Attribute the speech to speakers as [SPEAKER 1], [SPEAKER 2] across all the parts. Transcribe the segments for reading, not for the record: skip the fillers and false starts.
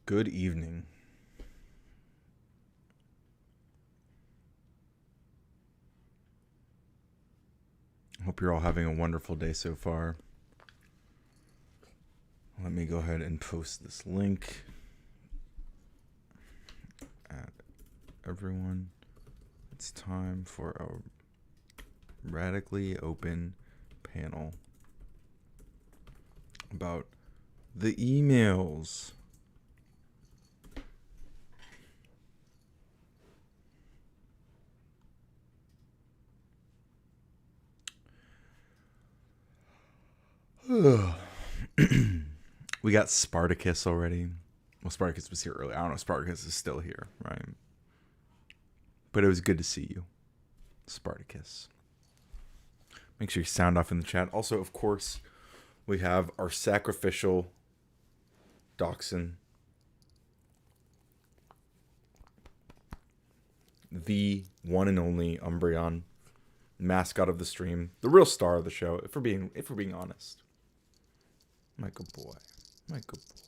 [SPEAKER 1] Good evening. Hope you're all having a wonderful day so far. Let me go ahead and post this link at everyone. It's time for a radically open panel about the emails. We got Spartacus already. Well, Spartacus was here early. I don't know if Spartacus is still here, right? But it was good to see you, Spartacus. Make sure you sound off in the chat. Also, of course, we have our sacrificial dachshund, the one and only Umbreon, mascot of the stream, the real star of the show. If we're being honest, my good boy, my good boy.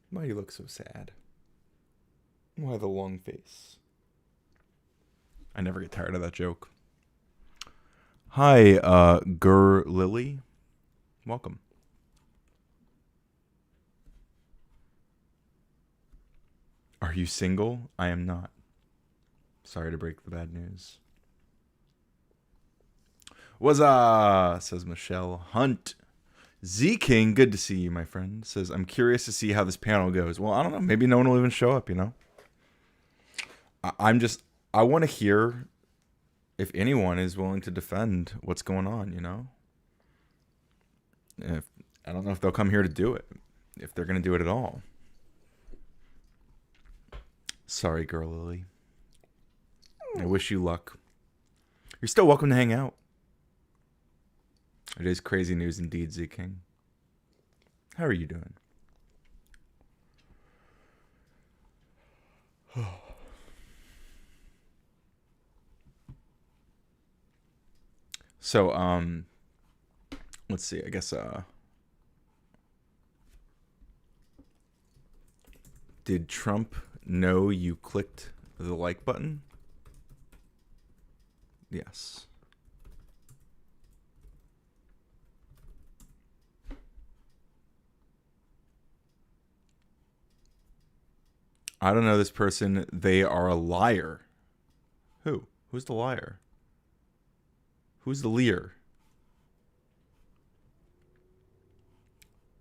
[SPEAKER 1] Why do you look so sad? Why the long face? I never get tired of that joke. Hi, Gur Lily. Welcome. Are you single? I am not. Sorry to break the bad news. What's up? Says Michelle Hunt. Z King, good to see you, my friend. Says, I'm curious to see how this panel goes. Well, I don't know. Maybe no one will even show up, you know? I want to hear if anyone is willing to defend what's going on, you know? I don't know if they'll come here to do it, if they're going to do it at all. Sorry, girl Lily. I wish you luck. You're still welcome to hang out. It is crazy news indeed, Z King. How are you doing? So, let's see. I guess, did Trump know you clicked the like button? Yes. I don't know this person. They are a liar. Who? Who's the liar? Who's the leer?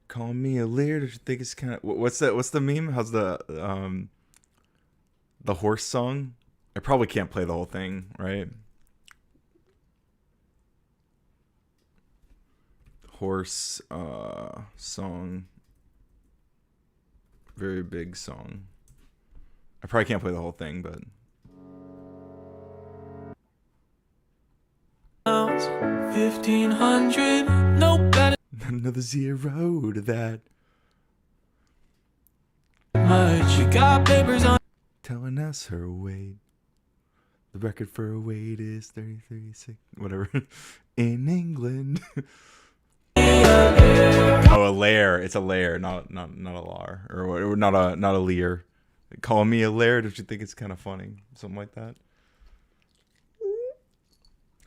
[SPEAKER 1] Call me a leer. Did you think it's kind of... What's that? What's the meme? How's the horse song? I probably can't play the whole thing, right? Horse song. Very big song. I probably can't play the whole thing, but...
[SPEAKER 2] 1500, no better.
[SPEAKER 1] Another zero to that.
[SPEAKER 2] Much you got papers on.
[SPEAKER 1] Telling us her weight. The record for her weight is 33.6, whatever. In England. Oh, a lair. It's a lair, not a lar, or not a leer. Call me a lair. Don't you think it's kind of funny? Something like that.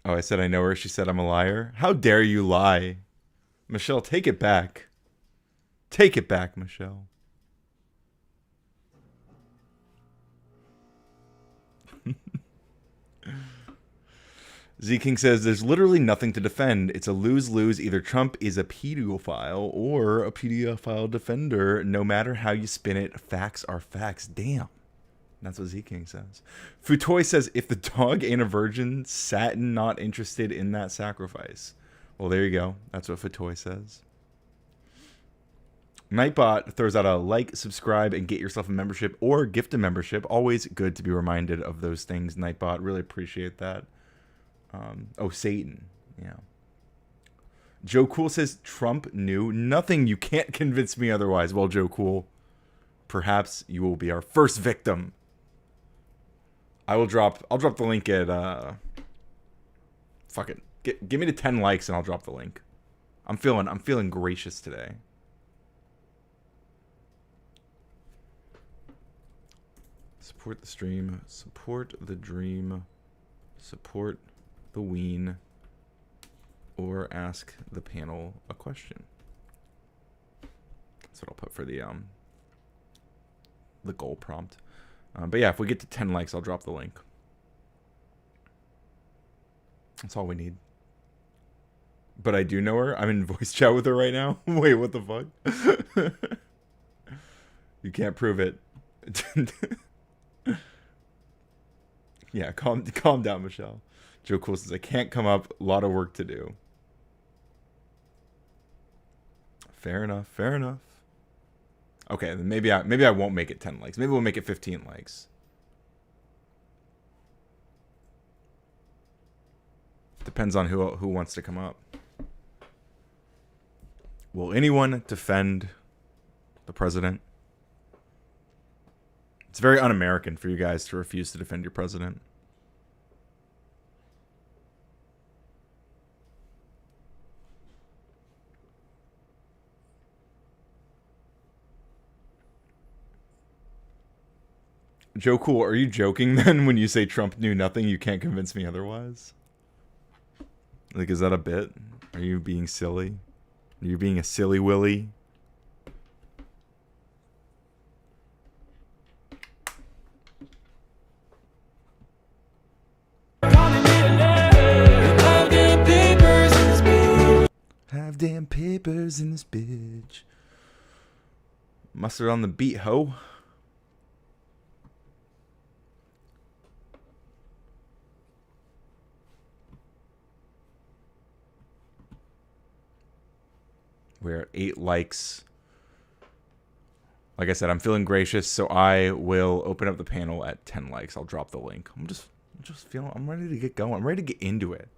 [SPEAKER 1] Oh, I said I know her. She said I'm a liar. How dare you lie? Michelle, take it back. Take it back, Michelle. Z King says there's literally nothing to defend. It's a lose-lose. Either Trump is a pedophile or a pedophile defender. No matter how you spin it, facts are facts. Damn. That's what Z King says. Futoy says, if the dog ain't a virgin, Satin not interested in that sacrifice. Well, there you go. That's what Futoy says. Nightbot throws out a like, subscribe, and get yourself a membership or gift a membership. Always good to be reminded of those things, Nightbot. Really appreciate that. Satan. Yeah. Joe Cool says, Trump knew nothing. You can't convince me otherwise. Well, Joe Cool, perhaps you will be our first victim. I'll drop the link at, fuck it. Give me the 10 likes and I'll drop the link. I'm feeling gracious today. Support the stream. Support the dream. Support the ween. Or ask the panel a question. That's what I'll put for the goal prompt. But yeah, if we get to 10 likes, I'll drop the link. That's all we need. But I do know her. I'm in voice chat with her right now. Wait, what the fuck? You can't prove it. Yeah, calm down, Michelle. Joe Cool says, I can't come up. A lot of work to do. Fair enough. Fair enough. Okay, then maybe I won't make it 10 likes. Maybe we'll make it 15 likes. Depends on who wants to come up. Will anyone defend the president? It's very un-American for you guys to refuse to defend your president. Joe Cool, are you joking then when you say Trump knew nothing? You can't convince me otherwise? Like, is that a bit? Are you being silly? Are you being a silly willy? Have damn papers in this bitch. Mustard on the beat, ho. We're at 8 likes. Like I said, I'm feeling gracious, so I will open up the panel at 10 likes. I'll drop the link. I'm just feeling, I'm ready to get going. I'm ready to get into it.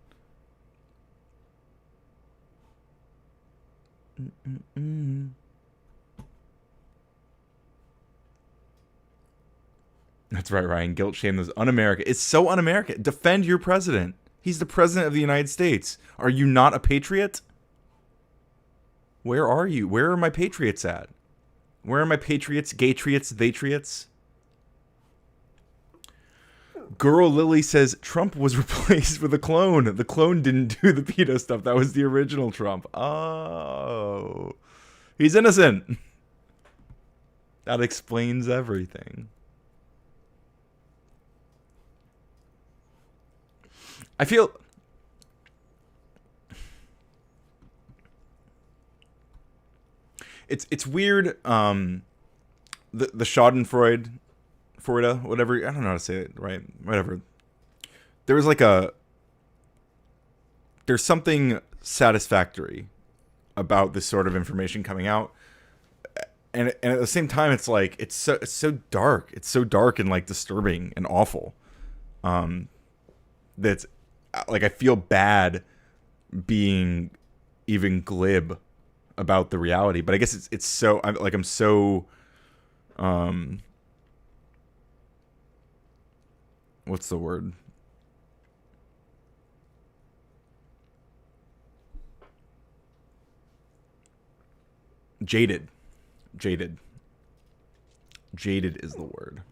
[SPEAKER 1] That's right, Ryan. Guilt shame those un-American. It's so un-American. Defend your president. He's the president of the United States. Are you not a patriot? Where are you? Where are my patriots at? Where are my patriots, gaytriots, theytriots? Girl Lily says Trump was replaced with a clone. The clone didn't do the pedo stuff. That was the original Trump. Oh. He's innocent. That explains everything. I feel... It's weird, the Schadenfreude, whatever, I don't know how to say it, right? Whatever. There was like there's something satisfactory about this sort of information coming out. And at the same time, it's like, it's so dark. It's so dark and like disturbing and awful. That's like, I feel bad being even glib about the reality, but I guess it's so, I'm so what's the word? Jaded is the word.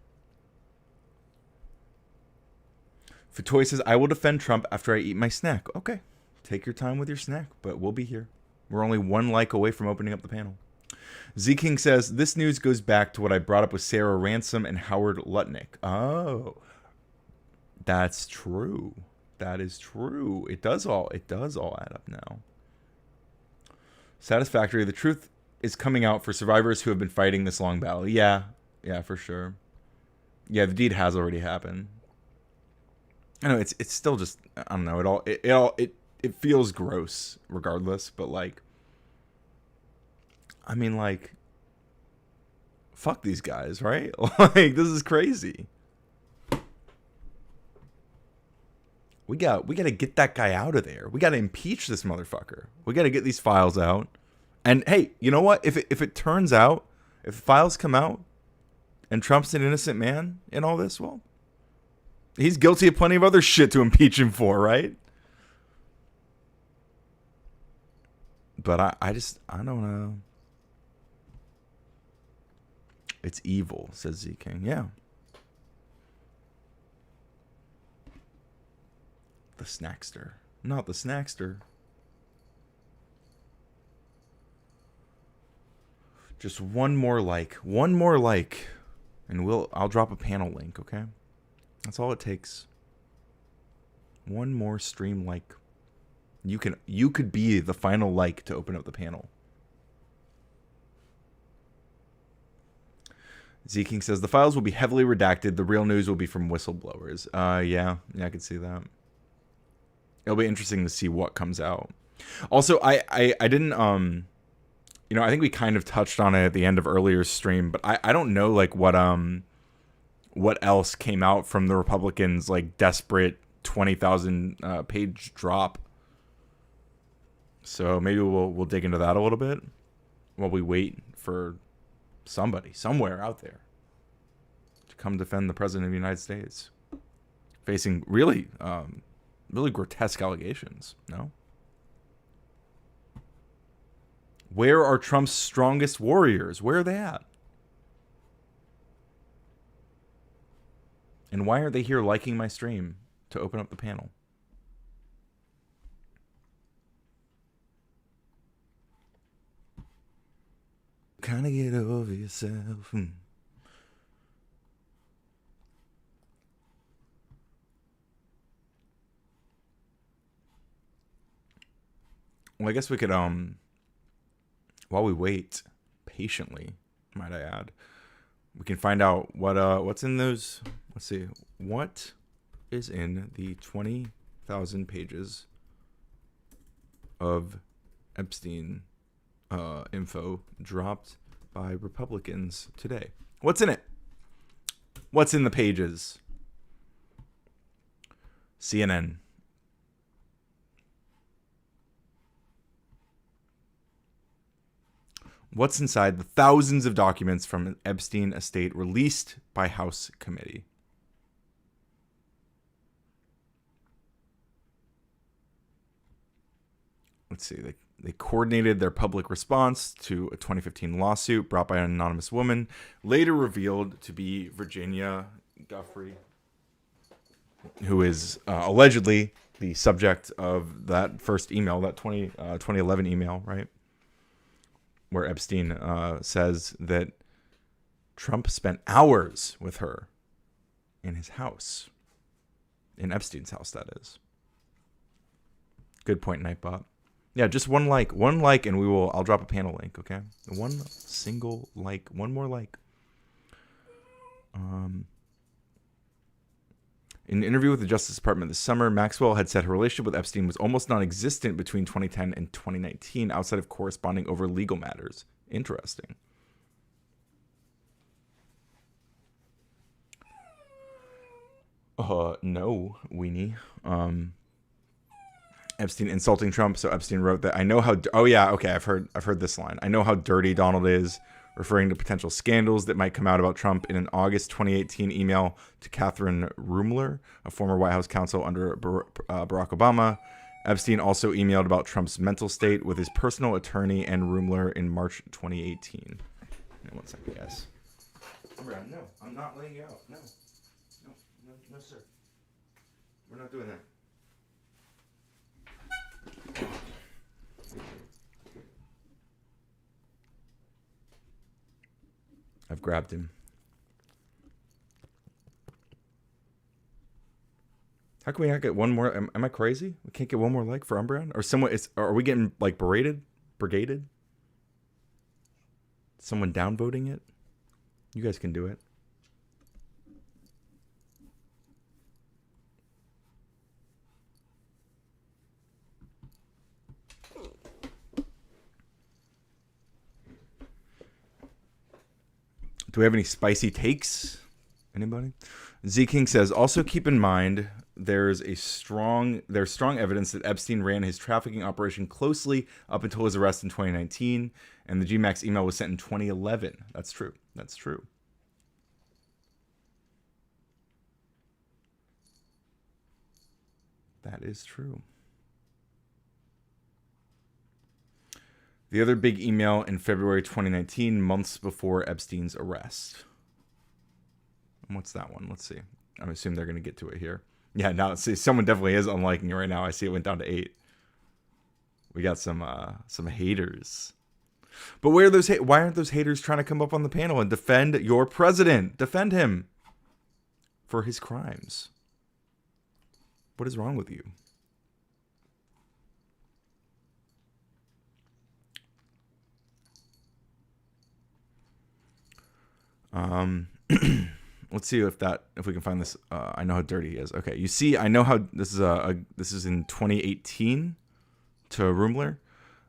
[SPEAKER 1] Fatoy says, I will defend Trump after I eat my snack. Okay, take your time with your snack, but we'll be here. We're only 1 like away from opening up the panel. Z King says, this news goes back to what I brought up with Sarah Ransom and Howard Lutnick. Oh, that's true. That is true. It does all add up now. Satisfactory. The truth is coming out for survivors who have been fighting this long battle. Yeah, for sure. Yeah, the deed has already happened. I know it's still just, I don't know, it feels gross regardless, but like, I mean, like, fuck these guys, right? Like, this is crazy. We got to get that guy out of there. We got to impeach this motherfucker. We got to get these files out. And hey, you know what? If it turns out, if files come out and Trump's an innocent man in all this, well, he's guilty of plenty of other shit to impeach him for, right? But I don't know. It's evil, says Z King. Yeah. the snackster. Not the snackster. Just one more like. One more like. And I'll drop a panel link, okay? That's all it takes. One more stream like. You could be the final like to open up the panel. Z King says the files will be heavily redacted. The real news will be from whistleblowers. Yeah, I could see that. It'll be interesting to see what comes out. Also, I didn't you know, I think we kind of touched on it at the end of earlier stream, but I don't know like what else came out from the Republicans' like desperate 20,000 page drop. So maybe we'll dig into that a little bit while we wait for somebody somewhere out there to come defend the president of the United States, facing really grotesque allegations. No. Where are Trump's strongest warriors? Where are they at? And why aren't they here liking my stream to open up the panel? Kind of get over yourself. Well, I guess we could while we wait patiently, might I add, we can find out what's in those. Let's see, what is in the 20,000 pages of Epstein info dropped by Republicans today. What's in it? What's in the pages? CNN. What's inside the thousands of documents from an Epstein estate released by House committee? Let's see. They coordinated their public response to a 2015 lawsuit brought by an anonymous woman, later revealed to be Virginia Giuffre, who is allegedly the subject of that first email, that 2011 email, right? Where Epstein says that Trump spent hours with her in his house. In Epstein's house, that is. Good point, Nightbot. Yeah, just one like, and I'll drop a panel link, okay? One single like, one more like. In an interview with the Justice Department this summer, Maxwell had said her relationship with Epstein was almost non-existent between 2010 and 2019, outside of corresponding over legal matters. Interesting. No, weenie. Epstein insulting Trump. So Epstein wrote that, I know how, oh yeah, okay, I've heard this line. I know how dirty Donald is, referring to potential scandals that might come out about Trump in an August 2018 email to Catherine Rumler, a former White House counsel under Barack Obama. Epstein also emailed about Trump's mental state with his personal attorney and Rumler in March 2018. One second, guys. No, I'm not laying you out. No, sir. We're not doing that. I've grabbed him. How can we not get one more? Am I crazy? We can't get one more like for Umbreon? Or someone are we getting like brigaded? Someone downvoting it? You guys can do it. Do we have any spicy takes? Anybody? Z King says, also keep in mind there's strong evidence that Epstein ran his trafficking operation closely up until his arrest in 2019, and the GMAX email was sent in 2011. That's true. That is true. The other big email in February 2019, months before Epstein's arrest. And what's that one? Let's see. I assume they're going to get to it here. Yeah, now see, someone definitely is unliking it right now. I see it went down to 8. We got some haters. But why aren't those haters trying to come up on the panel and defend your president? Defend him for his crimes. What is wrong with you? Let's see if we can find this. I know how dirty he is. Okay, you see, I know how this is in 2018 to Rumler.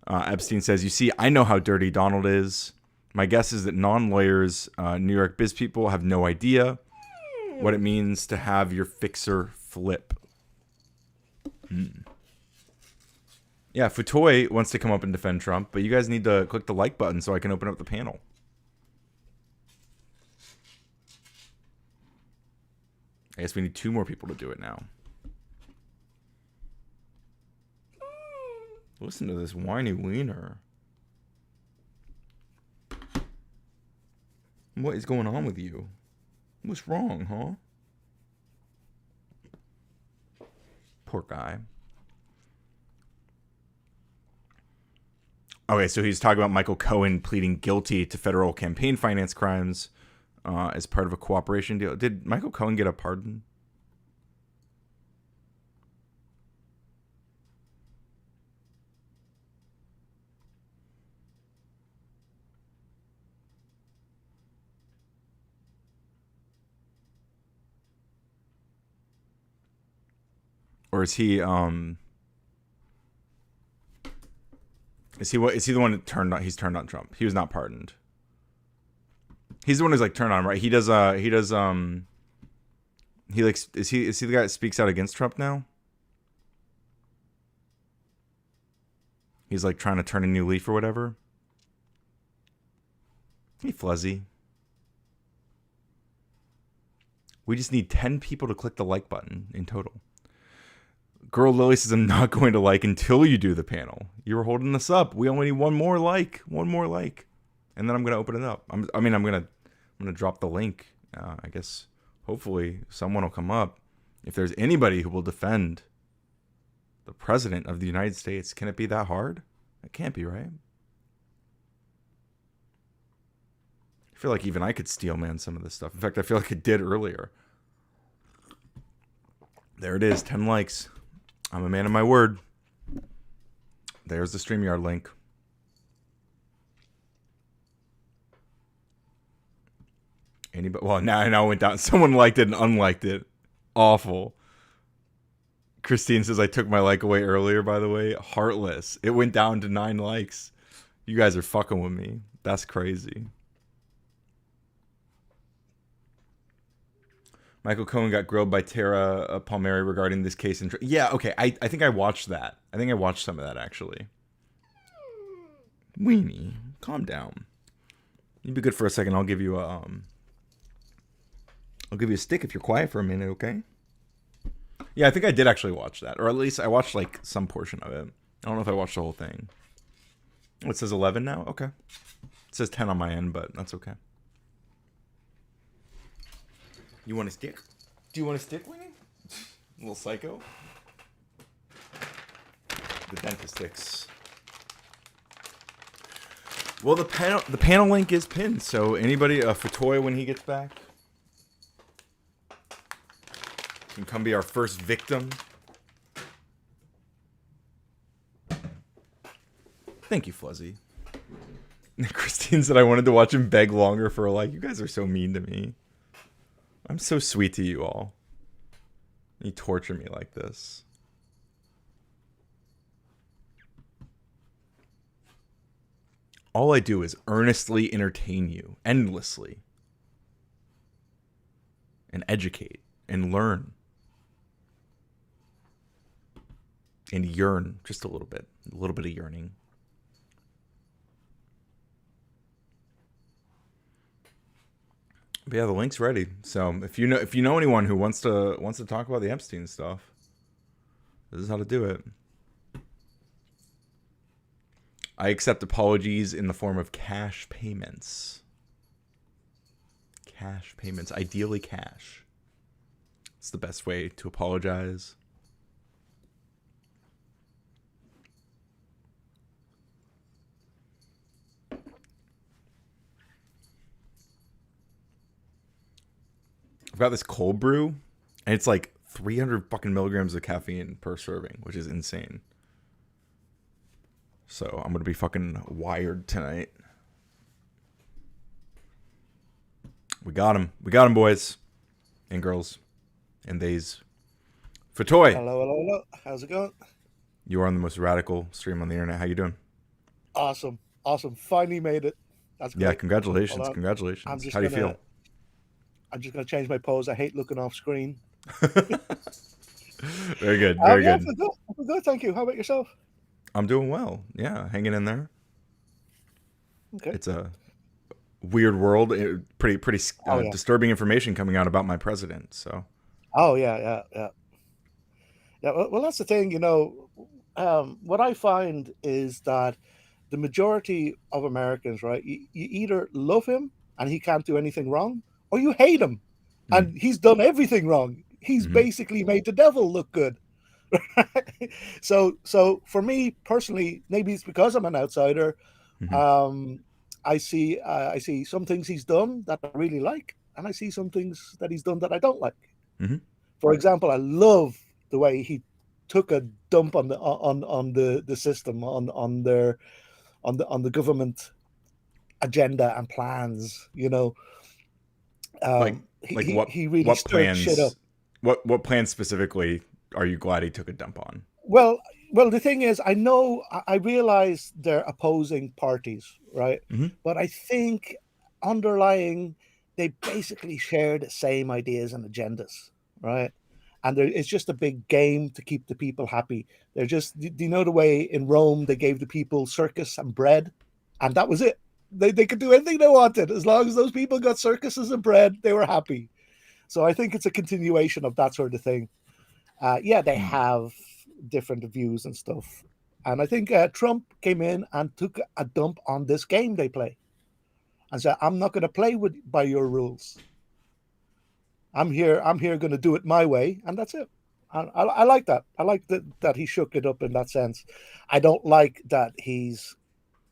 [SPEAKER 1] Epstein says, "You see, I know how dirty Donald is. My guess is that non-lawyers, New York biz people, have no idea what it means to have your fixer flip." Yeah, Futoy wants to come up and defend Trump, but you guys need to click the like button so I can open up the panel. I guess we need 2 more people to do it now. Listen to this whiny wiener. What is going on with you? What's wrong, huh? Poor guy. Okay, so he's talking about Michael Cohen pleading guilty to federal campaign finance crimes as part of a cooperation deal. Did Michael Cohen get a pardon? Or is he is he the one that turned on Trump? He was not pardoned. He's the one who's like turned on, right? He does he like is he the guy that speaks out against Trump now? He's like trying to turn a new leaf or whatever. Hey, Fluzzy. We just need 10 people to click the like button in total. Girl Lily says, "I'm not going to like until you do the panel. You were holding us up. We only need one more like, and then I'm gonna open it up. I'm gonna drop the link. I guess hopefully someone will come up. If there's anybody who will defend the president of the United States, can it be that hard? It can't be, right? I feel like even I could steel man some of this stuff. In fact, I feel like I did earlier. There it is, 10 likes. I'm a man of my word. There's the StreamYard link. Anybody? Well, now it went down. Someone liked it and unliked it. Awful. Christine says, "I took my like away earlier, by the way." Heartless. It went down to 9 likes. You guys are fucking with me. That's crazy. Michael Cohen got grilled by Tara Palmieri regarding this case. Yeah, okay. I think I watched that. I think I watched some of that, actually. Weenie, calm down. You'd be good for a second. I'll give you a stick if you're quiet for a minute, okay? Yeah, I think I did actually watch that. Or at least I watched, like, some portion of it. I don't know if I watched the whole thing. Oh, it says 11 now? Okay. It says 10 on my end, but that's okay. You want a stick? Do you want a stick, Winnie? Little psycho. The dentist sticks. Well, the panel link is pinned, so anybody, Fatoy, when he gets back, can come be our first victim. Thank you, Fluzzy. Christine said I wanted to watch him beg longer for a like. You guys are so mean to me. I'm so sweet to you all. You torture me like this. All I do is earnestly entertain you endlessly and educate and learn and yearn just a little bit of yearning. But yeah, the link's ready. So if you know anyone who wants to talk about the Epstein stuff, this is how to do it. I accept apologies in the form of cash payments. Cash payments, ideally cash. It's the best way to apologize. I've got this cold brew, and it's like 300 fucking milligrams of caffeine per serving, which is insane. So I'm gonna be fucking wired tonight. We got him. We got him, boys and girls and theys. Fatoy,
[SPEAKER 3] Hello, hello, hello. How's it going?
[SPEAKER 1] you are on the most radical stream on the internet. How you doing?
[SPEAKER 3] Awesome, awesome. Finally made it. That's
[SPEAKER 1] Yeah,
[SPEAKER 3] great. Hold
[SPEAKER 1] congratulations.
[SPEAKER 3] on. I'm
[SPEAKER 1] Congratulations.
[SPEAKER 3] just
[SPEAKER 1] How do you
[SPEAKER 3] gonna,
[SPEAKER 1] feel?
[SPEAKER 3] I'm just gonna change my pose. I hate looking off screen.
[SPEAKER 1] Very good. Very
[SPEAKER 3] Yeah,
[SPEAKER 1] good.
[SPEAKER 3] I feel good. Thank you. How about yourself?
[SPEAKER 1] I'm doing well. Yeah, hanging in there.
[SPEAKER 3] Okay.
[SPEAKER 1] It's a weird world. Pretty
[SPEAKER 3] Oh yeah.
[SPEAKER 1] disturbing information coming out about my president. So.
[SPEAKER 3] Oh yeah, yeah, yeah. Yeah. Well, that's the thing. What I find is that the majority of Americans, right, you either love him and he can't do anything wrong, or you hate him
[SPEAKER 1] Mm,
[SPEAKER 3] and he's done everything wrong. He's
[SPEAKER 1] hmm
[SPEAKER 3] basically made the devil look good. So for me personally, maybe it's because I'm an outsider.
[SPEAKER 1] hmm
[SPEAKER 3] Um, I see some things he's done that I really like, and I see some things that he's done that I don't like.
[SPEAKER 1] hmm
[SPEAKER 3] For example, I love the way he took a dump on the system on the government agenda and plans.
[SPEAKER 1] Like
[SPEAKER 3] He,
[SPEAKER 1] like
[SPEAKER 3] he
[SPEAKER 1] what
[SPEAKER 3] he really
[SPEAKER 1] what
[SPEAKER 3] stirred shit up.
[SPEAKER 1] plans what plans specifically are you glad he took a dump on?
[SPEAKER 3] Well, well, the thing is, I realize they're opposing parties, right?
[SPEAKER 1] Hmm
[SPEAKER 3] But I think underlying, they basically share the same ideas and agendas, right? And it's just a big game to keep the people happy. They're just, do you know the way in Rome they gave the people circus and bread, and that was it. They could do anything they wanted as long as those people got circuses and bread. They were happy. So I think it's a continuation of that sort of thing. Yeah, they have different views and stuff. And I think Trump came in and took a dump on this game they play and said, "I'm not going to play by your rules. I'm here. I'm here going to do it my way, and that's it." I like that. I like that he shook it up in that sense. I don't like that he's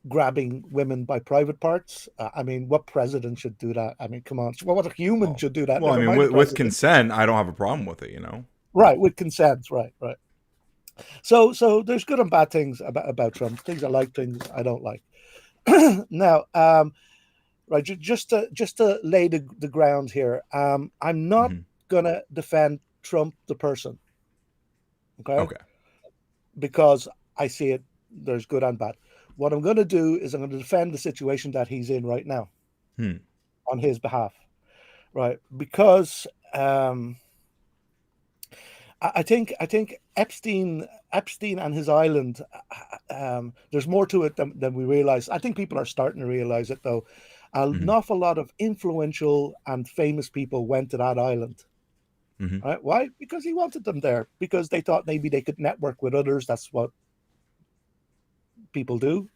[SPEAKER 3] grabbing women by private parts. I mean, what president should do that? I mean, come on. Well, what a human
[SPEAKER 1] Well,
[SPEAKER 3] should do that?
[SPEAKER 1] well, I
[SPEAKER 3] Never
[SPEAKER 1] mean,
[SPEAKER 3] mind a
[SPEAKER 1] with
[SPEAKER 3] president.
[SPEAKER 1] consent, I don't have a problem with it. You know.
[SPEAKER 3] Right, with consent. Right, right. So there's good and bad things about Trump. Things I like, things I don't like. Now, right, just to lay the ground here. I'm not
[SPEAKER 1] Hmm
[SPEAKER 3] gonna defend Trump the person, okay?
[SPEAKER 1] Okay.
[SPEAKER 3] Because I see it. There's good and bad. What I'm gonna do is I'm gonna defend the situation that he's in right now
[SPEAKER 1] Hmm.
[SPEAKER 3] on his behalf, right? Because I think Epstein and his island. There's more to it than we realize. I think people are starting to realize it though. An
[SPEAKER 1] hmm
[SPEAKER 3] awful lot of influential and famous people went to that island.
[SPEAKER 1] hmm
[SPEAKER 3] Right? Why? Because he wanted them there. Because they thought maybe they could network with others. That's what people do.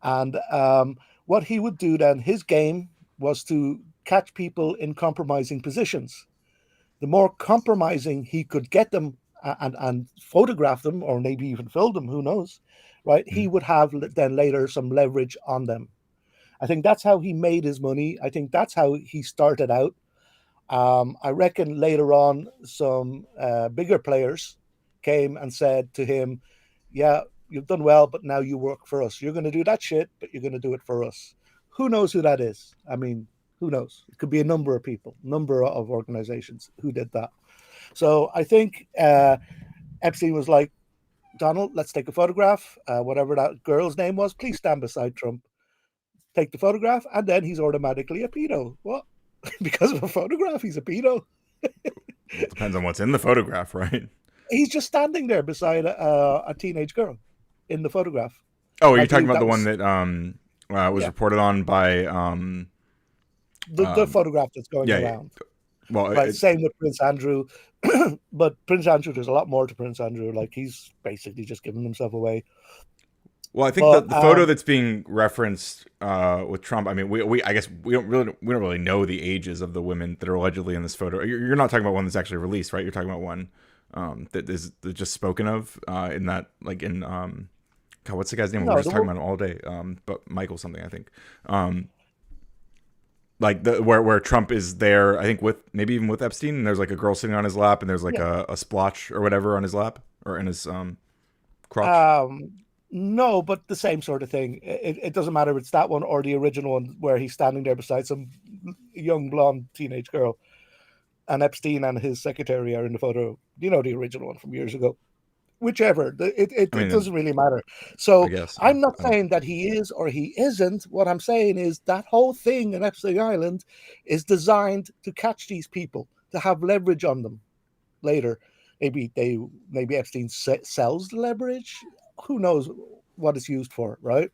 [SPEAKER 3] And what he would do then, his game was to catch people in compromising positions. The more compromising he could get them and photograph them or maybe even film them, who knows, right?
[SPEAKER 1] hmm
[SPEAKER 3] He would have then later some leverage on them. I think that's how he made his money. I think that's how he started out. I reckon later on some bigger players came and said to him, "Yeah, you've done well, but now you work for us. You're going to do that shit, but you're going to do it for us." Who knows who that is? I mean, who knows? It could be a number of people, number of organizations who did that. So I think Epstein was like, "Donald, let's take a photograph. Whatever that girl's name was, please stand beside Trump. Take the photograph, and then he's automatically a pedo." What? Because of a photograph, he's a pedo?
[SPEAKER 1] Well, it depends on what's in the photograph, right?
[SPEAKER 3] He's just standing there beside a teenage girl in the photograph.
[SPEAKER 1] Oh, are
[SPEAKER 3] And
[SPEAKER 1] you
[SPEAKER 3] I
[SPEAKER 1] talking
[SPEAKER 3] believe
[SPEAKER 1] about
[SPEAKER 3] that
[SPEAKER 1] the one
[SPEAKER 3] was
[SPEAKER 1] that was
[SPEAKER 3] yeah,
[SPEAKER 1] reported on by
[SPEAKER 3] the
[SPEAKER 1] um
[SPEAKER 3] photograph that's going
[SPEAKER 1] yeah, yeah.
[SPEAKER 3] around.
[SPEAKER 1] Well,
[SPEAKER 3] Right. Same with Prince Andrew. But Prince Andrew, there's a lot more to Prince Andrew. Like he's basically just giving himself away.
[SPEAKER 1] Well, I think
[SPEAKER 3] But
[SPEAKER 1] the photo that's being referenced with Trump. I mean, we I guess we don't really know the ages of the women that are allegedly in this photo. You're not talking about one that's actually released, right? You're talking about one that is that's just spoken of in that like in God, what's the guy's name? We were
[SPEAKER 3] no,
[SPEAKER 1] just talking about him all day. But Michael something, I think. Like the where Trump is there, I think with maybe even with Epstein, and there's like a girl sitting on his lap, and there's like
[SPEAKER 3] yeah.
[SPEAKER 1] a splotch or whatever on his lap or in his crotch.
[SPEAKER 3] Um, no, but the same sort of thing. It doesn't matter if it's that one or the original one where he's standing there beside some young blonde teenage girl, and Epstein and his secretary are in the photo. You know, the original one from years ago. Whichever,
[SPEAKER 1] I
[SPEAKER 3] it
[SPEAKER 1] mean,
[SPEAKER 3] doesn't really matter.
[SPEAKER 1] I
[SPEAKER 3] So
[SPEAKER 1] guess
[SPEAKER 3] I'm not saying that he is or he isn't. What I'm saying is that whole thing in Epstein Island is designed to catch these people, to have leverage on them later. Maybe Epstein sells the leverage. Who knows what it's used for, right?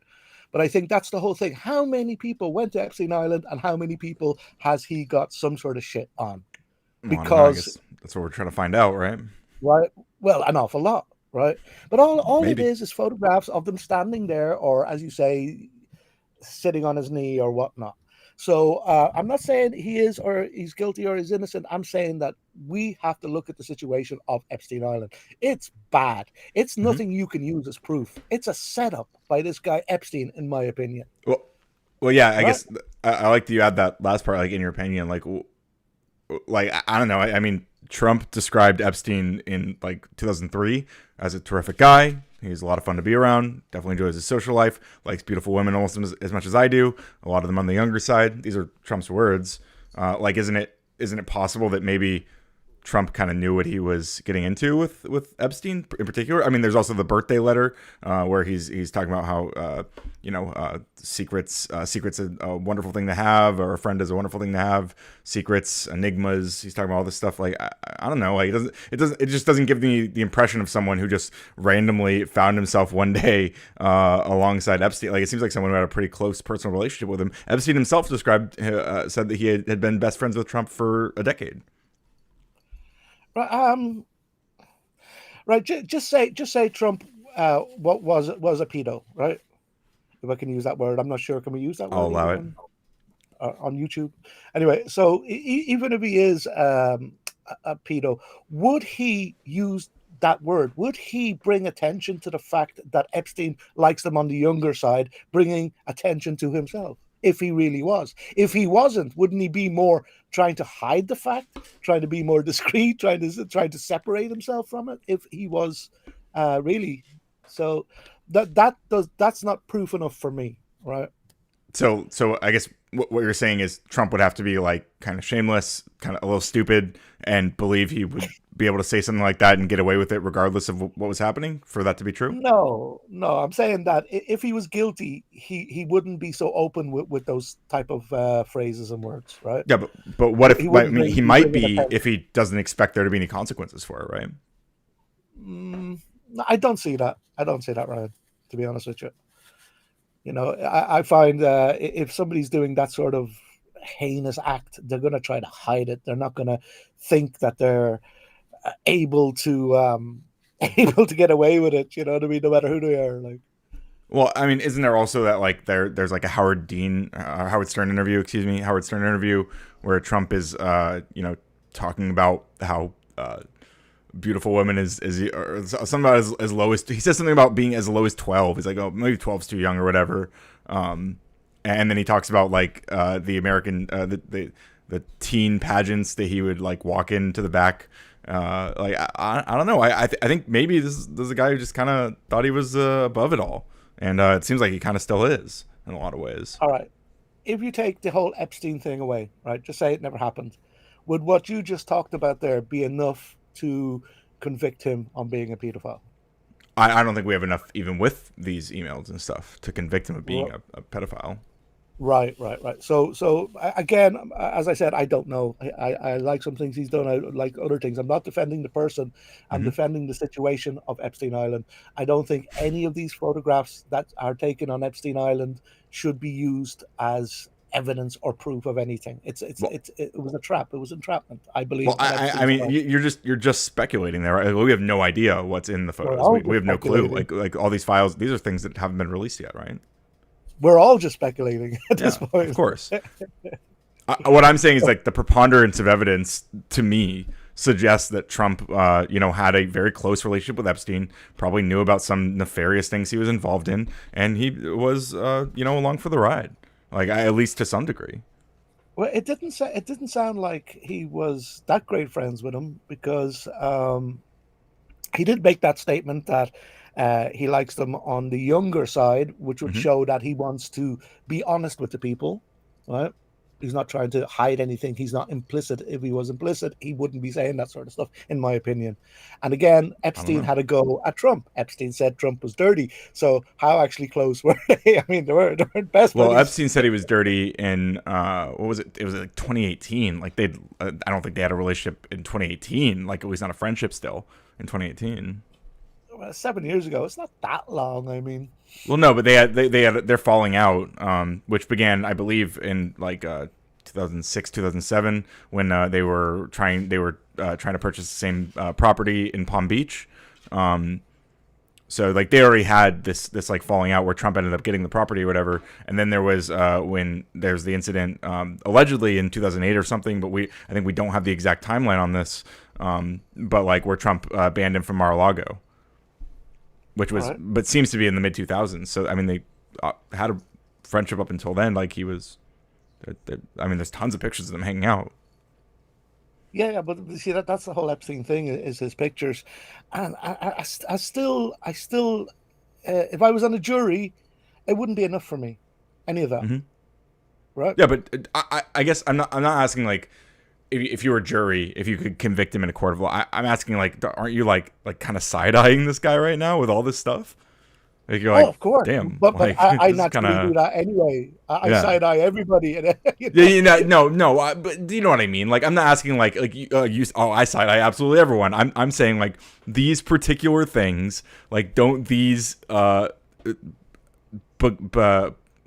[SPEAKER 3] But I think that's the whole thing. How many people went to Epstein Island, and how many people has he got some sort of shit on?
[SPEAKER 1] well, I don't know. I
[SPEAKER 3] Because
[SPEAKER 1] guess that's what we're trying to find out, right?
[SPEAKER 3] right, well, an awful lot, right? But all it
[SPEAKER 1] Maybe.
[SPEAKER 3] is photographs of them standing there, or as you say, sitting on his knee or whatnot. So I'm not saying he is or he's guilty or he's innocent. I'm saying that we have to look at the situation of Epstein Island. It's bad. It's
[SPEAKER 1] Hmm.
[SPEAKER 3] nothing you can use as proof. It's a setup by this guy Epstein, in my opinion.
[SPEAKER 1] Well, well, yeah. I
[SPEAKER 3] Right?
[SPEAKER 1] guess I like that you add that last part. Like in your opinion, like I don't know. I mean, Trump described Epstein in like 2003 as a terrific guy. He's a lot of fun to be around. Definitely enjoys his social life. Likes beautiful women almost as much as I do. A lot of them on the younger side. These are Trump's words. Like, isn't it possible that maybe Trump kind of knew what he was getting into with Epstein in particular? I mean, there's also the birthday letter where he's talking about how secrets a wonderful thing to have, or a friend is a wonderful thing to have. Secrets, enigmas. He's talking about all this stuff. Like I don't know. Like it just doesn't give me the impression of someone who just randomly found himself one day alongside Epstein. Like it seems like someone who had a pretty close personal relationship with him. Epstein himself said that he had been best friends with Trump for a decade.
[SPEAKER 3] Right. Right. Just say Trump what was a pedo, right? If I can use that word. I'm not sure. Can we use that
[SPEAKER 1] I'll
[SPEAKER 3] word
[SPEAKER 1] allow
[SPEAKER 3] even
[SPEAKER 1] it.
[SPEAKER 3] on YouTube? Anyway, so even if he is a pedo, would he use that word? Would he bring attention to the fact that Epstein likes them on the younger side, bringing attention to himself? If he really was. If he wasn't, wouldn't he be more trying to hide the fact, trying to be more discreet, trying to separate himself from it? If he was really, so that's not proof enough for me, right?
[SPEAKER 1] So I guess what you're saying is Trump would have to be like kind of shameless, kind of a little stupid, and believe he would be able to say something like that and get away with it regardless of what was happening for that to be true.
[SPEAKER 3] No, no, I'm saying that if he was guilty, he wouldn't be so open with those type of phrases and words, right?
[SPEAKER 1] Yeah, but what if?
[SPEAKER 3] He
[SPEAKER 1] I
[SPEAKER 3] wouldn't
[SPEAKER 1] mean, he
[SPEAKER 3] be
[SPEAKER 1] might
[SPEAKER 3] bringing
[SPEAKER 1] be if
[SPEAKER 3] attention.
[SPEAKER 1] he doesn't expect there to be any consequences for it, right?
[SPEAKER 3] Mm, I don't see that. I don't see that, Ryan. To be honest with you, I find if somebody's doing that sort of heinous act, they're going to try to hide it. They're not going to think that they're able to able to get away with it. You know what I mean? No matter who they are, like.
[SPEAKER 1] Well, I mean, isn't there also that like there's like a Howard Stern interview, excuse me, Howard Stern interview where Trump is talking about how beautiful women is or something about as low as he says something about being as low as 12. He's like, oh, maybe 12's too young or whatever. And then he talks about like the American the teen pageants that he would like walk into the back. Like I don't know. I think maybe this is a guy who just kind of thought he was above it all, and it seems like he kind of still is in a lot of ways.
[SPEAKER 3] All right. If you take the whole Epstein thing away, right? Just say it never happened. Would what you just talked about there be enough to convict him on being a pedophile?
[SPEAKER 1] I don't think we have enough even with these emails and stuff to convict him of being a pedophile.
[SPEAKER 3] Right. So again, as I said, I don't know. I like some things he's done. I like other things. I'm not defending the person. I'm
[SPEAKER 1] Hmm.
[SPEAKER 3] defending the situation of Epstein Island. I don't think any of these photographs that are taken on Epstein Island should be used as evidence or proof of anything.
[SPEAKER 1] Well,
[SPEAKER 3] It was a trap. It was entrapment. I
[SPEAKER 1] well,
[SPEAKER 3] believe that
[SPEAKER 1] I
[SPEAKER 3] Epstein's
[SPEAKER 1] mean,
[SPEAKER 3] crime.
[SPEAKER 1] you're just speculating there, right? Like, we have no idea what's in the
[SPEAKER 3] We're
[SPEAKER 1] photos.
[SPEAKER 3] all
[SPEAKER 1] We
[SPEAKER 3] just
[SPEAKER 1] have no clue.
[SPEAKER 3] speculating.
[SPEAKER 1] Like all these files, these are things that haven't been released yet, right?
[SPEAKER 3] We're all just speculating at this
[SPEAKER 1] Yeah, of
[SPEAKER 3] point.
[SPEAKER 1] course. What I'm saying is like the preponderance of evidence to me suggests that Trump, had a very close relationship with Epstein, probably knew about some nefarious things he was involved in, and he was, along for the ride, like at least to some degree.
[SPEAKER 3] Well, it didn't sound like he was that great friends with him because he did make that statement that he likes them on the younger side, which would
[SPEAKER 1] Hmm.
[SPEAKER 3] show that he wants to be honest with the people, right? He's not trying to hide anything. He's not implicit. If he was implicit, he wouldn't be saying that sort of stuff, in my opinion. And again,
[SPEAKER 1] I don't
[SPEAKER 3] Epstein
[SPEAKER 1] know.
[SPEAKER 3] had a go at Trump. Epstein said Trump was dirty. So how actually close were they? I mean, they weren't best
[SPEAKER 1] Well,
[SPEAKER 3] buddies.
[SPEAKER 1] Epstein said he was dirty in what was it? It was like 2018. Like I don't think they had a relationship in 2018. Like at least not a friendship still in 2018.
[SPEAKER 3] Well, 7 years ago. It's not that long. I mean,
[SPEAKER 1] Well, no, but they had their falling out, which began, I believe, in like 2006, 2007, when they were trying to purchase the same property in Palm Beach. Um, so like they already had this like falling out where Trump ended up getting the property or whatever, and then there was when there's the incident allegedly in 2008 or something, but I think we don't have the exact timeline on this, but like where Trump banned him from Mar-a-Lago, which
[SPEAKER 3] all
[SPEAKER 1] was
[SPEAKER 3] right.
[SPEAKER 1] but seems to be in the mid 2000s. So I mean they had a friendship up until then. Like he was, I mean, there's tons of pictures of them hanging out.
[SPEAKER 3] Yeah, but see that's the whole Epstein thing is his pictures, and I still, if I was on a jury, it wouldn't be enough for me, any of that,
[SPEAKER 1] Hmm.
[SPEAKER 3] right?
[SPEAKER 1] Yeah, but I guess I'm not asking like if you were a jury, if you could convict him in a court of law. I'm asking like, aren't you like kind of side eyeing this guy right now with all this stuff? Like you're
[SPEAKER 3] Oh,
[SPEAKER 1] like,
[SPEAKER 3] of course,
[SPEAKER 1] damn,
[SPEAKER 3] but
[SPEAKER 1] like
[SPEAKER 3] I
[SPEAKER 1] this is kind
[SPEAKER 3] naturally do
[SPEAKER 1] of
[SPEAKER 3] that anyway. I
[SPEAKER 1] yeah.
[SPEAKER 3] side eye everybody, and
[SPEAKER 1] Yeah, no, but do you know what I mean? Like, I'm not asking like you. Oh, I side eye absolutely everyone. I'm saying like these particular things. Like, don't these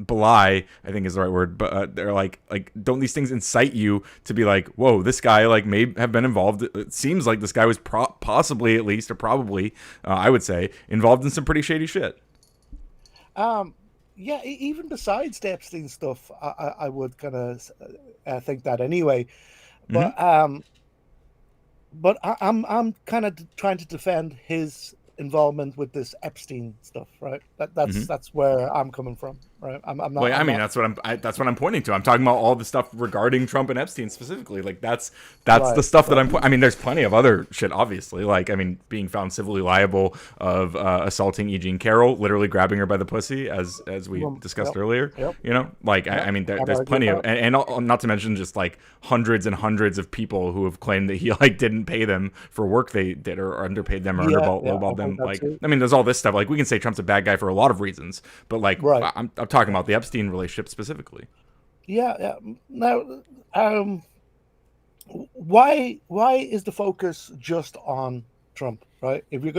[SPEAKER 1] belie, I think is the right word, but they're like don't these things incite you to be like, whoa, this guy like may have been involved. It seems like this guy was possibly at least or probably, I would say, involved in some pretty shady shit.
[SPEAKER 3] um, yeah. Even besides the Epstein stuff, I would kind of think that anyway.
[SPEAKER 1] Hmm.
[SPEAKER 3] But I'm kind of trying to defend his involvement with this Epstein stuff, right?
[SPEAKER 1] Hmm.
[SPEAKER 3] That's where I'm coming from, right?
[SPEAKER 1] Well, yeah, I
[SPEAKER 3] I'm
[SPEAKER 1] mean,
[SPEAKER 3] not
[SPEAKER 1] that's what I'm pointing to. I'm talking about all the stuff regarding Trump and Epstein specifically. Like that's the
[SPEAKER 3] right,
[SPEAKER 1] stuff that
[SPEAKER 3] right.
[SPEAKER 1] I mean, there's plenty of other shit, obviously. Like, I mean, being found civilly liable of assaulting E. Jean Carroll, literally grabbing her by the pussy, as we discussed
[SPEAKER 3] Yep,
[SPEAKER 1] earlier.
[SPEAKER 3] yep,
[SPEAKER 1] Like
[SPEAKER 3] yep.
[SPEAKER 1] I mean,
[SPEAKER 3] Can't
[SPEAKER 1] there's
[SPEAKER 3] argue with
[SPEAKER 1] plenty of,
[SPEAKER 3] that.
[SPEAKER 1] and not to mention just like hundreds and hundreds of people who have claimed that he like didn't pay them for work they did or underpaid them or
[SPEAKER 3] Yeah, yeah,
[SPEAKER 1] lowballed
[SPEAKER 3] I've heard
[SPEAKER 1] them.
[SPEAKER 3] that
[SPEAKER 1] Like,
[SPEAKER 3] too.
[SPEAKER 1] I mean, there's all this stuff. Like, we can say Trump's a bad guy for a lot of reasons, but like
[SPEAKER 3] Right.
[SPEAKER 1] I'm talking about the Epstein relationship specifically.
[SPEAKER 3] Yeah, yeah. Now, um, why is the focus just on Trump, right? If we're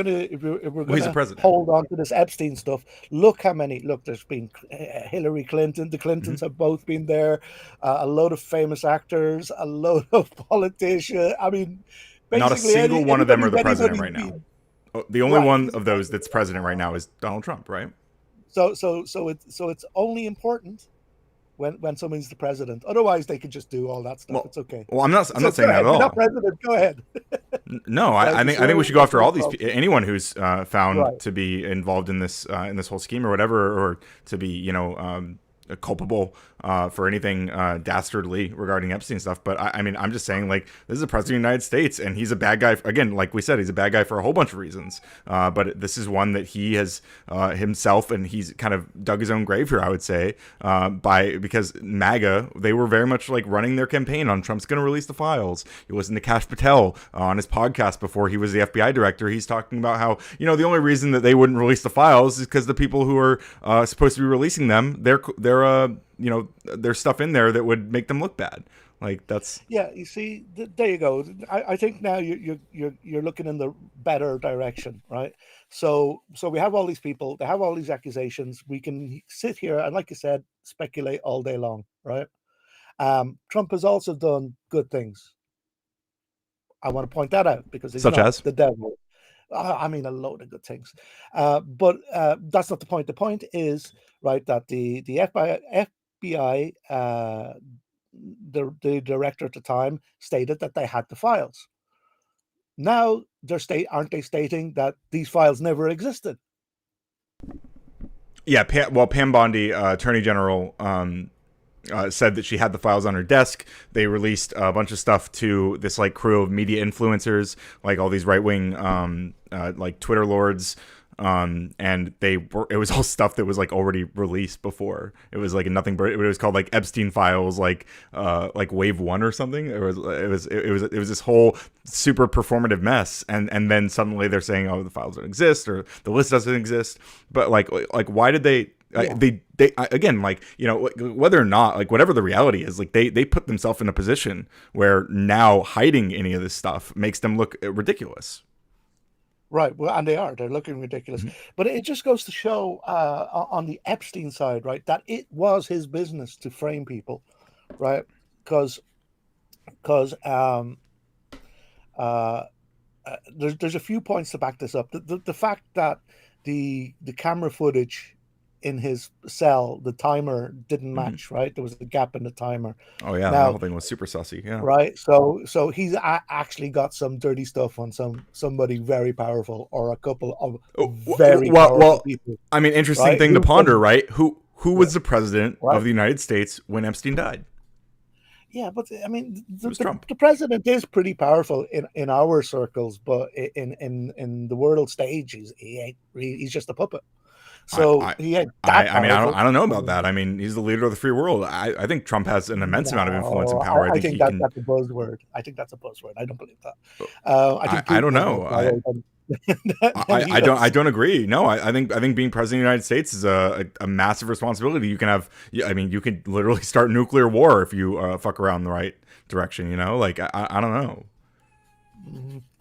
[SPEAKER 1] Well, he's the
[SPEAKER 3] gonna
[SPEAKER 1] president.
[SPEAKER 3] hold on to this Epstein stuff, look. There's been Hillary Clinton. The
[SPEAKER 1] Hmm.
[SPEAKER 3] Clintons have both been there. A load of famous actors, a load of politicians. I mean,
[SPEAKER 1] Not a
[SPEAKER 3] basically
[SPEAKER 1] single one of them are the president
[SPEAKER 3] anybody's
[SPEAKER 1] right now.
[SPEAKER 3] been
[SPEAKER 1] Oh, the only
[SPEAKER 3] right.
[SPEAKER 1] one of those that's president right now is Donald Trump, right?
[SPEAKER 3] So it's only important when someone's the president. Otherwise, they could just do all that stuff.
[SPEAKER 1] Well,
[SPEAKER 3] It's okay.
[SPEAKER 1] I'm
[SPEAKER 3] So
[SPEAKER 1] not
[SPEAKER 3] go
[SPEAKER 1] saying that
[SPEAKER 3] ahead.
[SPEAKER 1] at
[SPEAKER 3] You're not
[SPEAKER 1] all.
[SPEAKER 3] president. Go ahead.
[SPEAKER 1] No,
[SPEAKER 3] Right.
[SPEAKER 1] I think we should go
[SPEAKER 3] That's
[SPEAKER 1] after
[SPEAKER 3] where
[SPEAKER 1] all
[SPEAKER 3] it's
[SPEAKER 1] these
[SPEAKER 3] from.
[SPEAKER 1] anyone who's found
[SPEAKER 3] Right.
[SPEAKER 1] to be involved in this whole scheme or whatever, or to be culpable for anything dastardly regarding Epstein stuff. But I mean, I'm just saying, like, this is the president of the United States, and he's a bad guy. Again, like we said, he's a bad guy for a whole bunch of reasons. But this is one that he has himself, and he's kind of dug his own grave here, I would say, because MAGA, they were very much like running their campaign on Trump's going to release the files. You listen to Kash Patel on his podcast before he was the FBI director. He's talking about how, the only reason that they wouldn't release the files is because the people who are supposed to be releasing them, there's stuff in there that would make them look bad. Like that's
[SPEAKER 3] Yeah. You see, there you go. I think now you're looking in the better direction, right? So we have all these people. They have all these accusations. We can sit here and, like you said, speculate all day long, right? Trump has also done good things. I want to point that out because he's
[SPEAKER 1] Such
[SPEAKER 3] not
[SPEAKER 1] as?
[SPEAKER 3] the devil. I mean, a load of good things, but that's not the point. The point is right that the FBI the director at the time stated that they had the files. Now aren't they stating that these files never existed?
[SPEAKER 1] Yeah, Pam Bondi, Attorney General, said that she had the files on her desk. They released a bunch of stuff to this like crew of media influencers, like all these right wing, like Twitter lords. And it was all stuff that was like already released before. It was like nothing, but it was called like Epstein files, like Wave One or something. It was this whole super performative mess. And then suddenly they're saying, oh, the files don't exist or the list doesn't exist. But like why did they?
[SPEAKER 3] Yeah.
[SPEAKER 1] They again, like, you know, whether or not, like, whatever the reality is, like they put themselves in a position where now hiding any of this stuff makes them look ridiculous.
[SPEAKER 3] Right. Well, and they're looking ridiculous.
[SPEAKER 1] Mhm.
[SPEAKER 3] But it just goes to show on the Epstein side, right, that it was his business to frame people, right? Because uh, there's a few points to back this up. The fact that the camera footage in his cell, the timer didn't
[SPEAKER 1] Mhm.
[SPEAKER 3] match, right? There was a gap in the timer.
[SPEAKER 1] Oh yeah, that
[SPEAKER 3] Now,
[SPEAKER 1] whole thing was super sussy. Yeah.
[SPEAKER 3] right, so he's actually got some dirty stuff on somebody very powerful or a couple of very powerful
[SPEAKER 1] Well,
[SPEAKER 3] people,
[SPEAKER 1] I mean, interesting
[SPEAKER 3] right?
[SPEAKER 1] thing to
[SPEAKER 3] Who
[SPEAKER 1] ponder,
[SPEAKER 3] can,
[SPEAKER 1] right? Who
[SPEAKER 3] yeah,
[SPEAKER 1] was the president
[SPEAKER 3] right.
[SPEAKER 1] of the United States when Epstein died?
[SPEAKER 3] Yeah, but I mean,
[SPEAKER 1] It was Trump.
[SPEAKER 3] the president is pretty powerful in our circles, but in the world stage, he's just a puppet.
[SPEAKER 1] I,
[SPEAKER 3] So
[SPEAKER 1] I,
[SPEAKER 3] he ain't that
[SPEAKER 1] I mean,
[SPEAKER 3] powerful.
[SPEAKER 1] I don't know about that. I mean, he's the leader of the free world. I think Trump has an immense amount of influence and
[SPEAKER 3] No,
[SPEAKER 1] power. I
[SPEAKER 3] I
[SPEAKER 1] think
[SPEAKER 3] think
[SPEAKER 1] he can.
[SPEAKER 3] that's a buzzword. I think that's a buzzword. I don't believe that. I think
[SPEAKER 1] I don't
[SPEAKER 3] Putin has more
[SPEAKER 1] know.
[SPEAKER 3] power than he
[SPEAKER 1] I
[SPEAKER 3] does.
[SPEAKER 1] don't agree. No, I think being president of the United States is a massive responsibility. You can have, I mean, you could literally start nuclear war if you fuck around the right direction. You know, like I don't know.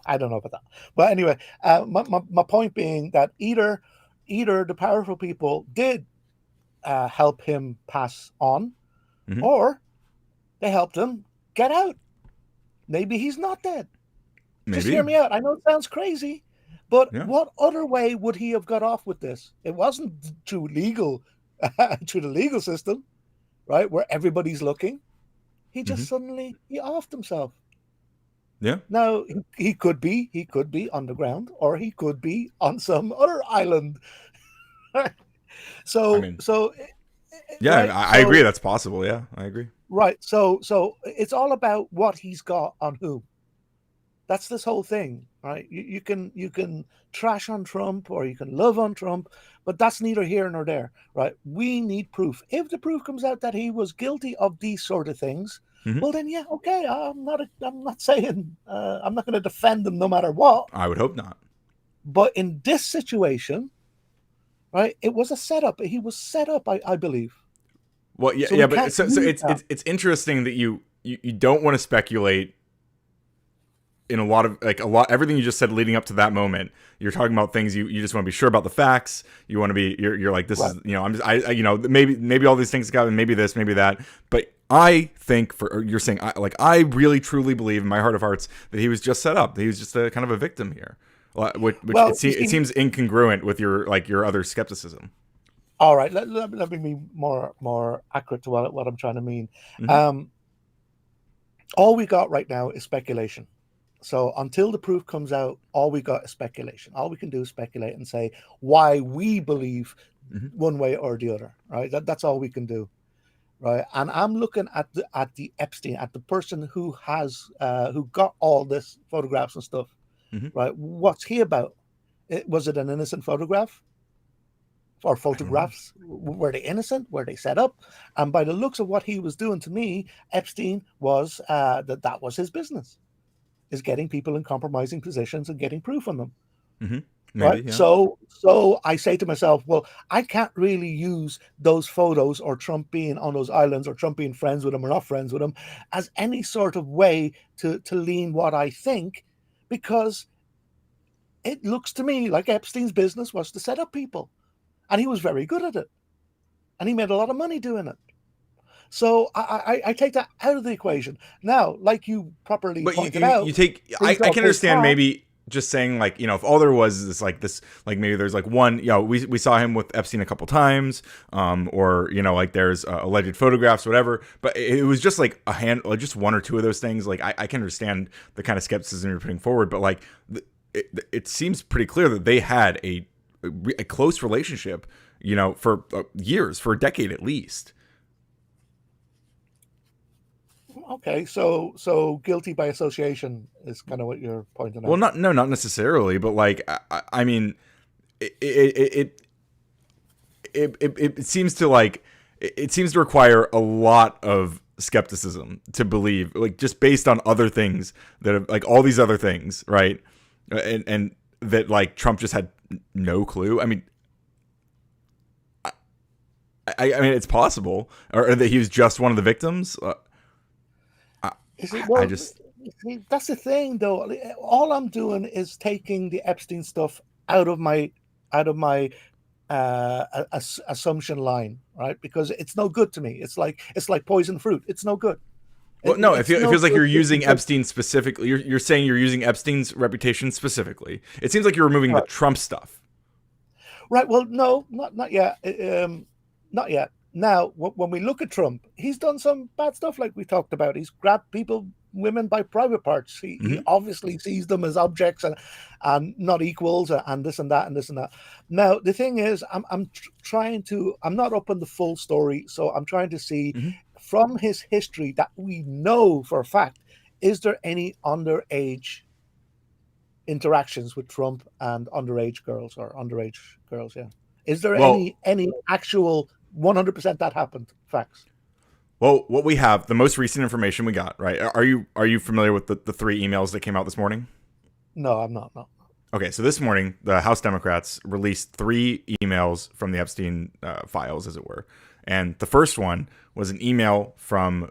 [SPEAKER 3] I don't know about that. But anyway, my point being that either the powerful people did help him pass on,
[SPEAKER 1] Hmm.
[SPEAKER 3] or they helped him get out. Maybe he's not dead. Just
[SPEAKER 1] Maybe.
[SPEAKER 3] hear me out. I know it sounds crazy, but
[SPEAKER 1] Yeah.
[SPEAKER 3] what other way would he have got off with this? It wasn't through legal, through the legal system, right, where everybody's looking. He
[SPEAKER 1] Hmm.
[SPEAKER 3] just suddenly he offed himself.
[SPEAKER 1] Yeah.
[SPEAKER 3] Now he could be underground, or he could be on some other island.
[SPEAKER 1] I
[SPEAKER 3] so
[SPEAKER 1] mean,
[SPEAKER 3] so
[SPEAKER 1] yeah,
[SPEAKER 3] right
[SPEAKER 1] I agree.
[SPEAKER 3] so
[SPEAKER 1] That's possible. Yeah, I agree.
[SPEAKER 3] so it's all about what he's got on whom. That's this whole thing, right? You can trash on Trump or you can love on Trump, but that's neither here nor there, right? We need proof. If the proof comes out that he was guilty of these sort of things,
[SPEAKER 1] Hmm.
[SPEAKER 3] well then yeah, okay. I'm not saying I'm not going to defend him no matter what.
[SPEAKER 1] I would hope not.
[SPEAKER 3] But in this situation, right, it was a setup. He was set up, I believe.
[SPEAKER 1] Well, yeah,
[SPEAKER 3] So we
[SPEAKER 1] yeah, but
[SPEAKER 3] can't
[SPEAKER 1] so
[SPEAKER 3] use that.
[SPEAKER 1] it's interesting that you don't want to speculate in a lot of like a lot everything you just said leading up to that moment. You're talking about things you just want to be sure about the facts. You want to be you're like this
[SPEAKER 3] Right.
[SPEAKER 1] is, you know, I'm just you know, maybe all these things got, maybe this, maybe that, but I think you're saying I really truly believe in my heart of hearts that he was just set up. That he was just a kind of a victim here, which
[SPEAKER 3] Well, you
[SPEAKER 1] it
[SPEAKER 3] see,
[SPEAKER 1] seems incongruent with your other skepticism.
[SPEAKER 3] all right. Let me be more accurate to what I'm trying to mean.
[SPEAKER 1] Hmm.
[SPEAKER 3] Um, all we got right now is speculation. So until the proof comes out, all we got is speculation. All we can do is speculate and say why we believe
[SPEAKER 1] Hmm.
[SPEAKER 3] one way or the other. Right. That's all we can do. Right. And I'm looking at the Epstein, at the person who has who got all this photographs and stuff.
[SPEAKER 1] Hmm.
[SPEAKER 3] Right. What's he about? Was it an innocent photograph? Or
[SPEAKER 1] I don't know.
[SPEAKER 3] photographs? Were they innocent? Were they set up? And by the looks of what he was doing to me, Epstein was that was his business, is getting people in compromising positions and getting proof on them.
[SPEAKER 1] Hmm.
[SPEAKER 3] Right.
[SPEAKER 1] Maybe, yeah.
[SPEAKER 3] So I say to myself, well, I can't really use those photos or Trump being on those islands or Trump being friends with him or not friends with him as any sort of way to lean what I think, because it looks to me like Epstein's business was to set up people. And he was very good at it. And he made a lot of money doing it. So I take that out of the equation. Now, like you properly
[SPEAKER 1] But
[SPEAKER 3] pointed out,
[SPEAKER 1] you take
[SPEAKER 3] these
[SPEAKER 1] I
[SPEAKER 3] are
[SPEAKER 1] can
[SPEAKER 3] his
[SPEAKER 1] understand
[SPEAKER 3] past.
[SPEAKER 1] maybe just saying like, if all there was is this like maybe there's like one, we saw him with Epstein a couple times, or like there's alleged photographs, whatever, but it was just like like just one or two of those things. Like I can understand the kind of skepticism you're putting forward, but like it seems pretty clear that they had a close relationship, for years, for a decade at least.
[SPEAKER 3] Okay, so guilty by association is kind of what you're pointing
[SPEAKER 1] Well,
[SPEAKER 3] out.
[SPEAKER 1] not necessarily, but like I mean, it it, it seems to like it seems to require a lot of skepticism to believe, like just based on other things that have, like all these other things, right? And that like Trump just had no clue. I mean, I mean, it's possible, or that he was just one of the victims. I,
[SPEAKER 3] Is it
[SPEAKER 1] I
[SPEAKER 3] well?
[SPEAKER 1] just
[SPEAKER 3] See, that's the thing, though. All I'm doing is taking the Epstein stuff out of my assumption line, right? Because it's no good to me. It's like poison fruit. It's no good.
[SPEAKER 1] Well, no,
[SPEAKER 3] It's
[SPEAKER 1] it
[SPEAKER 3] no
[SPEAKER 1] feels like
[SPEAKER 3] good
[SPEAKER 1] you're using
[SPEAKER 3] because
[SPEAKER 1] Epstein specifically. You're saying you're using Epstein's reputation specifically. It seems like you're removing the
[SPEAKER 3] right,
[SPEAKER 1] Trump stuff.
[SPEAKER 3] right. Well, no, not yet. Not yet. Now, when we look at Trump, he's done some bad stuff, like we talked about. He's grabbed people, women by private parts. He
[SPEAKER 1] Hmm.
[SPEAKER 3] obviously sees them as objects and not equals, and this and that and this and that. Now, the thing is, trying to. I'm not up on the full story, so I'm trying to see
[SPEAKER 1] Hmm.
[SPEAKER 3] from his history that we know for a fact. Is there any underage interactions with Trump and underage girls or underage girls? Yeah. Is there
[SPEAKER 1] Well,
[SPEAKER 3] any actual 100% that happened facts?
[SPEAKER 1] what we have, the most recent information we got, right? Are you familiar with the three emails that came out this morning?
[SPEAKER 3] No, I'm not. No.
[SPEAKER 1] Okay, so this morning, the House Democrats released three emails from the Epstein files, as it were. And the first one was an email from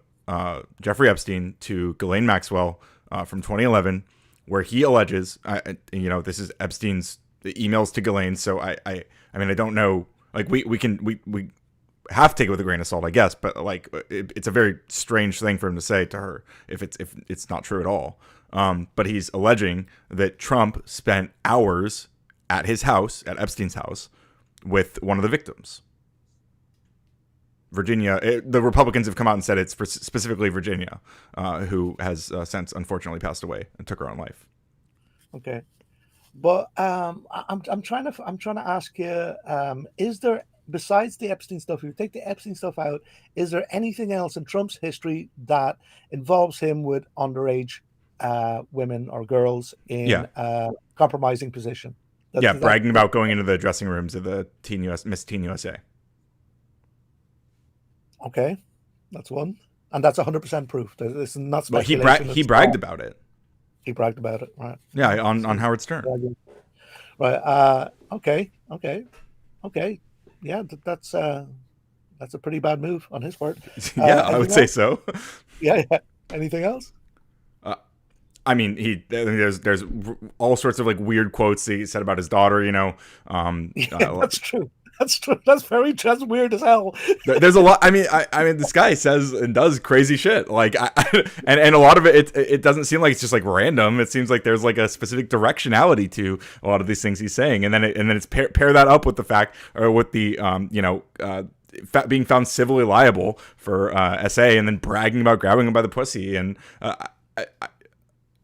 [SPEAKER 1] Jeffrey Epstein to Ghislaine Maxwell from 2011, where he alleges, this is Epstein's emails to Ghislaine. So I mean, I don't know. Like we have to take it with a grain of salt, I guess. But like, it's a very strange thing for him to say to her if it's not true at all. But he's alleging that Trump spent hours at his house, at Epstein's house, with one of the victims. Virginia, the Republicans have come out and said it's for specifically Virginia, who has since unfortunately passed away and took her own life.
[SPEAKER 3] Okay. But I'm trying to ask you, is there, besides the Epstein stuff, if you take the Epstein stuff out, is there anything else in Trump's history that involves him with underage women or girls
[SPEAKER 1] Yeah,
[SPEAKER 3] in a compromising position?
[SPEAKER 1] yeah, bragging about going into the dressing rooms of the Miss Teen USA.
[SPEAKER 3] Okay, that's one, and that's 100% proof. This is not
[SPEAKER 1] Well,
[SPEAKER 3] speculation.
[SPEAKER 1] he
[SPEAKER 3] It's
[SPEAKER 1] bragged
[SPEAKER 3] all,
[SPEAKER 1] about it.
[SPEAKER 3] he bragged about it, right?
[SPEAKER 1] Yeah, on
[SPEAKER 3] So,
[SPEAKER 1] Howard Stern.
[SPEAKER 3] right. Okay. Okay. Okay. Yeah, that's a pretty bad move on his part.
[SPEAKER 1] Yeah, I would
[SPEAKER 3] Anything
[SPEAKER 1] say
[SPEAKER 3] else?
[SPEAKER 1] so.
[SPEAKER 3] Yeah. Yeah. Anything else?
[SPEAKER 1] Uh, I mean, there's all sorts of like weird quotes that he said about his daughter.
[SPEAKER 3] Yeah, that's true. That's true. That's weird as hell.
[SPEAKER 1] There's a lot. I mean, this guy says and does crazy shit. Like, and a lot of it doesn't seem like it's just like random. It seems like there's like a specific directionality to a lot of these things he's saying, and then it's pair that up with the fact, or with the being found civilly liable for SA, and then bragging about grabbing him by the pussy, and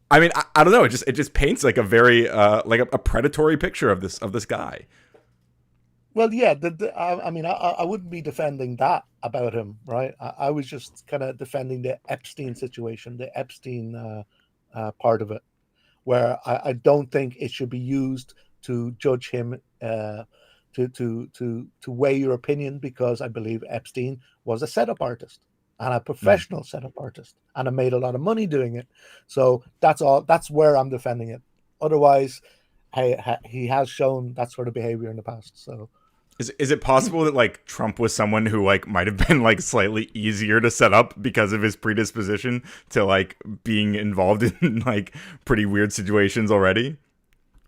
[SPEAKER 1] I mean, I don't know. It just paints like a very like a predatory picture of this guy.
[SPEAKER 3] Well, yeah. I mean, I wouldn't be defending that about him, right? I was just kind of defending the Epstein situation, the Epstein part of it, where I don't think it should be used to judge him, to weigh your opinion, because I believe Epstein was a setup artist and a
[SPEAKER 1] Mhm.
[SPEAKER 3] professional setup artist, and I made a lot of money doing it. So that's all. That's where I'm defending it. Otherwise, he has shown that sort of behavior in the past. So
[SPEAKER 1] Is it possible that like Trump was someone who like might have been like slightly easier to set up because of his predisposition to like being involved in like pretty weird situations already?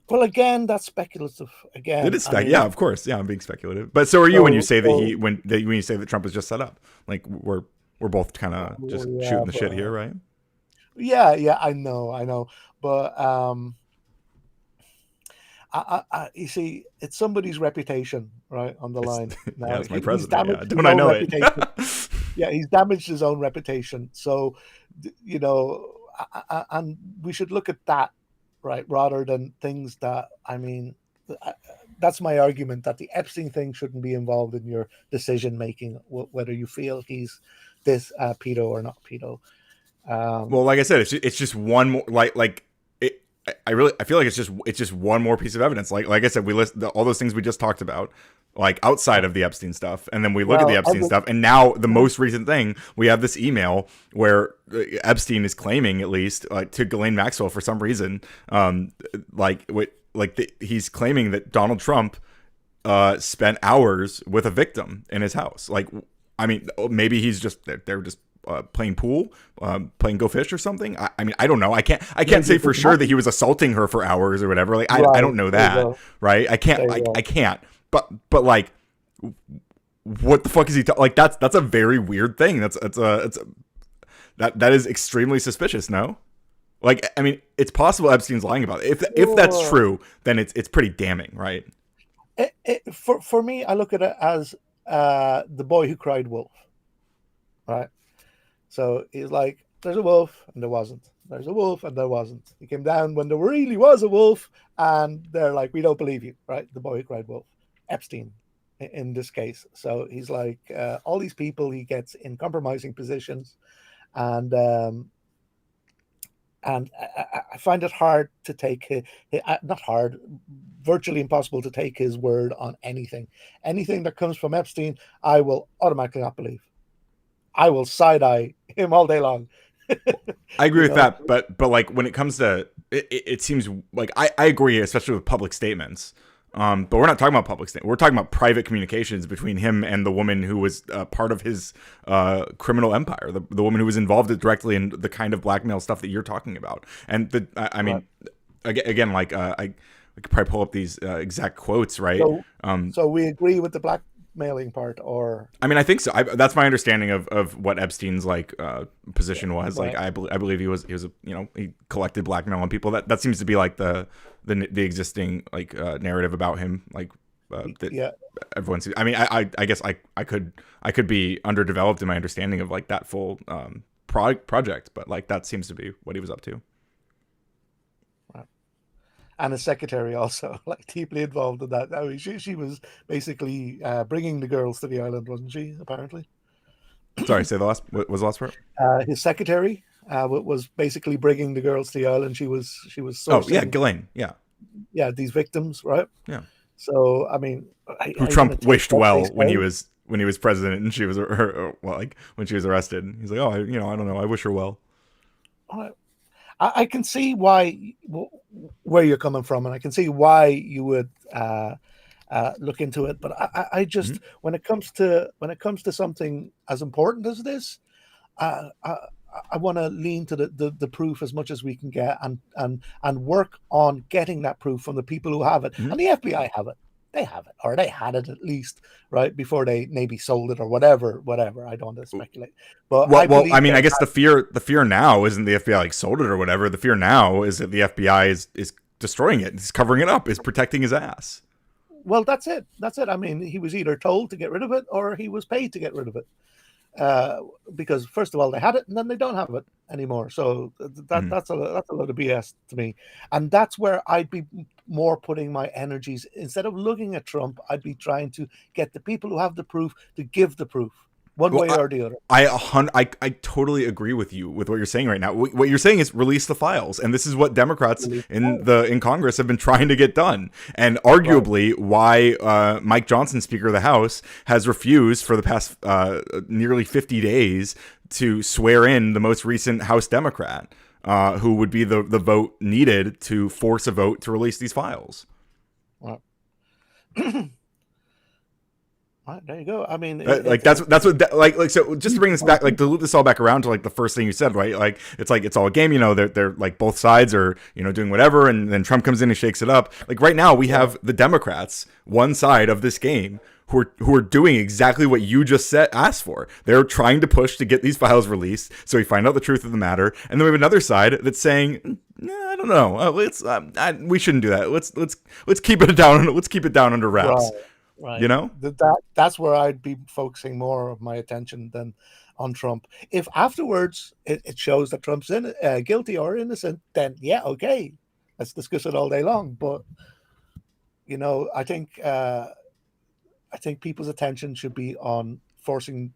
[SPEAKER 3] well, again, that's speculative.
[SPEAKER 1] It
[SPEAKER 3] Again,
[SPEAKER 1] is
[SPEAKER 3] I
[SPEAKER 1] yeah,
[SPEAKER 3] mean,
[SPEAKER 1] of course. Yeah, I'm being speculative. But so are you when you
[SPEAKER 3] so
[SPEAKER 1] say that
[SPEAKER 3] so
[SPEAKER 1] when you say that Trump was just set up. Like we're We're both kind of just
[SPEAKER 3] Yeah,
[SPEAKER 1] shooting the shit here, right?
[SPEAKER 3] yeah, I know, but you see, it's somebody's reputation, right, on the
[SPEAKER 1] It's
[SPEAKER 3] line.
[SPEAKER 1] yeah,
[SPEAKER 3] Now
[SPEAKER 1] it's my
[SPEAKER 3] he's
[SPEAKER 1] president. Yeah,
[SPEAKER 3] damaged his
[SPEAKER 1] don't I
[SPEAKER 3] own
[SPEAKER 1] know it?
[SPEAKER 3] reputation. Yeah, he's damaged his own reputation. So, you know, and we should look at that, right, rather than things that, I mean, I- that's my argument that the Epstein thing shouldn't be involved in your decision making, whether you feel he's this pedo or not pedo.
[SPEAKER 1] Well,
[SPEAKER 3] Um,
[SPEAKER 1] like I said, it's just one more like it. I feel like it's just one more piece of evidence. Like I said, we list all those things we just talked about, like outside of the Epstein stuff, and then we look at the
[SPEAKER 3] well,
[SPEAKER 1] Epstein stuff, and now the most recent thing, we have this email where Epstein is claiming, at least to Ghislaine Maxwell for some reason, he's claiming that Donald Trump spent hours with a victim in his house. Like, I mean, maybe he's just they're just playing pool, playing Go Fish or something. I mean, I don't know. I can't say for sure that he was assaulting her for hours or whatever. Like, I don't know that, right? I can't. But like, what the fuck is he like? That's a very weird thing. That is extremely suspicious. No. Like, I mean, it's possible Epstein's lying about it. If that's true, then it's pretty damning, right?
[SPEAKER 3] For me, I look at it as the boy who cried wolf, right? So he's like, there's a wolf, and there wasn't. There's a wolf, and there wasn't. He came down when there really was a wolf, and they're like, we don't believe you, right? The boy who cried wolf. Epstein, in this case. So he's like, all these people he gets in compromising positions, and I find it hard to take not hard, virtually impossible to take his word on anything. Anything that comes from Epstein, I will automatically not believe. I will side eye him all day long.
[SPEAKER 1] I agree with that, but like when it comes to it seems like I agree, especially with public statements. But we're not talking about public statements. We're talking about private communications between him and the woman who was part of his criminal empire, the woman who was involved directly in the kind of blackmail stuff that you're talking about. And I mean, again, like I could probably pull up these exact quotes, right?
[SPEAKER 3] So we agree with the blackmailing part, or
[SPEAKER 1] I mean, I think so. That's my understanding of what Epstein's like position was.
[SPEAKER 3] Right.
[SPEAKER 1] Like, I believe he was a, he collected blackmail on people. That seems to be like the existing like narrative about him. Like that everyone sees. I mean, I guess I could be underdeveloped in my understanding of like that full project, but like that seems to be what he was up to.
[SPEAKER 3] And his secretary also, like, deeply involved in that. I mean, she was basically bringing the girls to the island, wasn't she? Apparently.
[SPEAKER 1] Sorry, say what was the last part?
[SPEAKER 3] His secretary was basically bringing the girls to the island. She was sourcing,
[SPEAKER 1] oh yeah, Ghislaine, yeah,
[SPEAKER 3] these victims, right?
[SPEAKER 1] Yeah.
[SPEAKER 3] So I mean,
[SPEAKER 1] who Trump wished well when he was president, and she was like when she was arrested. He's like, oh, I don't know, I wish her well.
[SPEAKER 3] I can see where you're coming from, and I can see why you would look into it. But I just when it comes to something as important as this, I want to lean to the proof as much as we can get, and work on getting that proof from the people who have it. And the FBI have it. They have it, or they had it at least, right, before they maybe sold it or whatever. I don't want to speculate. But
[SPEAKER 1] I mean, I guess the fear now isn't the FBI like sold it or whatever. The fear now is that the FBI is destroying it, is covering it up, is protecting his ass.
[SPEAKER 3] Well, that's it. I mean, he was either told to get rid of it or he was paid to get rid of it. Because first of all, they had it, and then they don't have it anymore. So that's a load of BS to me. And that's where I'd be more putting my energies. Instead of looking at Trump, I'd be trying to get the people who have the proof to give the proof, one way or the other.
[SPEAKER 1] I totally agree with you with what you're saying right now. What you're saying is release the files, and this is what Democrats in Congress have been trying to get done. And arguably, why Mike Johnson, Speaker of the House, has refused for the past nearly 50 days to swear in the most recent House Democrat, who would be the vote needed to force a vote to release these files.
[SPEAKER 3] Well. Right, there you go. I mean,
[SPEAKER 1] that's what like so just to bring this back, like to loop this all back around to like the first thing you said, right? Like it's all a game, they're like both sides are doing whatever, and then Trump comes in and shakes it up. Like right now we have the Democrats, one side of this game, who are doing exactly what you just asked for. They're trying to push to get these files released so we find out the truth of the matter. And then we have another side that's saying, nah, I don't know, we shouldn't do that. Let's keep it down. Let's keep it down under wraps.
[SPEAKER 3] Right.
[SPEAKER 1] You know,
[SPEAKER 3] that's where I'd be focusing more of my attention than on Trump. If afterwards it shows that Trump's guilty or innocent, then yeah, okay, let's discuss it all day long. But I think people's attention should be on forcing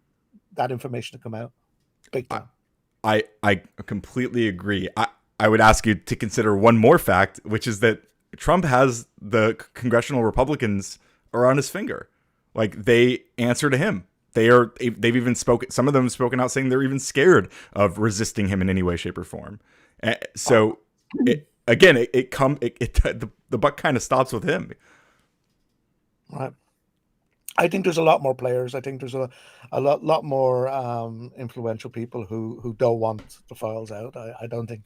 [SPEAKER 3] that information to come out. Big time.
[SPEAKER 1] I completely agree. I would ask you to consider one more fact, which is that Trump has the congressional Republicans around his finger. Like, they answer to him. They've even spoken. Some of them have spoken out saying they're even scared of resisting him in any way, shape, or form. So, the buck kind of stops with him.
[SPEAKER 3] Right. I think there's a lot more players. I think there's a lot more influential people who don't want the files out. I don't think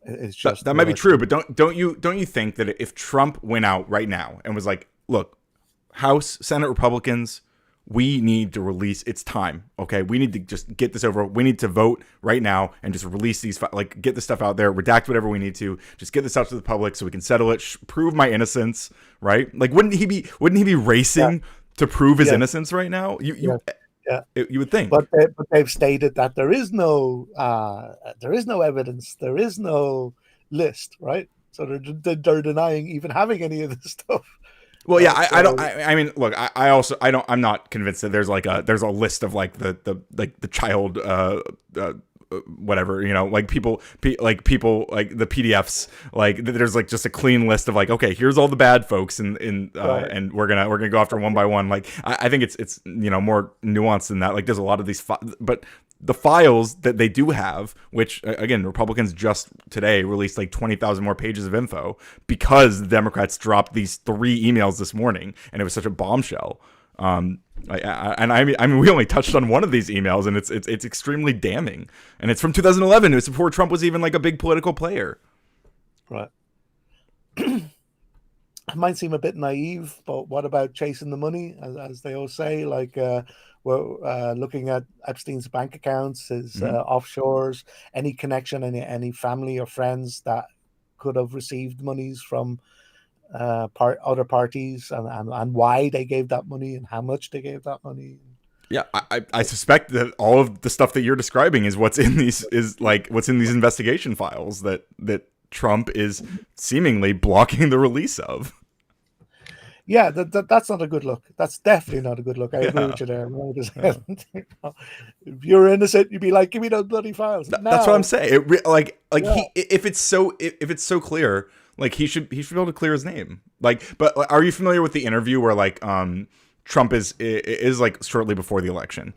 [SPEAKER 3] it's just
[SPEAKER 1] that might be true, but don't you think that if Trump went out right now and was like, look, House, Senate Republicans, we need to release, it's time, okay? We need to just get this over. We need to vote right now and just release these, like, get this stuff out there, redact whatever we need to, just get this out to the public so we can settle it, prove my innocence, right? Like, wouldn't he be racing to prove his innocence right now? You would think.
[SPEAKER 3] But they've stated that there is no evidence, there is no list, right? So they're denying even having any of this stuff.
[SPEAKER 1] Well, yeah, I mean, look, I'm not convinced that there's a list of like the child, whatever, like people like the PDFs, like there's like just a clean list of like, okay, here's all the bad folks right. And we're gonna go after one by one. Like, I think it's more nuanced than that. Like, there's a lot of these, but the files that they do have, which again, Republicans just today released like 20,000 more pages of info because the Democrats dropped these 3 emails this morning, and it was such a bombshell. I mean, we only touched on one of these emails, and it's extremely damning, and it's from 2011. It was before Trump was even like a big political player.
[SPEAKER 3] Right. It might seem a bit naive, but what about chasing the money, as they all say? Like, we're looking at Epstein's bank accounts, his offshores, any connection, any family or friends that could have received monies from other parties, and why they gave that money and how much they gave that money.
[SPEAKER 1] Yeah, I suspect that all of the stuff that you're describing is what's in these investigation files that Trump is seemingly blocking the release of.
[SPEAKER 3] Yeah, that's not a good look. That's definitely not a good look. I agree with you there. If you're innocent, you'd be like, "Give me those bloody files."
[SPEAKER 1] That's what I'm saying. If it's so clear, like he should be able to clear his name. Like, but are you familiar with the interview where like Trump is like shortly before the election?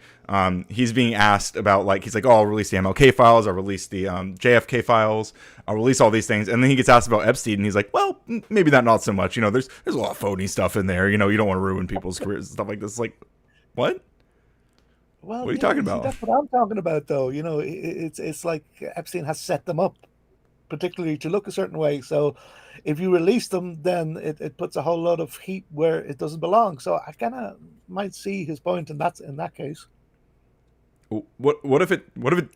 [SPEAKER 1] He's being asked about, like, he's like, oh, I'll release the MLK files, I'll release the JFK files, I'll release all these things, and then he gets asked about Epstein, and he's like, well, maybe not so much. There's a lot of phony stuff in there. You don't want to ruin people's careers and stuff like this. Like, what?
[SPEAKER 3] Well,
[SPEAKER 1] what are you talking about?
[SPEAKER 3] That's what I'm talking about, though. It's like Epstein has set them up, particularly to look a certain way. So if you release them, then it puts a whole lot of heat where it doesn't belong. So I kind of might see his point, and that's in that case.
[SPEAKER 1] What if it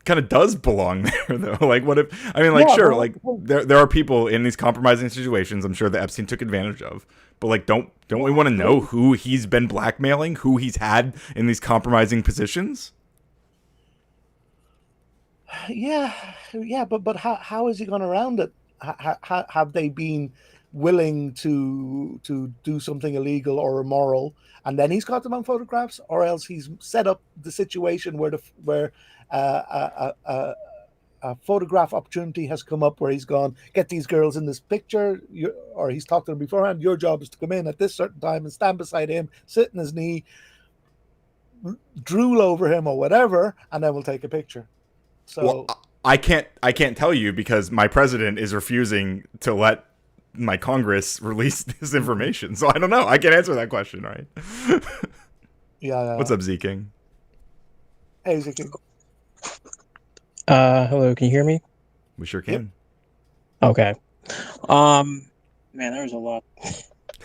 [SPEAKER 1] kind of does belong there, though? Like, what if, I mean, like, sure, like there are people in these compromising situations, I'm sure that Epstein took advantage of, but like, don't we want to know who he's been blackmailing, who he's had in these compromising positions?
[SPEAKER 3] Yeah, but how is he gone around it? Have they been willing to do something illegal or immoral, and then he's got them on photographs, or else he's set up the situation where a photograph opportunity has come up where he's gone, get these girls in this picture, or he's talked to them beforehand. Your job is to come in at this certain time and stand beside him, sit in his knee, drool over him or whatever, and then we'll take a picture. So
[SPEAKER 1] well, I can't tell you because my president is refusing to let my Congress release this information. So I don't know. I can't answer that question, right?
[SPEAKER 3] Yeah.
[SPEAKER 1] What's up, Zeking?
[SPEAKER 3] Hey, Zeking.
[SPEAKER 4] Hello, can you hear me?
[SPEAKER 1] We sure can.
[SPEAKER 4] Okay. Man, there was a lot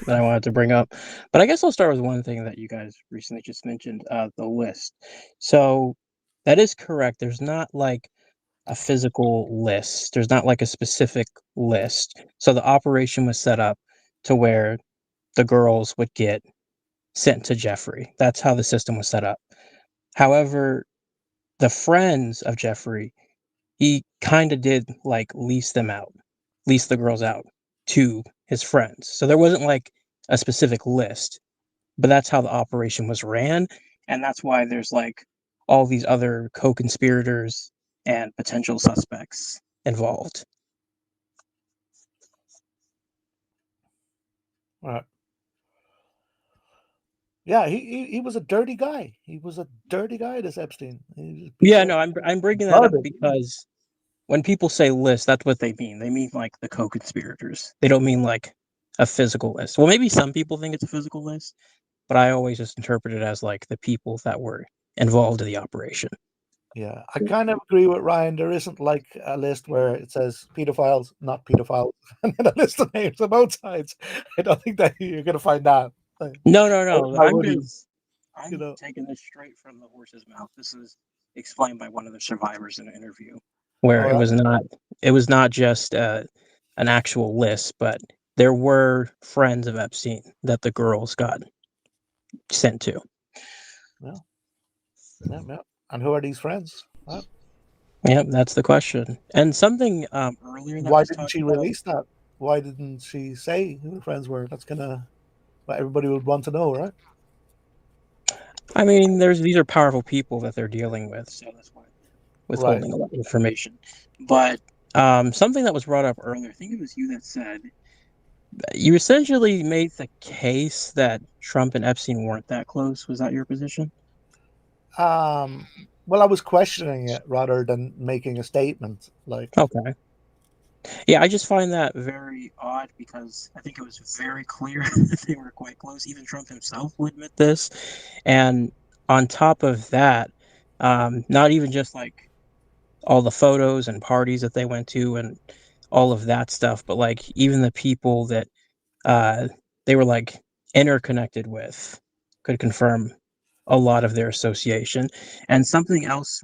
[SPEAKER 4] that I wanted to bring up. But I guess I'll start with one thing that you guys recently just mentioned, the list. So that is correct. There's not like a physical list. There's not like a specific list. So the operation was set up to where the girls would get sent to Jeffrey. That's how the system was set up. However, the friends of Jeffrey, he kind of did like lease the girls out to his friends. So there wasn't like a specific list, but that's how the operation was ran. And that's why there's like all these other co conspirators and potential suspects involved.
[SPEAKER 3] Right. Yeah, he was a dirty guy. He was a dirty guy, this Epstein. He was a piece
[SPEAKER 4] Yeah,
[SPEAKER 3] of
[SPEAKER 4] no, I'm bringing that up
[SPEAKER 3] garbage.
[SPEAKER 4] because when people say list, that's what they mean. They mean like the co conspirators. They don't mean like a physical list. Well, maybe some people think it's a physical list, but I always just interpret it as like the people that were involved in the operation.
[SPEAKER 3] Yeah, I kind of agree with Ryan. There isn't like a list where it says pedophiles, not pedophiles, and then a list of names on both sides. I don't think that you're going to find that. Like,
[SPEAKER 4] No, no, no.
[SPEAKER 3] why would you? You
[SPEAKER 4] I'm
[SPEAKER 3] know,
[SPEAKER 4] taking this straight from the horse's mouth. This is explained by one of the survivors in an interview, where
[SPEAKER 3] oh,
[SPEAKER 4] it was not just an actual list, but there were friends of Epstein that the girls got sent to.
[SPEAKER 3] yeah, yeah. And who are these friends? Right?
[SPEAKER 4] Yep, that's the question. And something earlier that
[SPEAKER 3] Why
[SPEAKER 4] was
[SPEAKER 3] didn't
[SPEAKER 4] talked
[SPEAKER 3] she
[SPEAKER 4] about.
[SPEAKER 3] release that? Why didn't she say who the friends were? That's gonna what everybody would want to know, right?
[SPEAKER 4] I mean, these are powerful people that they're dealing with, so that's why
[SPEAKER 3] Right.
[SPEAKER 4] withholding a lot of information. But something that was brought up earlier, I think it was you that said you essentially made the case that Trump and Epstein weren't that close. Was that your position?
[SPEAKER 3] Well, I was questioning it rather than making a statement. Like,
[SPEAKER 4] Okay. Yeah, I just find that very odd because I think it was very clear that they were quite close. Even Trump himself would admit this. And on top of that, not even just like all the photos and parties that they went to and all of that stuff, but like even the people that uh, they were like interconnected with could confirm a lot of their association. And something else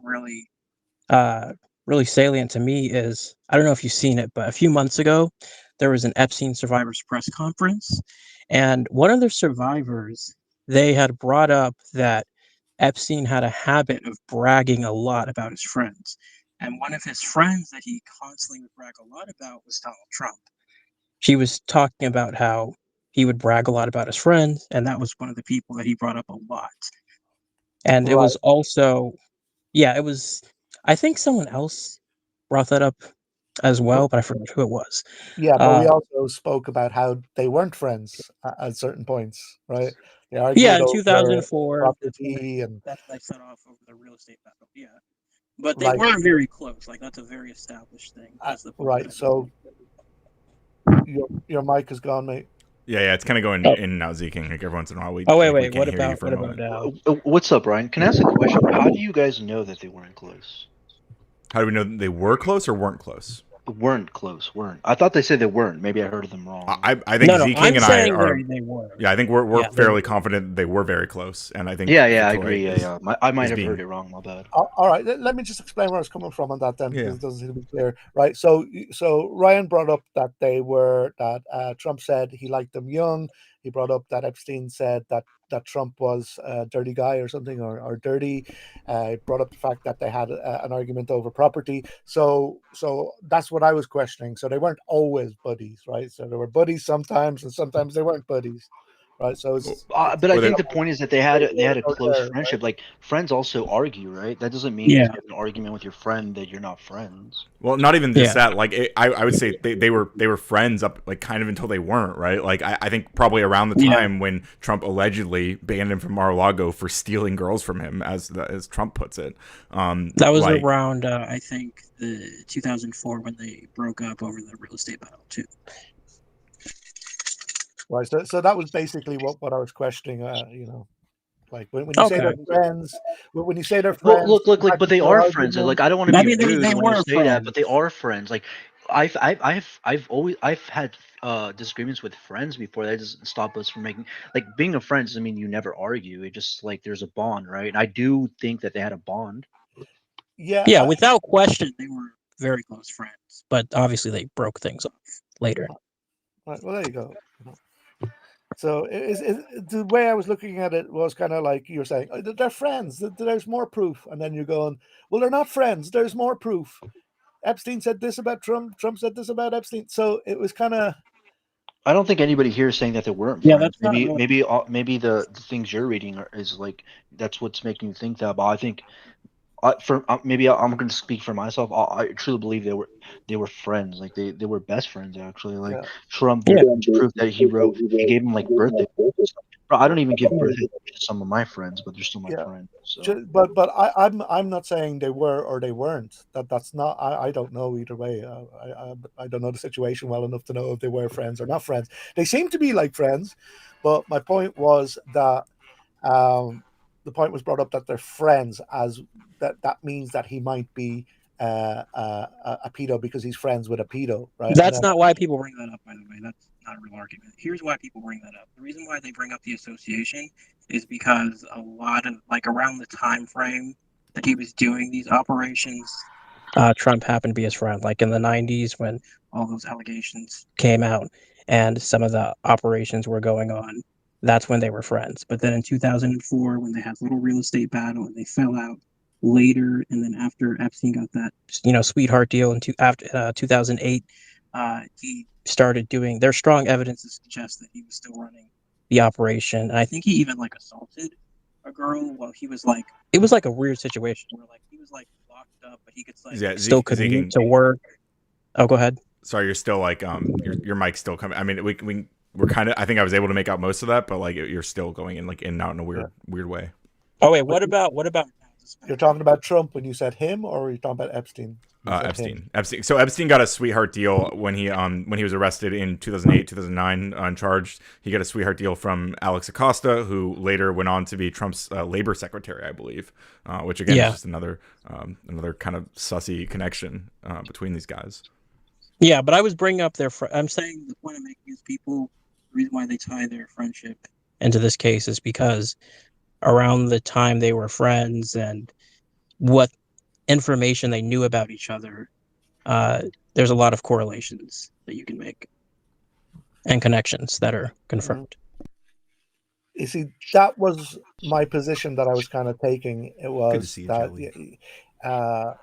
[SPEAKER 4] uh, really salient to me is I don't know if you've seen it, but a few months ago there was an Epstein survivors press conference, and one of the survivors they had brought up that Epstein had a habit of bragging a lot about his friends. And one of his friends that he constantly would brag a lot about was Donald Trump. She was talking about how he would brag a lot about his friends, and that was one of the people that he brought up a lot. And it
[SPEAKER 3] right.
[SPEAKER 4] was also, yeah, it was, I think someone else brought that up as
[SPEAKER 3] But,
[SPEAKER 4] well, but I forgot who it was.
[SPEAKER 3] yeah, but we
[SPEAKER 4] Uh,
[SPEAKER 3] also spoke about how they weren't friends at certain points, right? They
[SPEAKER 4] yeah,
[SPEAKER 3] argued
[SPEAKER 4] in
[SPEAKER 3] over
[SPEAKER 4] 2004,
[SPEAKER 3] property and
[SPEAKER 4] that's when they set off over the real estate battle. Yeah. But they
[SPEAKER 3] like,
[SPEAKER 4] were very close. Like, that's a very established thing. That's the point
[SPEAKER 3] right.
[SPEAKER 4] that
[SPEAKER 3] So your mic is gone, mate.
[SPEAKER 1] Yeah, it's kind of going
[SPEAKER 4] oh,
[SPEAKER 1] in and out, zeking. Like every once in a while,
[SPEAKER 4] oh, wait,
[SPEAKER 1] we
[SPEAKER 4] wait.
[SPEAKER 1] can't hear you for a
[SPEAKER 4] What about
[SPEAKER 1] moment.
[SPEAKER 4] now?
[SPEAKER 5] What's up, Brian? Can I ask a question? How do you guys know that they weren't close?
[SPEAKER 1] How do we know that they were close or weren't close?
[SPEAKER 5] Weren't close. Weren't. I thought they said they weren't. Maybe I heard them wrong.
[SPEAKER 1] I think
[SPEAKER 4] No, no,
[SPEAKER 1] Zeking
[SPEAKER 4] I'm
[SPEAKER 1] and I
[SPEAKER 4] saying
[SPEAKER 1] are.
[SPEAKER 4] they were.
[SPEAKER 1] Yeah, I think we're
[SPEAKER 4] Yeah, they
[SPEAKER 1] fairly
[SPEAKER 4] were.
[SPEAKER 1] confident they were very close, and I think
[SPEAKER 5] Yeah, I
[SPEAKER 1] Fatoy
[SPEAKER 5] agree. Yeah,
[SPEAKER 1] is
[SPEAKER 5] yeah. I might have
[SPEAKER 1] being.
[SPEAKER 5] heard it wrong. My bad.
[SPEAKER 3] All right, let me just explain where I was coming from on that then,
[SPEAKER 1] Yeah.
[SPEAKER 3] because it doesn't seem to be clear. Right. So Ryan brought up that Trump said he liked them young. He brought up that Epstein said that Trump was a dirty guy or something, or dirty. Brought up the fact that they had an argument over property. So that's what I was questioning. So they weren't always buddies, right? So they were buddies sometimes, and sometimes they weren't buddies, right? So
[SPEAKER 5] But I
[SPEAKER 1] Or they,
[SPEAKER 5] think the point is that they had a close friendship. Like friends also argue, right? That doesn't mean because
[SPEAKER 4] Yeah,
[SPEAKER 5] you have an argument with your friend that you're not friends.
[SPEAKER 1] well, not even just
[SPEAKER 4] yeah.
[SPEAKER 1] that. Like I would say they were friends up like kind of until they weren't, right? Like I think probably around the
[SPEAKER 4] Yeah.
[SPEAKER 1] time when Trump allegedly banned him from Mar-a-Lago for stealing girls from him, as Trump puts it.
[SPEAKER 4] That was
[SPEAKER 1] Like
[SPEAKER 4] around, I think, the 2004 when they broke up over the real estate battle, too.
[SPEAKER 3] right. So that was basically what I was questioning. Like when you say
[SPEAKER 4] Okay.
[SPEAKER 3] they're friends, when you say they're
[SPEAKER 5] Well,
[SPEAKER 3] friends,
[SPEAKER 5] look, like, but they
[SPEAKER 3] they're
[SPEAKER 5] are friends.
[SPEAKER 3] arguing.
[SPEAKER 5] Like, I don't want to
[SPEAKER 4] I
[SPEAKER 5] be
[SPEAKER 4] mean, they
[SPEAKER 5] rude when I
[SPEAKER 4] were
[SPEAKER 5] say that, but they
[SPEAKER 4] friends.
[SPEAKER 5] are friends. Like, I've had disagreements with friends before. That doesn't stop us from making, like, being a friend doesn't mean you never argue. It just, like, there's a bond, right? And I do think that they had a bond.
[SPEAKER 3] Yeah,
[SPEAKER 4] Yeah, without question, they were very close friends, but obviously they broke things off later.
[SPEAKER 3] right, well, there you go. So the way I was looking at it was kind of like you're saying, "Oh, they're friends. There's more proof," and then you're going, "Well, they're not friends. There's more proof." Epstein said this about Trump. Trump said this about Epstein. So it was kind of
[SPEAKER 5] I don't think anybody here is saying that they weren't
[SPEAKER 4] Yeah,
[SPEAKER 5] friends.
[SPEAKER 4] that's not
[SPEAKER 5] Maybe
[SPEAKER 4] really.
[SPEAKER 5] maybe the things you're reading is like that's what's making you think that. But I think for maybe I'm going to speak for myself. I truly believe they were friends. Like they were best friends actually. Like
[SPEAKER 3] yeah.
[SPEAKER 5] Trump,
[SPEAKER 4] Yeah.
[SPEAKER 5] there's proof that he gave him like birthday. Bro, I don't even give birthday to some of my friends, but they're still my
[SPEAKER 3] Yeah.
[SPEAKER 5] friends. So
[SPEAKER 3] But I'm not saying they were or they weren't. That's not. I don't know either way. I don't know the situation well enough to know if they were friends or not friends. They seem to be like friends, but my point was that the point was brought up that they're friends, as that means that he might be a pedo because he's friends with a pedo, right? And
[SPEAKER 4] That's
[SPEAKER 3] then,
[SPEAKER 4] not why people bring that up, by the way. That's not a real argument. Here's why people bring that up. The reason why they bring up the association is because a lot of, like, around the time frame that he was doing these operations, Trump happened to be his friend. Like in the 90s when all those allegations came out and some of the operations were going on, that's when they were friends. But then in 2004, when they had a little real estate battle and they fell out later, and then after Epstein got that, sweetheart deal after 2008, he started doing. There's strong evidence to suggest that he was still running the operation, and I think he even like assaulted a girl while he was like. It was like a weird situation where like he was like locked up, but he could like
[SPEAKER 1] Yeah,
[SPEAKER 4] still commute to work. Oh, go ahead.
[SPEAKER 1] sorry, you're still like your mic's still coming. I mean, we're kind of. I think I was able to make out most of that, but like you're still going in like in and out in a weird way.
[SPEAKER 4] Oh wait, what about
[SPEAKER 3] you're talking about Trump when you said him, or were you talking about Epstein? You said him.
[SPEAKER 1] Epstein. So Epstein got a sweetheart deal when he was arrested in 2008, 2009 uncharged. He got a sweetheart deal from Alex Acosta, who later went on to be Trump's labor secretary, I believe. Which again is just another kind of sussy connection between these guys.
[SPEAKER 4] Yeah, but I was bringing up I'm saying the point I'm making is the reason why they tie their friendship into this case is because around the time they were friends and what information they knew about each other, there's a lot of correlations that you can make and connections that are confirmed.
[SPEAKER 3] You see, that was my position that I was kind of taking. It was
[SPEAKER 1] Good to see you,
[SPEAKER 3] that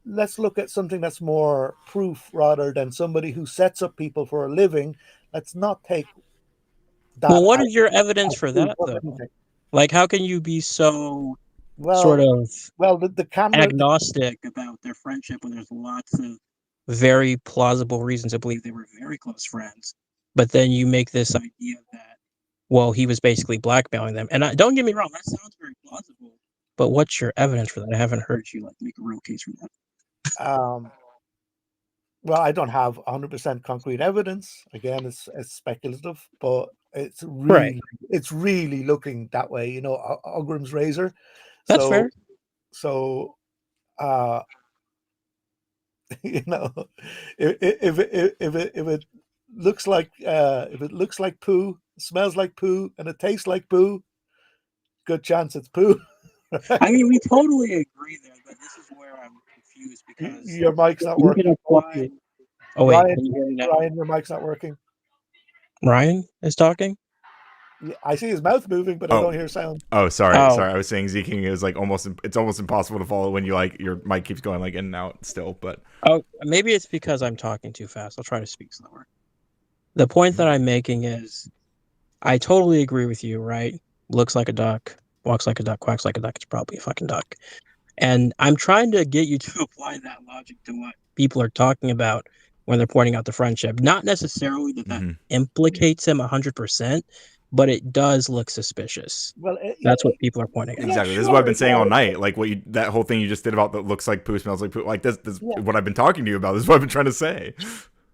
[SPEAKER 3] let's look at something that's more proof rather than somebody who sets up people for a living. Let's not take that.
[SPEAKER 4] Well, what is your evidence for that, though? Like, how can you be so sort of
[SPEAKER 3] the camera
[SPEAKER 4] agnostic about their friendship when there's lots of very plausible reasons to believe they were very close friends? But then you make this idea that, well, he was basically blackmailing them. And don't get me wrong, that sounds very plausible. But what's your evidence for that? I haven't heard you like make a real case for that.
[SPEAKER 3] Well, I don't have 100% concrete evidence. Again, it's speculative, but it's really looking that way. You know, Ogram's razor.
[SPEAKER 4] That's fair.
[SPEAKER 3] So, you know, if it looks like poo, smells like poo, and it tastes like poo, good chance it's poo.
[SPEAKER 4] I mean, we totally agree there, but this is where I'm confused because
[SPEAKER 3] your mic's not working.
[SPEAKER 4] Oh wait,
[SPEAKER 3] Ryan, your mic's not working.
[SPEAKER 4] Ryan is talking.
[SPEAKER 3] Yeah, I see his mouth moving, but I don't hear sound.
[SPEAKER 1] Oh, sorry. I was saying Zeking is like it's almost impossible to follow when you like your mic keeps going like in and out still. But
[SPEAKER 4] maybe it's because I'm talking too fast. I'll try to speak slower. The point that I'm making is, I totally agree with you. Right? Looks like a duck, walks like a duck, quacks like a duck. It's probably a fucking duck. And I'm trying to get you to apply that logic to what people are talking about when they're pointing out the friendship. Not necessarily that implicates him 100%, but it does look suspicious.
[SPEAKER 3] Well,
[SPEAKER 4] that's what people are pointing out.
[SPEAKER 1] Exactly. This is what I've been saying all night. Like that whole thing you just did about that looks like poo, smells like poo. Like this what I've been talking to you about. This is what I've been trying to say.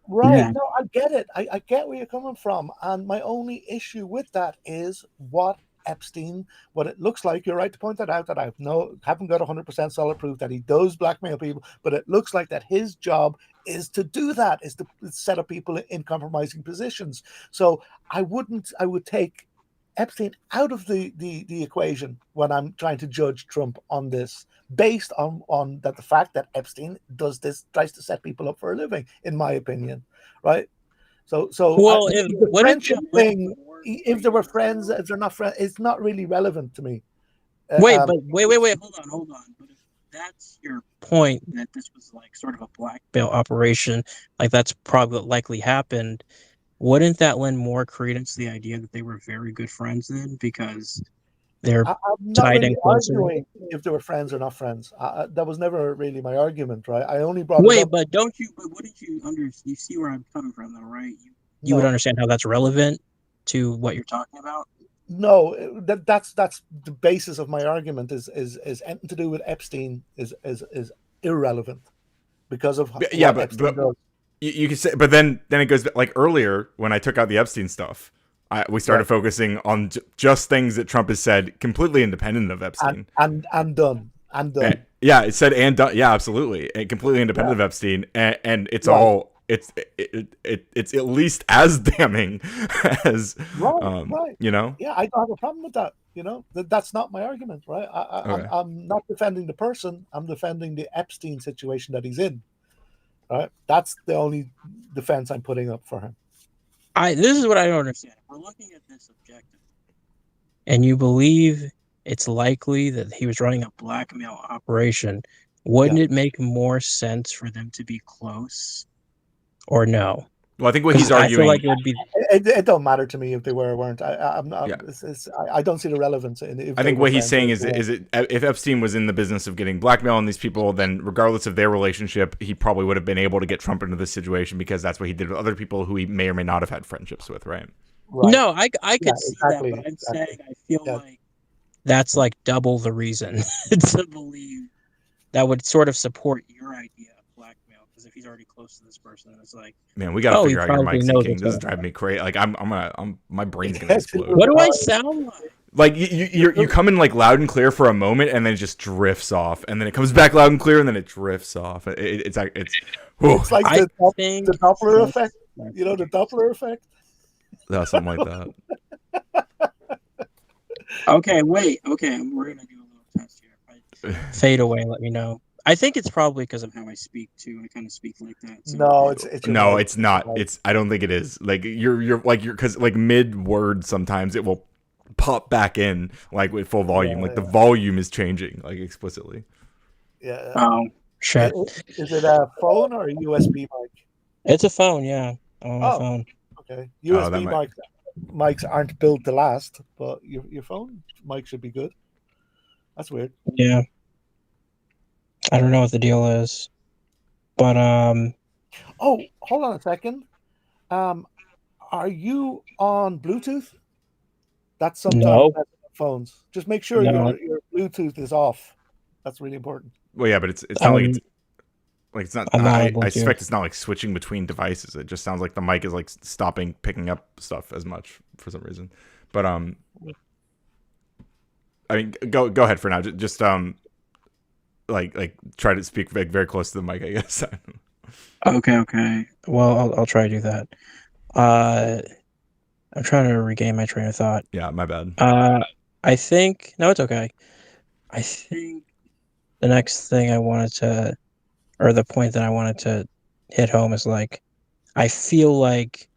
[SPEAKER 3] Right. No, I get it. I get where you're coming from. And my only issue with that is what Epstein, what it looks like, you're right to point that out, that I haven't got 100% solid proof that he does blackmail people, but it looks like that his job is to do that, is to set up people in compromising positions. So I would take Epstein out of the equation when I'm trying to judge Trump on this, based on that the fact that Epstein does this, tries to set people up for a living, in my opinion, right? So
[SPEAKER 4] Well,
[SPEAKER 3] the
[SPEAKER 4] what if
[SPEAKER 3] friendship thing, if they were friends, if they're not friends, it's not really relevant to me.
[SPEAKER 4] Wait,
[SPEAKER 3] Um,
[SPEAKER 4] but wait, hold on. But if that's your point, that this was like sort of a blackmail operation, like that's probably what likely happened, wouldn't that lend more credence to the idea that they were very good friends then, because they're
[SPEAKER 3] I'm not
[SPEAKER 4] tied
[SPEAKER 3] really
[SPEAKER 4] in closer?
[SPEAKER 3] arguing if they were friends or not friends. That was never really my argument, right? I only brought it
[SPEAKER 4] Wait,
[SPEAKER 3] up.
[SPEAKER 4] but wouldn't you you see where I'm coming from though, right? You would
[SPEAKER 3] No,
[SPEAKER 4] understand how that's relevant to what you're talking about.
[SPEAKER 3] no, that's the basis of my argument, is anything to do with Epstein is irrelevant because of
[SPEAKER 1] Yeah,
[SPEAKER 3] what Epstein does.
[SPEAKER 1] you can say, but then it goes like earlier when I took out the Epstein stuff. We started focusing on just things that Trump has said, completely independent of Epstein.
[SPEAKER 3] And done.
[SPEAKER 1] Yeah, it said and done. Yeah, absolutely, and completely independent of Epstein, and it's all it's at least as damning as
[SPEAKER 3] right.
[SPEAKER 1] you know.
[SPEAKER 3] Yeah, I don't have a problem with that. That's not my argument, right? I'm not defending the person. I'm defending the Epstein situation that he's in. Right? That's the only defense I'm putting up for him.
[SPEAKER 4] This is what I don't understand. If we're looking at this objectively, and you believe it's likely that he was running a blackmail operation, wouldn't it make more sense for them to be close, or no?
[SPEAKER 1] Well, I think what he's arguing,
[SPEAKER 4] I feel like it would be.
[SPEAKER 3] It don't matter to me if they were or weren't. I'm not. Yeah. I don't see the relevance in it.
[SPEAKER 1] I think what he's saying is if Epstein was in the business of getting blackmail on these people, then regardless of their relationship, he probably would have been able to get Trump into this situation because that's what he did with other people who he may or may not have had friendships with, right?
[SPEAKER 4] No, I could see that, but I'm saying I feel like that's like double the reason to believe that would sort of support your idea of blackmail, because if he's already close to this person, it's like,
[SPEAKER 1] man, we gotta figure out your mic syncing. This is driving me crazy. Like my brain's gonna explode.
[SPEAKER 4] What do I sound like?
[SPEAKER 1] Like you come in like loud and clear for a moment, and then it just drifts off, and then it comes back loud and clear, and then it drifts off. It's like the
[SPEAKER 3] Doppler effect. You know the Doppler effect.
[SPEAKER 1] No, something like that.
[SPEAKER 4] Okay, wait. Okay, we're gonna do a little test here. Fade away. Let me know. I think it's probably because of how I speak too. I kind of speak like that. So.
[SPEAKER 3] No,
[SPEAKER 1] it's not. It's I don't think it is. Like you're because like mid word sometimes it will pop back in like with full volume. The volume is changing like explicitly.
[SPEAKER 3] Yeah.
[SPEAKER 4] Oh shit.
[SPEAKER 3] Is it a phone or a USB mic?
[SPEAKER 4] It's a phone. Yeah. On my phone.
[SPEAKER 3] Okay. USB mics aren't built to last, but your phone mic should be good. That's weird.
[SPEAKER 4] Yeah. I don't know what the deal is, but
[SPEAKER 3] Oh, hold on a second. Are you on Bluetooth? That's sometimes phones. Just make sure your Bluetooth is off. That's really important.
[SPEAKER 1] Well, yeah, but it's not like it's not. I suspect it's not like switching between devices. It just sounds like the mic is like stopping picking up stuff as much for some reason. But I mean, go ahead for now. Just like try to speak very close to the mic, I guess.
[SPEAKER 4] Okay. Well, I'll try to do that. I'm trying to regain my train of thought.
[SPEAKER 1] Yeah, my bad.
[SPEAKER 4] I think it's okay. I think the next thing I wanted to, or the point that I wanted to hit home is like, I feel like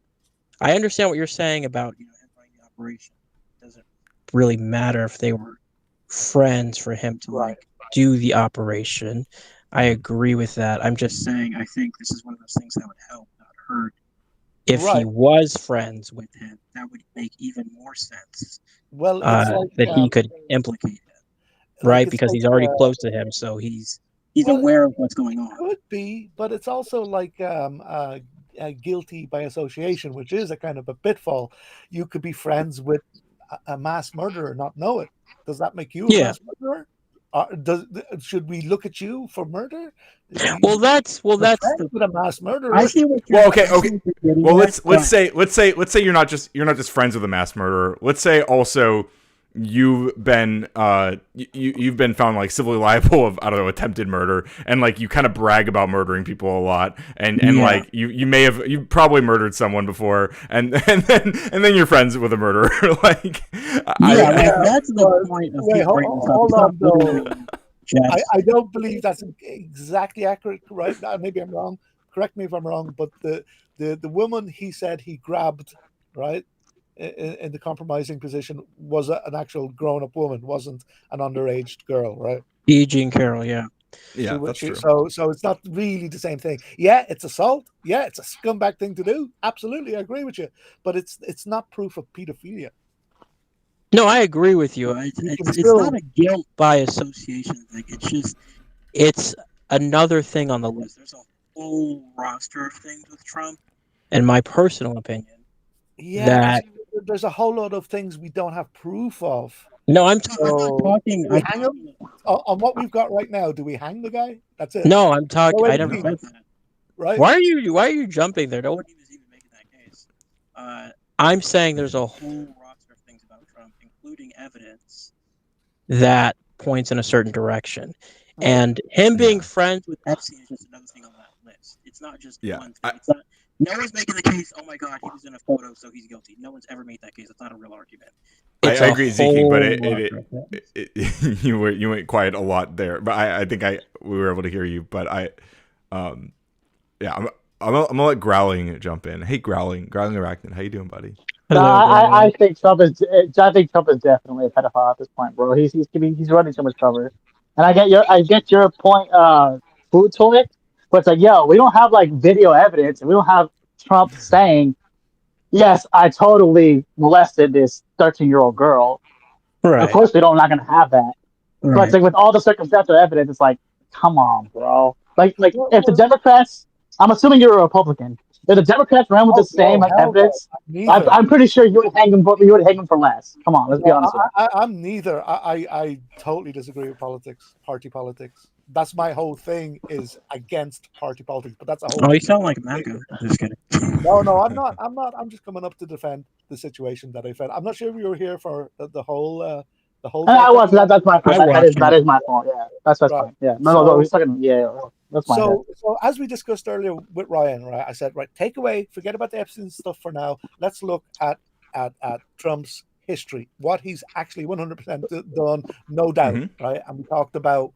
[SPEAKER 4] I understand what you're saying about him running the operation. It doesn't really matter if they were friends for him to like do the operation. I agree with that. I'm just saying I think this is one of those things that would help, not hurt. If he was friends with him, that would make even more sense.
[SPEAKER 3] Well,
[SPEAKER 4] that he could implicate him, right? Because he's already close to him, so he's aware of what's going on.
[SPEAKER 3] Could be, but it's also like guilty by association, which is a kind of a pitfall. You could be friends with a mass murderer, not know it. Does that make you a mass murderer? Should we look at you for murder?
[SPEAKER 4] Well, that's
[SPEAKER 3] with a mass murderer.
[SPEAKER 4] I see what
[SPEAKER 1] you're okay. Well, let's say you're not just friends with a mass murderer. Let's say also you've been you've been found like civilly liable of, I don't know, attempted murder, and like you kind of brag about murdering people a lot, and
[SPEAKER 4] Yeah.
[SPEAKER 1] like you probably murdered someone before, and then you're friends with a murderer. Like
[SPEAKER 4] Like that's the point of
[SPEAKER 3] Wait,
[SPEAKER 4] people bringing this up.
[SPEAKER 3] hold
[SPEAKER 4] It's not
[SPEAKER 3] on, though.
[SPEAKER 4] literally just
[SPEAKER 3] I don't believe that's exactly accurate, right? Maybe I'm wrong. Correct me if I'm wrong, but the woman he said he grabbed, right, in the compromising position was an actual grown-up woman, wasn't an underage girl, right?
[SPEAKER 4] E. Jean Carroll. Yeah.
[SPEAKER 1] yeah, that's true.
[SPEAKER 3] So it's not really the same thing. Yeah, it's assault. Yeah, it's a scumbag thing to do. Absolutely, I agree with you. But it's not proof of pedophilia.
[SPEAKER 4] No, I agree with you. It's
[SPEAKER 3] still-
[SPEAKER 4] not a guilt by association thing. It's another thing on the list. There's a whole roster of things with Trump, in my personal opinion.
[SPEAKER 3] Yeah,
[SPEAKER 4] That
[SPEAKER 3] there's a whole lot of things we don't have proof of.
[SPEAKER 4] no, I'm
[SPEAKER 3] So,
[SPEAKER 4] not talking.
[SPEAKER 3] we hang him on what we've got right now. Do we hang the guy? That's it.
[SPEAKER 4] No, I'm talking.
[SPEAKER 3] No way
[SPEAKER 4] I
[SPEAKER 3] to
[SPEAKER 4] never
[SPEAKER 3] see.
[SPEAKER 4] said that.
[SPEAKER 3] Right?
[SPEAKER 4] Why are you jumping there? No one is even making that case. I'm saying there's a whole roster of things about Trump, including evidence that points in a certain direction. And him being friends with Epstein is just another thing on that list. It's not just one thing. It's not, no one's making the case, oh my God, he was in a photo, so he's guilty. No one's ever made that case. It's not a real argument.
[SPEAKER 1] I agree, Zeke, but you went quiet a lot there. But I think we were able to hear you. But I'm gonna let Growling jump in. Hey, Growling Arachnid, how you doing, buddy?
[SPEAKER 6] No, I think Trump is definitely a pedophile at this point, bro. He's running too much cover, and I get your point, food to it, but it's like, yo, we don't have like video evidence, and we don't have Trump saying, yes, I totally molested this 13-year-old girl.
[SPEAKER 4] Right.
[SPEAKER 6] Of course, we're not gonna have that.
[SPEAKER 4] Right.
[SPEAKER 6] But it's like with all the circumstantial evidence, it's like, come on, bro. Like if the Democrats, I'm assuming you're a Republican. If the Democrats ran with the same evidence, I'm pretty sure you would hang him. You would hang him for less. Come on, let's be honest.
[SPEAKER 3] I'm neither. I totally disagree with party politics. That's my whole thing, is against party politics. But that's a whole.
[SPEAKER 4] Oh, you sound like MAGA. I'm just kidding.
[SPEAKER 3] No, I'm not. I'm just coming up to defend the situation that I found. I'm not sure if you were here for the whole.
[SPEAKER 6] I was. That's my fault. That is my fault. Yeah, that's fine. Yeah. No. He's talking. Yeah. That's my
[SPEAKER 3] so as we discussed earlier with Ryan, right? I said, right, forget about the Epstein stuff for now. Let's look at Trump's history, what he's actually 100% done, no doubt, right? And we talked about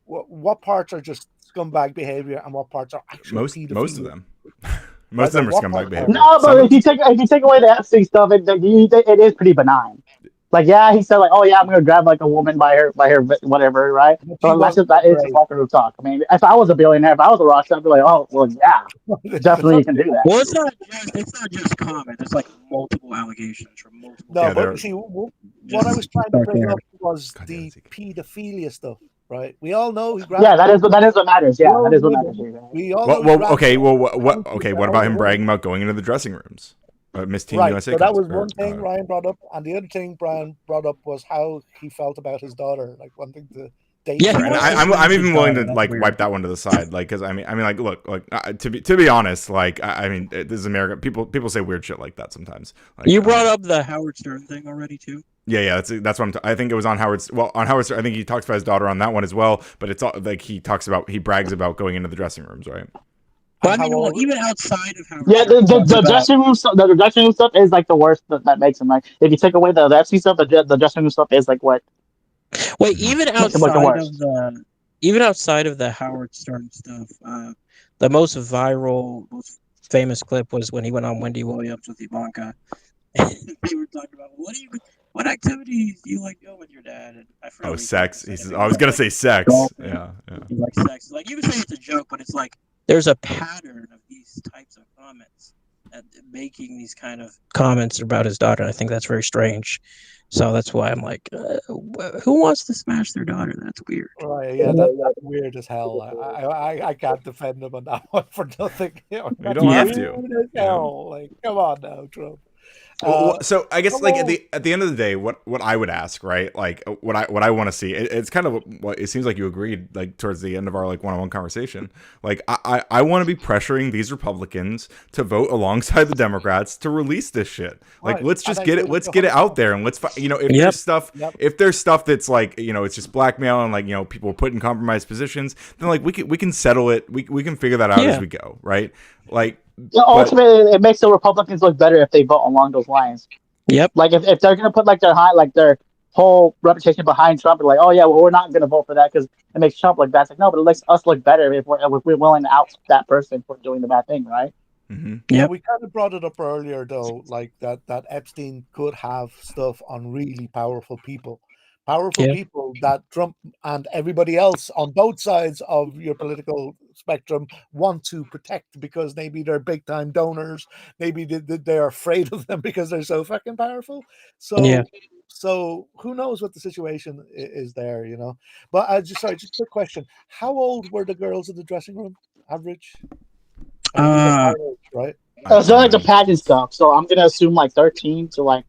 [SPEAKER 3] what parts are just scumbag behavior and what parts are actually
[SPEAKER 1] most of them.
[SPEAKER 3] Most
[SPEAKER 1] of them are scumbag behavior.
[SPEAKER 6] No, but if you take away the Epstein stuff, it is pretty benign. Like, yeah, he said, like, oh yeah, I'm gonna grab like a woman by her whatever, right? So that is just locker room talk. I mean, if I was a billionaire, if I was a rock star, I'd be like, oh well, yeah, definitely you can do that.
[SPEAKER 4] Well, it's not just comment. It's like multiple allegations from multiple.
[SPEAKER 3] No, but see, what I was trying to bring up was the pedophilia stuff, right? We all know he grabbed.
[SPEAKER 6] Yeah, that is what matters. Yeah, that is what matters.
[SPEAKER 3] We all.
[SPEAKER 1] What about him bragging about going into the dressing rooms? Miss Teen USA.
[SPEAKER 3] So that was one thing Ryan brought up, and the other thing Brian brought up was how he felt about his daughter, like wanting to date.
[SPEAKER 1] Yeah, and I'm even willing to like wipe that one to the side, like, because I mean, like, look, like to be honest, like, I mean, this is America. People say weird shit like that sometimes. Like,
[SPEAKER 4] you brought up the Howard Stern thing already too.
[SPEAKER 1] Yeah, that's what I think it was on Howard's. Well, on Howard's, I think he talks about his daughter on that one as well. But it's all like he brags about going into the dressing rooms, right?
[SPEAKER 4] But I mean, even outside of Howard,
[SPEAKER 6] the dressing room stuff, the dressing room stuff is like the worst that makes him like. If you take away the Epstein stuff, the dressing room stuff is like what.
[SPEAKER 4] Wait, even outside of the Howard Stern stuff, the most viral, most famous clip was when he went on Wendy Williams with Ivanka. And they were talking about what activities do you like doing with your dad? And I forgot.
[SPEAKER 1] Sex. He says, I was gonna say sex. Yeah.
[SPEAKER 4] Like sex. Like you can say it's a joke, but it's like there's a pattern of these types of comments, making these kind of comments about his daughter. I think that's very strange. So that's why I'm like, who wants to smash their daughter? That's weird.
[SPEAKER 3] Right? Yeah, that's weird as hell. I can't defend him on that one for nothing.
[SPEAKER 1] You don't have to.
[SPEAKER 3] Like, come on now, Trump.
[SPEAKER 1] So I guess like
[SPEAKER 3] Hello.
[SPEAKER 1] at the end of the day, what I would ask, right? Like what I want to see. It's kind of what it seems like you agreed like towards the end of our like one-on-one conversation. Like I want to be pressuring these Republicans to vote alongside the Democrats to release this shit. Like
[SPEAKER 3] Right.
[SPEAKER 1] let's
[SPEAKER 3] And
[SPEAKER 1] just
[SPEAKER 3] I
[SPEAKER 1] get
[SPEAKER 3] agree
[SPEAKER 1] it.
[SPEAKER 3] with
[SPEAKER 1] Let's
[SPEAKER 3] you
[SPEAKER 1] get it
[SPEAKER 3] 100%.
[SPEAKER 1] out there and let's you know if
[SPEAKER 4] Yep.
[SPEAKER 1] there's stuff
[SPEAKER 3] Yep.
[SPEAKER 1] if there's stuff that's like you know it's just blackmail and like you know people are put in compromised positions, then like we can settle it. We can figure that out
[SPEAKER 4] Yeah.
[SPEAKER 1] as we go, right? Like.
[SPEAKER 6] Yeah,
[SPEAKER 1] But
[SPEAKER 6] ultimately, it makes the Republicans look better if they vote along those lines.
[SPEAKER 4] Yep.
[SPEAKER 6] Like if they're gonna put like their whole reputation behind Trump, and like, oh yeah, well we're not gonna vote for that because it makes Trump look bad. It's like no, but it makes us look better if we're willing to out that person for doing the bad thing, right?
[SPEAKER 1] mhm.
[SPEAKER 3] Yeah,
[SPEAKER 4] Yep.
[SPEAKER 3] we kind of brought it up earlier, though, like that Epstein could have stuff on really powerful people,
[SPEAKER 4] Yeah.
[SPEAKER 3] people that Trump and everybody else on both sides of your political spectrum want to protect because maybe they're big time donors, maybe they're afraid of them because they're so fucking powerful. So,
[SPEAKER 4] Yeah.
[SPEAKER 3] so who knows what the situation is there, you know? But I just sorry, just a quick question: how old were the girls in the dressing room? Average? I mean, these are minors, right?
[SPEAKER 6] It's not like the pageant stuff, so I'm gonna assume like 13 to like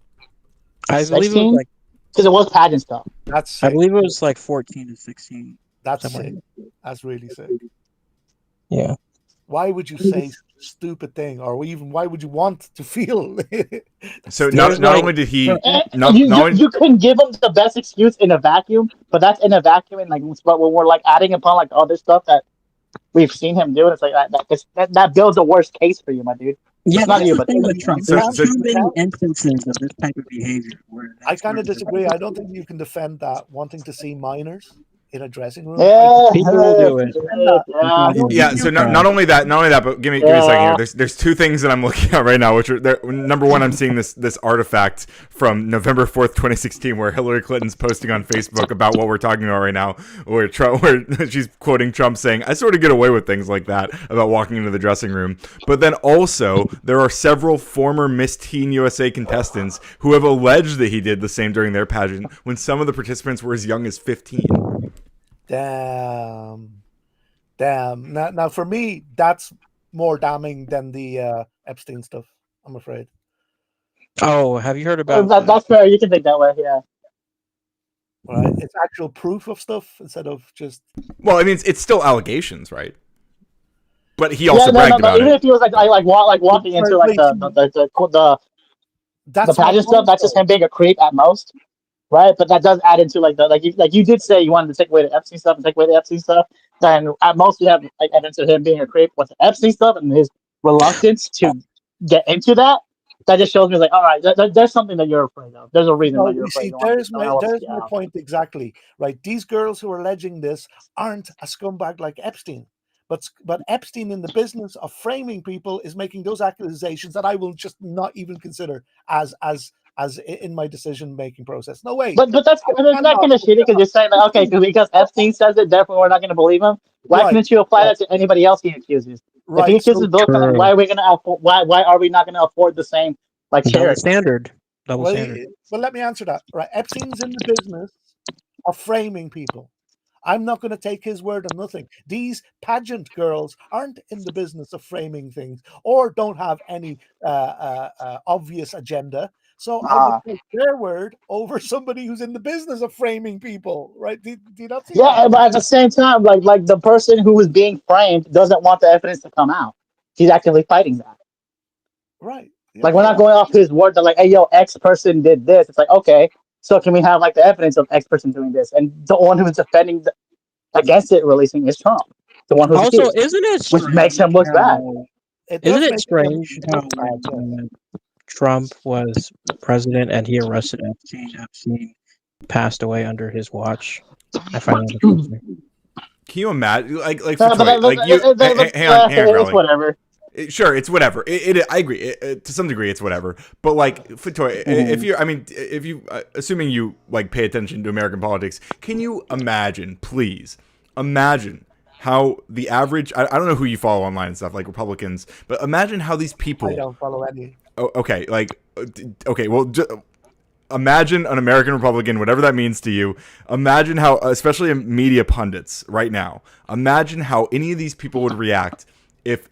[SPEAKER 4] I believe it was
[SPEAKER 6] 16
[SPEAKER 4] like
[SPEAKER 6] because it was pageant stuff.
[SPEAKER 3] That's
[SPEAKER 4] I
[SPEAKER 3] sick.
[SPEAKER 4] believe it was like 14 to 16.
[SPEAKER 3] That's
[SPEAKER 4] somewhere.
[SPEAKER 3] sick. That's really sick.
[SPEAKER 4] Yeah.
[SPEAKER 3] Why would you say stupid thing, or even why would you want to feel?
[SPEAKER 1] So
[SPEAKER 4] There's
[SPEAKER 1] not
[SPEAKER 4] like-
[SPEAKER 1] only did he
[SPEAKER 6] And
[SPEAKER 1] not only
[SPEAKER 6] you can give them the best excuse in a vacuum, but that's in a vacuum, and like, but when we're like adding upon like other stuff that we've seen him do, it's like that builds a worst case for you, my dude.
[SPEAKER 4] Yeah,
[SPEAKER 6] Not
[SPEAKER 4] that's
[SPEAKER 6] you,
[SPEAKER 4] the
[SPEAKER 6] but
[SPEAKER 4] thing with Trump.
[SPEAKER 1] So-
[SPEAKER 4] There's
[SPEAKER 1] so-
[SPEAKER 4] too many instances of this type of behavior. Where
[SPEAKER 3] I
[SPEAKER 4] that's
[SPEAKER 3] kind of
[SPEAKER 4] where-
[SPEAKER 3] disagree. I don't think you can defend that wanting to see minors in a dressing room.
[SPEAKER 6] Yeah,
[SPEAKER 4] People will do it.
[SPEAKER 1] Yeah, so not only that, but give me a second here. There's two things that I'm looking at right now, which are number one, I'm seeing this artifact from November 4th, 2016, where Hillary Clinton's posting on Facebook about what we're talking about right now, where she's quoting Trump saying, "I sort of get away with things like that about walking into the dressing room." But then also there are several former Miss Teen USA contestants who have alleged that he did the same during their pageant when some of the participants were as young as 15.
[SPEAKER 3] Damn. Now, for me, that's more damning than the Epstein stuff. I'm afraid.
[SPEAKER 4] Oh, have you heard about?
[SPEAKER 6] That's fair. You can think that way. Yeah.
[SPEAKER 3] Right? It's actual proof of stuff instead of just.
[SPEAKER 1] Well, I mean, it's still allegations, right? But he also bragged
[SPEAKER 6] but
[SPEAKER 1] about
[SPEAKER 6] even
[SPEAKER 1] it.
[SPEAKER 6] if he was like walking into like the
[SPEAKER 3] That's
[SPEAKER 6] pageant
[SPEAKER 3] my
[SPEAKER 6] stuff,
[SPEAKER 3] point,
[SPEAKER 6] that's just
[SPEAKER 3] though.
[SPEAKER 6] him being a creep at most, right? But that does add into like you did say you wanted to take away the Epstein stuff and take away the Epstein stuff. Then at most you have like evidence of him being a creep with the Epstein stuff and his reluctance to get into that. That just shows me like, all right, there's something that you're afraid of. There's a reason
[SPEAKER 3] No,
[SPEAKER 6] why you're
[SPEAKER 3] you
[SPEAKER 6] afraid.
[SPEAKER 3] see,
[SPEAKER 6] You want
[SPEAKER 3] there's
[SPEAKER 6] no one else to
[SPEAKER 3] there's
[SPEAKER 6] get
[SPEAKER 3] my
[SPEAKER 6] out.
[SPEAKER 3] point exactly. Right? These girls who are alleging this aren't a scumbag like Epstein. But Epstein, in the business of framing people, is making those accusations that I will just not even consider as in my decision making process. No way.
[SPEAKER 6] But that's not kind of shitty because you're saying like, okay, because Epstein says it, therefore we're not going to believe him. Why
[SPEAKER 3] Right,
[SPEAKER 6] couldn't you apply that to anybody else he accuses? If he
[SPEAKER 3] right.
[SPEAKER 6] accuses
[SPEAKER 3] So,
[SPEAKER 6] Bill Clinton, why are we going to why are we not going to afford the same like
[SPEAKER 4] Double
[SPEAKER 6] charity?
[SPEAKER 4] standard. Double
[SPEAKER 3] well,
[SPEAKER 4] standard.
[SPEAKER 3] well, let me answer that. Right, Epstein's in the business of framing people. I'm not going to take his word on nothing. These pageant girls aren't in the business of framing things or don't have any obvious agenda. So I would take their word over somebody who's in the business of framing people, right? Do you not see that?
[SPEAKER 6] Yeah, but at the same time, like the person who was being framed doesn't want the evidence to come out. He's actively fighting that.
[SPEAKER 3] Right. Yeah,
[SPEAKER 6] Like we're not going off his word that like, hey, yo, X person did this. It's like, okay, so can we have like the evidence of X person doing this? And the one who's defending against it releasing is Trump, the one who's
[SPEAKER 4] Also,
[SPEAKER 6] accused,
[SPEAKER 4] isn't it strange?
[SPEAKER 6] which makes him look bad.
[SPEAKER 3] It does
[SPEAKER 4] Isn't it
[SPEAKER 3] make
[SPEAKER 4] strange
[SPEAKER 3] him
[SPEAKER 4] how
[SPEAKER 3] look bad, yeah.
[SPEAKER 4] when Trump was president and he arrested Epstein passed away under his watch? I find that interesting.
[SPEAKER 1] Can you imagine, like
[SPEAKER 6] But
[SPEAKER 1] Fatoy, like you? Hang on,
[SPEAKER 6] it's
[SPEAKER 1] Growly.
[SPEAKER 6] whatever.
[SPEAKER 1] Sure, it's whatever. I agree. To some degree, it's whatever. But like Fatoy, if you, assuming you like pay attention to American politics, can you imagine, please, imagine how the average? I don't know who you follow online and stuff, like Republicans, but imagine how these people.
[SPEAKER 3] I don't follow any.
[SPEAKER 1] Oh, okay, well. Imagine an American Republican, whatever that means to you. Imagine how, especially media pundits right now, imagine how any of these people would react if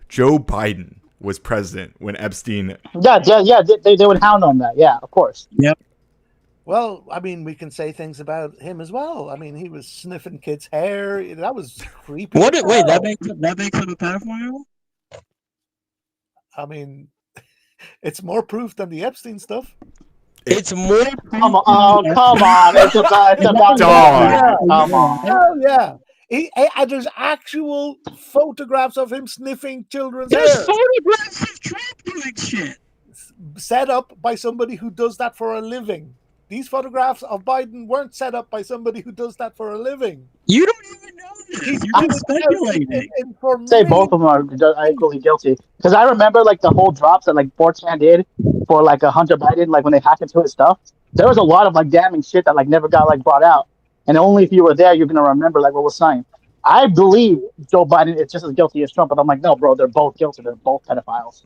[SPEAKER 1] Joe Biden was president when Epstein.
[SPEAKER 6] Yeah. They would hound on that. Yeah, of course.
[SPEAKER 4] Yep.
[SPEAKER 3] Well, I mean, we can say things about him as well. I mean, he was sniffing kids' hair. That was creepy.
[SPEAKER 4] What?
[SPEAKER 3] as
[SPEAKER 4] Wait,
[SPEAKER 3] hell.
[SPEAKER 4] that makes him a pedophile?
[SPEAKER 3] I mean, it's more proof than the Epstein stuff.
[SPEAKER 4] It's more.
[SPEAKER 6] Come on, It's about
[SPEAKER 1] Dog.
[SPEAKER 6] Come on.
[SPEAKER 3] Oh yeah. And there's actual photographs of him sniffing children's
[SPEAKER 4] There's
[SPEAKER 3] hair,
[SPEAKER 4] photographs of Trump doing shit.
[SPEAKER 3] set up by somebody who does that for a living. These photographs of Biden weren't set up by somebody who does that for a living.
[SPEAKER 4] You don't even know this.
[SPEAKER 3] He's
[SPEAKER 4] You're
[SPEAKER 3] doing
[SPEAKER 4] just
[SPEAKER 3] it
[SPEAKER 4] speculating.
[SPEAKER 3] for
[SPEAKER 6] Say
[SPEAKER 3] me.
[SPEAKER 6] both of them are equally guilty. Because I remember like the whole drops that like 4chan did for like Hunter Biden, like when they hacked into his stuff. There was a lot of like damning shit that like never got like brought out. And only if you were there, you're gonna remember like what was signed. I believe Joe Biden is just as guilty as Trump, but I'm like, no, bro, they're both guilty. They're both pedophiles.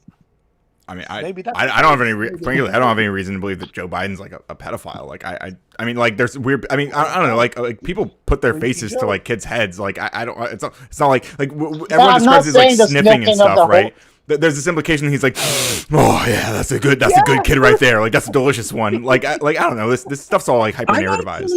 [SPEAKER 1] I mean,
[SPEAKER 3] Maybe that's
[SPEAKER 1] I don't have any frankly, I don't have any reason to believe that Joe Biden's like a pedophile. Like I mean, like there's weird. I mean, I don't know. Like people put their faces to like kids' heads. Like I don't. It's not like everyone describes it as like sniffing and stuff, right? There's this implication he's like, oh yeah, that's a good kid right there. Like that's a delicious one. Like I don't know. This stuff's all like hyper narrativized.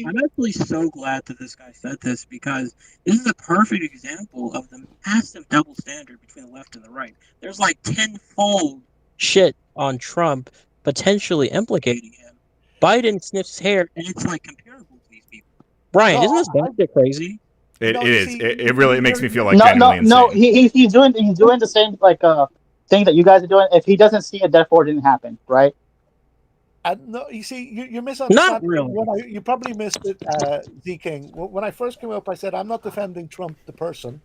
[SPEAKER 4] I'm actually so glad that this guy said this, because this is a perfect example of the massive double standard between the left and the right. There's like tenfold shit on Trump potentially implicating him. Biden sniffs hair, and it's like comparable to these people. Brian, isn't this bullshit crazy?
[SPEAKER 1] It
[SPEAKER 3] No,
[SPEAKER 1] is.
[SPEAKER 3] see,
[SPEAKER 1] It really makes me feel like
[SPEAKER 6] No,
[SPEAKER 1] genuinely
[SPEAKER 6] no.
[SPEAKER 1] insane.
[SPEAKER 6] He's doing the same like thing that you guys are doing. If he doesn't see it, therefore it didn't happen, right?
[SPEAKER 3] No, you see, you're misunderstanding.
[SPEAKER 4] Not really.
[SPEAKER 3] You probably missed it, Z King. When I first came up, I said I'm not defending Trump the person.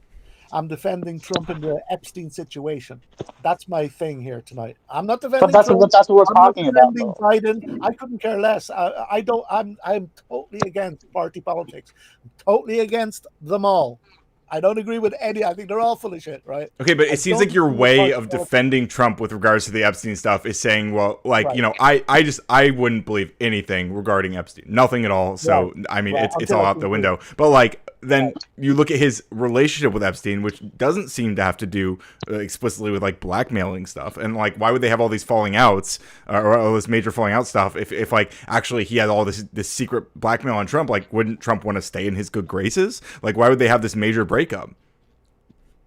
[SPEAKER 3] I'm defending Trump in the Epstein situation. That's my thing here tonight. I'm not defending.
[SPEAKER 6] But that's
[SPEAKER 3] Trump.
[SPEAKER 6] what we're
[SPEAKER 3] I'm
[SPEAKER 6] talking
[SPEAKER 3] not
[SPEAKER 6] about.
[SPEAKER 3] defending
[SPEAKER 6] Though.
[SPEAKER 3] Biden. I couldn't care less. I don't. I'm totally against party politics. I'm totally against them all. I don't agree with any. I think they're all full of shit, right?
[SPEAKER 1] Okay, but
[SPEAKER 3] I
[SPEAKER 1] it seems
[SPEAKER 3] don't
[SPEAKER 1] like your
[SPEAKER 3] agree with
[SPEAKER 1] way
[SPEAKER 3] party
[SPEAKER 1] of
[SPEAKER 3] politics.
[SPEAKER 1] defending Trump with regards to the Epstein stuff is saying, well, like,
[SPEAKER 3] Right.
[SPEAKER 1] you know, I wouldn't believe anything regarding Epstein. Nothing at all. So,
[SPEAKER 3] Right.
[SPEAKER 1] I mean,
[SPEAKER 3] Right.
[SPEAKER 1] it's
[SPEAKER 3] Until
[SPEAKER 1] all
[SPEAKER 3] I
[SPEAKER 1] out the
[SPEAKER 3] can
[SPEAKER 1] window. But, like, then you look at his relationship with Epstein, which doesn't seem to have to do explicitly with, like, blackmailing stuff. And, like, why would they have all these falling outs or all this major falling out stuff if like, actually he had all this secret blackmail on Trump? Like, wouldn't Trump want to stay in his good graces? Like, why would they have this major breakup?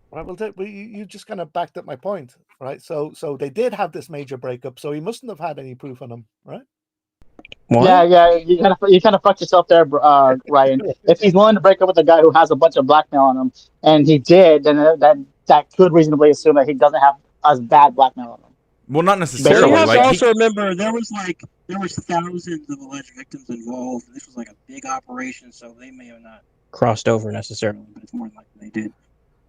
[SPEAKER 3] Right, well, you just kind of backed up my point, right? So they did have this major breakup, so he mustn't have had any proof on him, right?
[SPEAKER 4] What?
[SPEAKER 6] Yeah. You kind of fucked yourself there, Ryan. If he's willing to break up with a guy who has a bunch of blackmail on him, and he did, then that could reasonably assume that he doesn't have as bad blackmail on him.
[SPEAKER 1] Well, not
[SPEAKER 4] But
[SPEAKER 1] necessarily.
[SPEAKER 4] you have
[SPEAKER 1] Like,
[SPEAKER 4] to also remember there was thousands of alleged victims involved. This was like a big operation, so they may have not crossed over necessarily, but it's more than likely they did.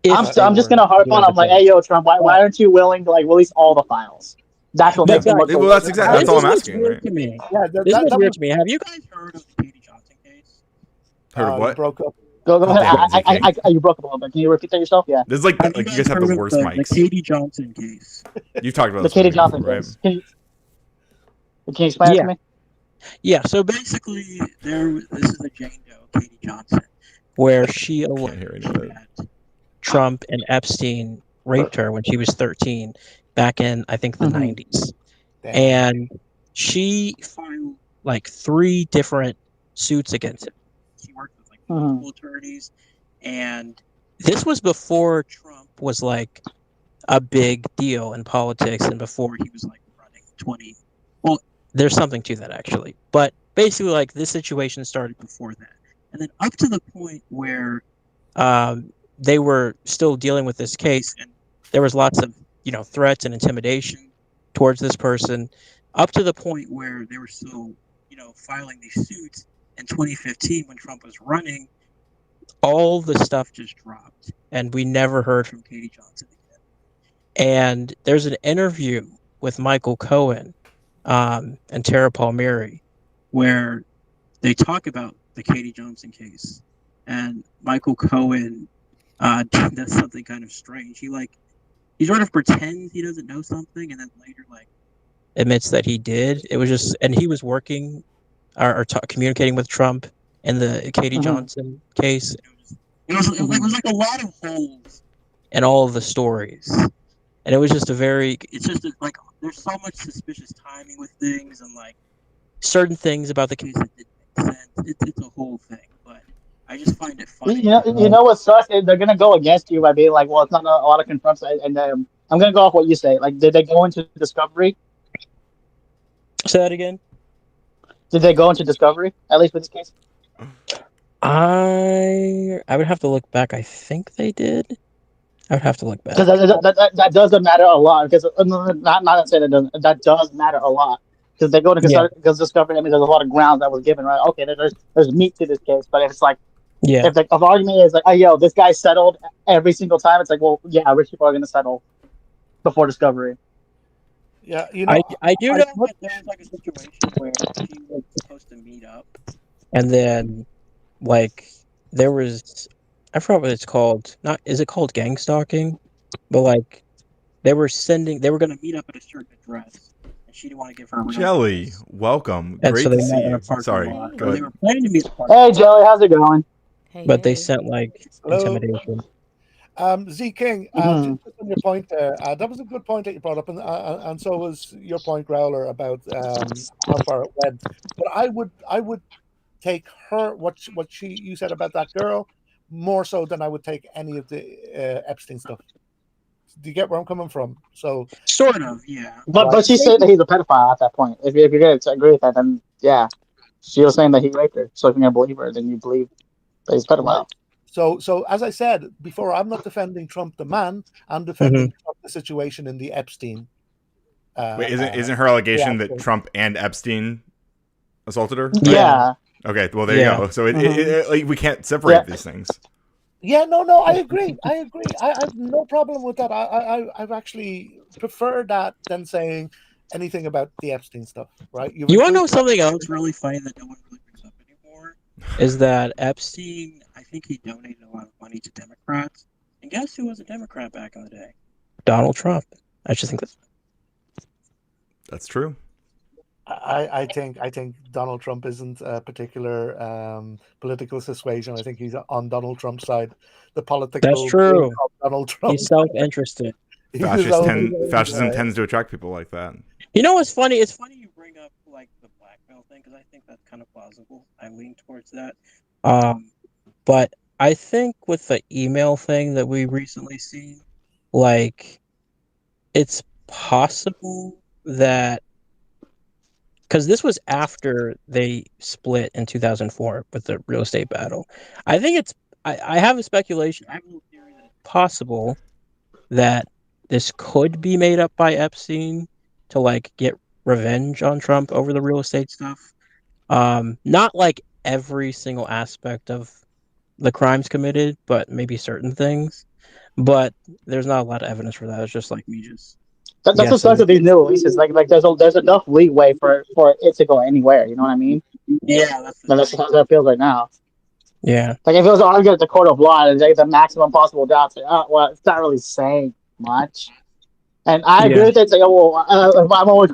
[SPEAKER 6] I'm just gonna harp on. I'm like, hey, yo, Trump, why aren't you willing to like release all the files? That's what makes him look.
[SPEAKER 1] well, that's exactly that's all I'm asking.
[SPEAKER 4] Weird
[SPEAKER 1] Right?
[SPEAKER 4] to me.
[SPEAKER 3] Yeah,
[SPEAKER 4] This is weird to me. Have you guys heard of the Katie Johnson case?
[SPEAKER 1] Heard of what?
[SPEAKER 3] Broke up.
[SPEAKER 6] Go ahead.
[SPEAKER 1] Damn it,
[SPEAKER 6] You broke up a little bit. Can you repeat that yourself? Yeah.
[SPEAKER 1] This is like
[SPEAKER 4] Have
[SPEAKER 1] you guys have
[SPEAKER 4] heard
[SPEAKER 1] the
[SPEAKER 4] of
[SPEAKER 1] worst
[SPEAKER 4] the
[SPEAKER 1] mics.
[SPEAKER 4] Katie Johnson case.
[SPEAKER 1] You've talked about
[SPEAKER 6] The
[SPEAKER 1] this
[SPEAKER 6] Katie
[SPEAKER 1] before,
[SPEAKER 6] Johnson
[SPEAKER 1] right?
[SPEAKER 6] case. Can you explain it to me?
[SPEAKER 4] Yeah, so basically, this is a Jane Doe, Katie Johnson, where she alleged
[SPEAKER 1] hear any of it.
[SPEAKER 4] that Trump and Epstein raped her when she was 13, back in, I think, the 90s.
[SPEAKER 3] Damn.
[SPEAKER 4] And she filed, like, 3 different suits against him. She worked with, like, multiple attorneys, and this was before Trump was, like, a big deal in politics and before he was, like, running 20. Well, there's something to that, actually. But basically, like, this situation started before that. And then up to the point where they were still dealing with this case, and there was lots of, threats and intimidation towards this person, up to the point where they were still, filing these suits in 2015 when Trump was running. All the stuff just dropped, and we never heard from Katie Johnson again. And there's an interview with Michael Cohen and Tara Palmieri where they talk about the Katie Johnson case, and Michael Cohen does something kind of strange. He sort of pretends he doesn't know something, and then later admits that he did. It was just, and he was working or communicating with Trump in the Katie Johnson case. It was like a lot of holes in all of the stories. and it was just a very. It's just like there's so much suspicious timing with things, and like certain things about the case that didn't make sense. It's a whole thing, but I just find it funny
[SPEAKER 6] You
[SPEAKER 4] because
[SPEAKER 6] know what sucks? They're gonna go against you by being like, well, it's not a lot of confronts, and I'm gonna go off what you say. Like, did they go into discovery?
[SPEAKER 4] say that again.
[SPEAKER 6] Did they go into discovery? At least with this case,
[SPEAKER 4] I would have to look back. I think they did. I would have to look
[SPEAKER 6] because
[SPEAKER 4] back.
[SPEAKER 6] that doesn't matter a lot. Because not saying that doesn't, that does matter a lot. Because they go into
[SPEAKER 4] Yeah,
[SPEAKER 6] because discovery. I mean, there's a lot of ground that was given, right? Okay, there's meat to this case, but if it's like
[SPEAKER 4] yeah.
[SPEAKER 6] if the argument is like, oh, yo, this guy settled every single time, it's like, well, yeah, rich people are gonna settle before discovery.
[SPEAKER 3] Yeah,
[SPEAKER 4] I do
[SPEAKER 3] I
[SPEAKER 4] know
[SPEAKER 3] put,
[SPEAKER 4] that there was like a situation where she was supposed to meet up, and then like there was I forgot what it's called. Not is it called gang stalking? But like they were gonna meet up at a certain address, and she didn't want to give her real
[SPEAKER 1] Jelly,
[SPEAKER 4] address,
[SPEAKER 1] welcome.
[SPEAKER 4] and so
[SPEAKER 1] Great
[SPEAKER 4] they
[SPEAKER 1] to see
[SPEAKER 4] met in a
[SPEAKER 1] you.
[SPEAKER 4] parking
[SPEAKER 1] Sorry,
[SPEAKER 4] lot,
[SPEAKER 1] go
[SPEAKER 4] or
[SPEAKER 7] Hey.
[SPEAKER 4] they
[SPEAKER 1] ahead.
[SPEAKER 4] were planning to meet in a parking
[SPEAKER 6] Hey,
[SPEAKER 4] lot,
[SPEAKER 6] Joey, how's it going?
[SPEAKER 7] Hey,
[SPEAKER 4] but they
[SPEAKER 7] hey.
[SPEAKER 4] sent like
[SPEAKER 3] hello.
[SPEAKER 4] intimidation.
[SPEAKER 3] Z King,
[SPEAKER 6] Hmm.
[SPEAKER 3] just on your point there, that was a good point that you brought up, and so was your point, Growler, about how far it went. But I would take her what you said about that girl more so than I would take any of the Epstein stuff. Do you get where I'm coming from? So,
[SPEAKER 4] Sort of, yeah.
[SPEAKER 3] right,
[SPEAKER 6] But she said that
[SPEAKER 3] maybe,
[SPEAKER 6] he's a pedophile at that point. If you're gonna agree with that, then yeah, she was saying that he raped her. So if you're gonna believe her, then you believe that he's a
[SPEAKER 3] right.
[SPEAKER 6] pedophile.
[SPEAKER 3] So as I said before, I'm not defending Trump the man. I'm
[SPEAKER 4] Hmm.
[SPEAKER 3] defending Trump the situation in the Epstein
[SPEAKER 1] Wait,
[SPEAKER 3] uh,
[SPEAKER 1] isn't
[SPEAKER 3] uh,
[SPEAKER 1] isn't her allegation that
[SPEAKER 3] reaction.
[SPEAKER 1] Trump and Epstein assaulted her? Right?
[SPEAKER 4] Yeah,
[SPEAKER 6] Yeah.
[SPEAKER 1] Okay. Well, there you
[SPEAKER 4] yeah.
[SPEAKER 1] go. So
[SPEAKER 6] Hmm.
[SPEAKER 1] like, we can't
[SPEAKER 6] Yeah.
[SPEAKER 1] separate these things.
[SPEAKER 3] Yeah, no, I agree. I agree. I've no problem with that. I've actually preferred that than saying anything about the Epstein stuff. Right? You've
[SPEAKER 4] You want to
[SPEAKER 3] included
[SPEAKER 4] know something else really funny that no one really brings up anymore? Is that Epstein? I think he donated a lot of money to Democrats, and guess who was a Democrat back in the day? Donald Trump. I just think that's
[SPEAKER 1] That's true.
[SPEAKER 3] I think Donald Trump isn't a particular political persuasion. I think he's on Donald Trump's side. The political brain
[SPEAKER 4] true.
[SPEAKER 3] of Donald
[SPEAKER 4] He's
[SPEAKER 3] Trump.
[SPEAKER 4] self-interested.
[SPEAKER 3] He's his own
[SPEAKER 1] Fascism
[SPEAKER 3] guy.
[SPEAKER 1] tends to attract people like that.
[SPEAKER 4] You know what's funny? It's funny you bring up like the blackmail thing because I think that's kind of plausible. I lean towards that. Um, but I think with the email thing that we recently seen, like it's possible that because this was after they split in 2004 with the real estate battle. I think it's I have a speculation. I have a little theory that it's possible that this could be made up by Epstein to like get revenge on Trump over the real estate stuff. Not like every single aspect of the crimes committed, but maybe certain things. But there's not a lot of evidence for that. It's just like me just
[SPEAKER 6] That's what sucks
[SPEAKER 4] guessing.
[SPEAKER 6] with these new releases. Like there's enough leeway for it to go anywhere. You know what I mean?
[SPEAKER 4] Yeah, that's the
[SPEAKER 6] And that's
[SPEAKER 4] thing.
[SPEAKER 6] how it feels right now.
[SPEAKER 4] Yeah,
[SPEAKER 6] Like if it was argued at the court of law and like the maximum possible doubt, it's like, oh, well, it's not really saying much. And I agree
[SPEAKER 4] yeah,
[SPEAKER 6] with it. It's like, oh, well, I'm already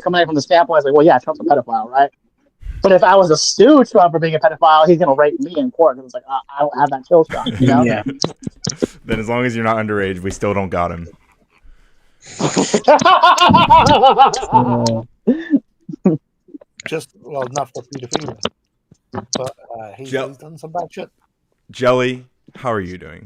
[SPEAKER 6] coming at it from the standpoint. It's like, well, yeah, Trump's a pedophile, right? But if I was to sue Trump for being a pedophile, he's gonna rape me in court. It's like I don't have that kill shot, you know.
[SPEAKER 4] yeah.
[SPEAKER 1] Then as long as you're not underage, we still don't got him.
[SPEAKER 4] Uh,
[SPEAKER 3] Just well, not for pedophilia, but
[SPEAKER 1] Jel-
[SPEAKER 3] he's done some bad shit.
[SPEAKER 1] Jelly, how are you doing?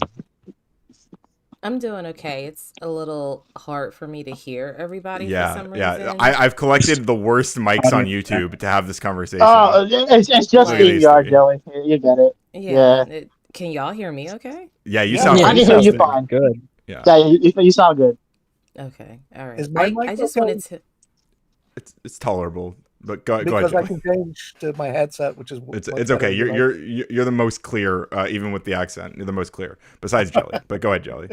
[SPEAKER 7] I'm doing okay. It's a little hard for me to hear everybody for
[SPEAKER 1] Yeah,
[SPEAKER 7] some
[SPEAKER 1] yeah.
[SPEAKER 7] reason.
[SPEAKER 1] I've collected the worst mics on
[SPEAKER 4] yeah.
[SPEAKER 1] YouTube to have this conversation.
[SPEAKER 6] Oh, it's just
[SPEAKER 1] Look at these
[SPEAKER 6] StreamYard,
[SPEAKER 1] three.
[SPEAKER 6] Joey. You get it.
[SPEAKER 7] Yeah.
[SPEAKER 6] Yeah,
[SPEAKER 7] Can y'all hear me okay?
[SPEAKER 1] Yeah, you
[SPEAKER 3] Yeah,
[SPEAKER 1] sound
[SPEAKER 3] yeah,
[SPEAKER 6] I
[SPEAKER 3] you
[SPEAKER 6] can hear you
[SPEAKER 3] sound
[SPEAKER 1] fantastic.
[SPEAKER 3] good.
[SPEAKER 6] fine.
[SPEAKER 4] Good.
[SPEAKER 1] Yeah,
[SPEAKER 6] Yeah, you sound good.
[SPEAKER 7] Okay. All
[SPEAKER 3] Is
[SPEAKER 7] right.
[SPEAKER 3] my
[SPEAKER 7] I
[SPEAKER 3] mic
[SPEAKER 7] just
[SPEAKER 3] okay?
[SPEAKER 7] wanted to
[SPEAKER 1] it's tolerable. But go ahead,
[SPEAKER 3] Because I
[SPEAKER 1] Jelly.
[SPEAKER 3] can change to my headset, which is much
[SPEAKER 1] It's
[SPEAKER 3] better.
[SPEAKER 1] okay.
[SPEAKER 3] If you like.
[SPEAKER 1] You're the most clear, even with the accent. You're the most clear, besides Jelly. But go ahead, Jelly.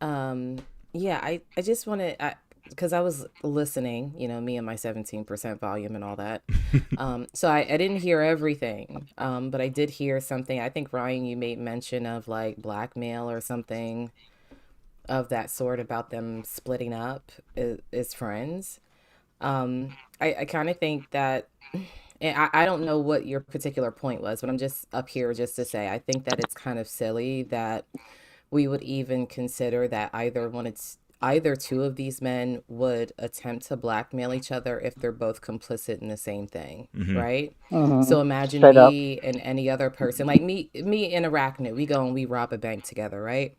[SPEAKER 7] um yeah, I just wanted because I was listening, me and my 17% volume and all that. So I didn't hear everything. But I did hear something. I think Ryan, you made mention of like blackmail or something of that sort about them splitting up as friends. I kind of think that, and I don't know what your particular point was, but I'm just up here just to say I think that it's kind of silly that we would even consider that either two of these men would attempt to blackmail each other if they're both complicit in the same thing, right?
[SPEAKER 6] Hmm.
[SPEAKER 7] So imagine
[SPEAKER 6] Straight up.
[SPEAKER 7] me and any other person, like me and Arachnid, we go and we rob a bank together, right?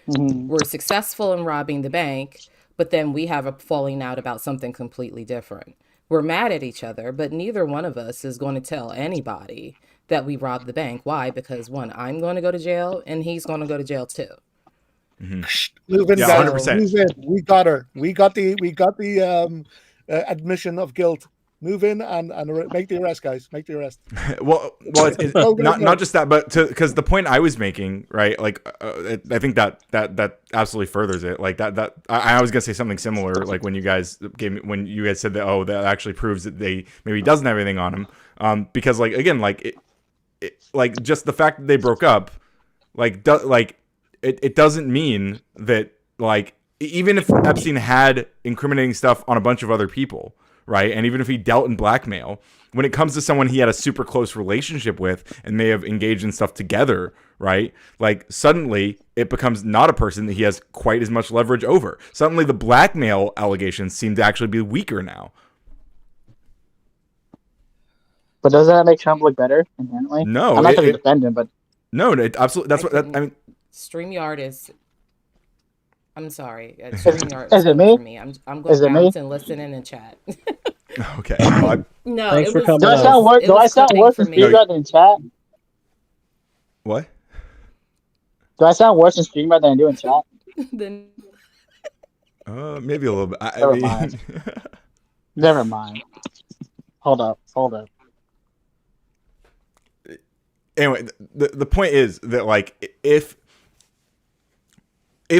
[SPEAKER 6] Hmm.
[SPEAKER 7] We're successful in robbing the bank, but then we have a falling out about something completely different. We're mad at each other, but neither one of us is going to tell anybody that we robbed the bank. Why? Because one, I'm going to go to jail and he's going to go to jail too.
[SPEAKER 3] Move in,
[SPEAKER 1] Yeah,
[SPEAKER 3] guys.
[SPEAKER 1] 100%.
[SPEAKER 3] Move in. We got her. We got the admission of guilt. Move in and make the arrest, guys. Make the arrest.
[SPEAKER 1] well, it's
[SPEAKER 3] Go, go,
[SPEAKER 1] not
[SPEAKER 3] go.
[SPEAKER 1] just that, but because the point I was making, right? Like, I think that absolutely furthers it. Like that I was gonna say something similar. Like when you guys said that, oh, that actually proves that they maybe doesn't have anything on him. Because like again, like like just the fact that they broke up, like it doesn't mean that like even if Epstein had incriminating stuff on a bunch of other people, right? And even if he dealt in blackmail, when it comes to someone he had a super close relationship with and may have engaged in stuff together, right? Like suddenly it becomes not a person that he has quite as much leverage over. Suddenly the blackmail allegations seem to actually be weaker now.
[SPEAKER 6] But doesn't that make Trump look better inherently?
[SPEAKER 1] No,
[SPEAKER 6] I'm not trying to defend him, but
[SPEAKER 1] no, it absolutely. That's what I mean.
[SPEAKER 7] StreamYard is. I'm sorry.
[SPEAKER 6] Is
[SPEAKER 7] StreamYard
[SPEAKER 6] it
[SPEAKER 7] is going
[SPEAKER 6] me?
[SPEAKER 7] for me. I'm
[SPEAKER 6] Is
[SPEAKER 7] going
[SPEAKER 6] it me?
[SPEAKER 7] bounce and listen in the chat.
[SPEAKER 1] Okay. Well,
[SPEAKER 7] No,
[SPEAKER 4] Thanks for coming
[SPEAKER 6] Do I
[SPEAKER 4] on.
[SPEAKER 6] sound worse?
[SPEAKER 7] it
[SPEAKER 6] Do I
[SPEAKER 7] was
[SPEAKER 6] sound
[SPEAKER 7] clipping
[SPEAKER 6] worse
[SPEAKER 7] for
[SPEAKER 6] in
[SPEAKER 7] me.
[SPEAKER 6] StreamYard than in chat?
[SPEAKER 1] what?
[SPEAKER 6] Do I sound worse in StreamYard than I do in chat?
[SPEAKER 7] Then
[SPEAKER 1] Maybe a little bit. I
[SPEAKER 6] Never
[SPEAKER 1] mean,
[SPEAKER 6] mind. Never mind. Hold up.
[SPEAKER 1] anyway, the point is that like if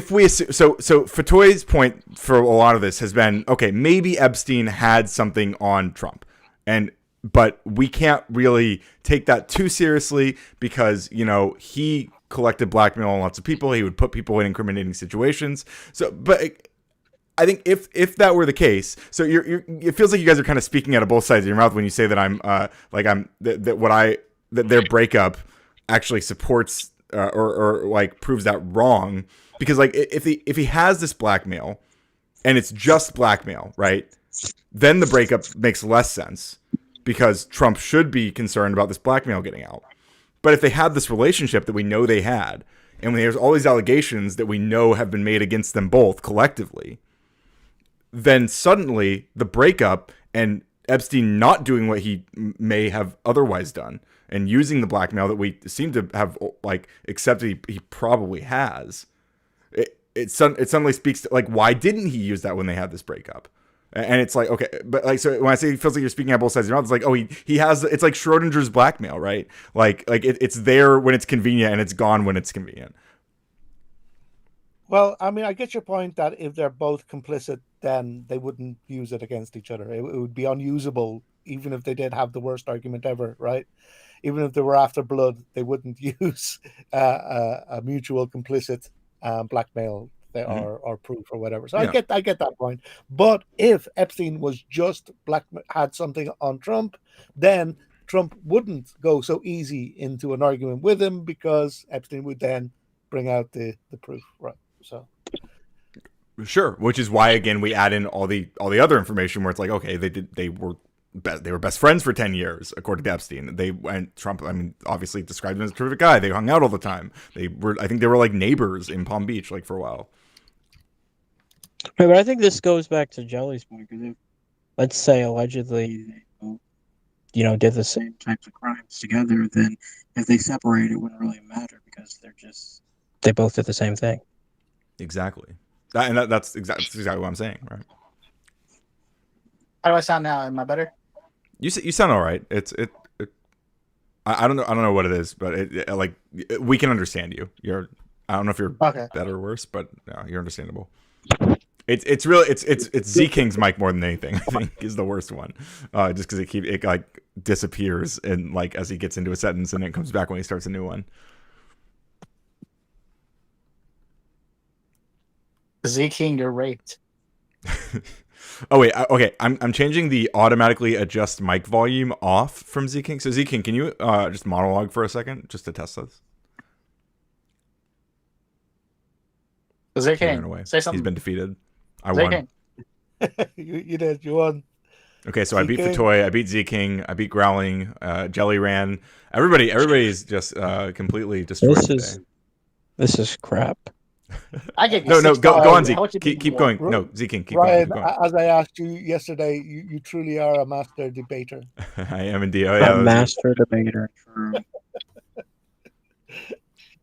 [SPEAKER 1] we assume, so Fatoy's point for a lot of this has been, okay, maybe Epstein had something on Trump, but we can't really take that too seriously because, you know, he collected blackmail on lots of people. He would put people in incriminating situations. So, but I think if that were the case, so it feels like you guys are kind of speaking out of both sides of your mouth when you say that that their breakup actually supports or like proves that wrong, because like if he has this blackmail and it's just blackmail, right, then the breakup makes less sense because Trump should be concerned about this blackmail getting out. But if they had this relationship that we know they had, and there's all these allegations that we know have been made against them both collectively, then suddenly the breakup and Epstein not doing what he may have otherwise done and using the blackmail that we seem to have like accepted he probably has, it suddenly speaks to like, why didn't he use that when they had this breakup? And it's like, okay, but like, so when I say it feels like you're speaking out both sides of your mouth, it's like, oh, he has, it's like Schrodinger's blackmail, right? Like it's there when it's convenient and it's gone when it's convenient.
[SPEAKER 3] Well, I mean, I get your point that if they're both complicit, then they wouldn't use it against each other. It would be unusable, even if they did have the worst argument ever, right? Even if they were after blood, they wouldn't use a mutual complicit blackmail or proof or whatever. So
[SPEAKER 1] Yeah.
[SPEAKER 3] I get that point. But if Epstein was just had something on Trump, then Trump wouldn't go so easy into an argument with him because Epstein would then bring out the proof, right? So
[SPEAKER 1] Sure, which is why again we add in all the other information where it's like, okay, they were best friends for 10 years according to Epstein. And Trump, I mean, obviously described him as a terrific guy. They hung out all the time. I think they were like neighbors in Palm Beach like for a while.
[SPEAKER 4] Right, but I think this goes back to Jelly's point, because if, let's say, allegedly, they did the same types of crimes together, then if they separate, it wouldn't really matter because they both did the same thing.
[SPEAKER 1] Exactly. That's exactly what I'm saying, right?
[SPEAKER 6] How do I sound now? Am I better?
[SPEAKER 1] You sound all right. I don't know what it is, but we can understand you. I don't know if you're
[SPEAKER 6] Okay.
[SPEAKER 1] better or worse, but no, you're understandable. It's really Z King's mic more than anything. I think is the worst one, just because it like disappears and like as he gets into a sentence and then it comes back when he starts a new one.
[SPEAKER 6] Z King, you're raped.
[SPEAKER 1] Oh wait, okay. I'm changing the automatically adjust mic volume off from Z King. So Z King, can you just monologue for a second just to test this?
[SPEAKER 6] Zay
[SPEAKER 1] He ran
[SPEAKER 6] King,
[SPEAKER 1] away.
[SPEAKER 6] say
[SPEAKER 1] He's
[SPEAKER 6] something.
[SPEAKER 1] been defeated. I
[SPEAKER 6] Zay
[SPEAKER 1] won.
[SPEAKER 6] King.
[SPEAKER 3] You did. You won.
[SPEAKER 1] Okay, so I beat
[SPEAKER 3] Z-King.
[SPEAKER 1] Fatoy, I beat Z King, I beat Growling, Jelly ran. Everybody's just completely destroyed today.
[SPEAKER 4] This is crap.
[SPEAKER 6] I gave you
[SPEAKER 1] No,
[SPEAKER 6] 6
[SPEAKER 1] go
[SPEAKER 6] stars.
[SPEAKER 1] on,
[SPEAKER 6] How
[SPEAKER 1] Zeke.
[SPEAKER 6] much you beat
[SPEAKER 1] Keep
[SPEAKER 6] me
[SPEAKER 1] going.
[SPEAKER 6] for?
[SPEAKER 1] No, Z King, keep going.
[SPEAKER 3] Ryan,
[SPEAKER 1] Keep going.
[SPEAKER 3] as I asked you yesterday, you truly are a master debater.
[SPEAKER 1] I am indeed. Oh yeah,
[SPEAKER 4] A master debater. True.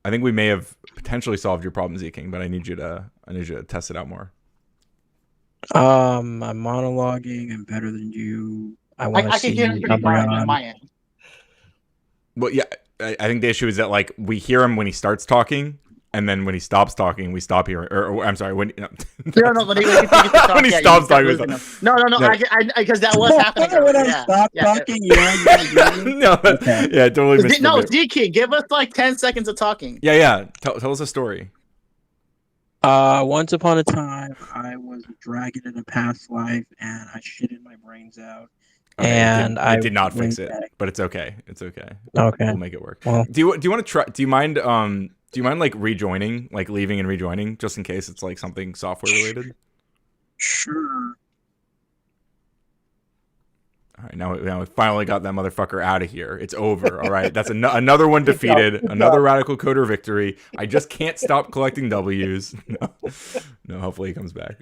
[SPEAKER 1] I think we may have potentially solved your problem, Z King, but I need you to test it out more.
[SPEAKER 4] I'm monologuing. I'm better than you. I want to
[SPEAKER 6] I can
[SPEAKER 4] see
[SPEAKER 6] hear him pretty fine on
[SPEAKER 4] Umbreon.
[SPEAKER 6] my end.
[SPEAKER 1] Well, yeah, I think the issue is that like we hear him when he starts talking, and then when he stops talking, we stop hearing. Or I'm sorry, when
[SPEAKER 6] No, when he talk,
[SPEAKER 1] when he
[SPEAKER 6] yeah,
[SPEAKER 1] stops
[SPEAKER 6] you start
[SPEAKER 1] talking, we
[SPEAKER 6] losing
[SPEAKER 1] stop.
[SPEAKER 6] him. No,
[SPEAKER 1] No.
[SPEAKER 6] because that was happening.
[SPEAKER 4] When
[SPEAKER 6] earlier,
[SPEAKER 4] I stop talking, yeah.
[SPEAKER 1] No,
[SPEAKER 4] Okay.
[SPEAKER 1] yeah, totally missed
[SPEAKER 6] No,
[SPEAKER 1] the bit.
[SPEAKER 6] DK, give us like 10 seconds of talking.
[SPEAKER 1] Yeah. Tell us a story.
[SPEAKER 4] Once upon a time, I was a dragon in a past life, and I shitted my brains out.
[SPEAKER 1] Okay,
[SPEAKER 4] And
[SPEAKER 1] it did not fix
[SPEAKER 4] went
[SPEAKER 1] it,
[SPEAKER 4] back.
[SPEAKER 1] but it's okay. It's okay.
[SPEAKER 4] Okay.
[SPEAKER 1] We'll make it work.
[SPEAKER 4] Well,
[SPEAKER 1] Do you want to try? Do you mind like rejoining, like leaving and rejoining, just in case it's like something software related?
[SPEAKER 4] sure.
[SPEAKER 1] All right, now we finally got that motherfucker out of here. It's over. All right, that's another one defeated. Another radical coder victory. I just can't stop collecting W's. No, hopefully he comes back.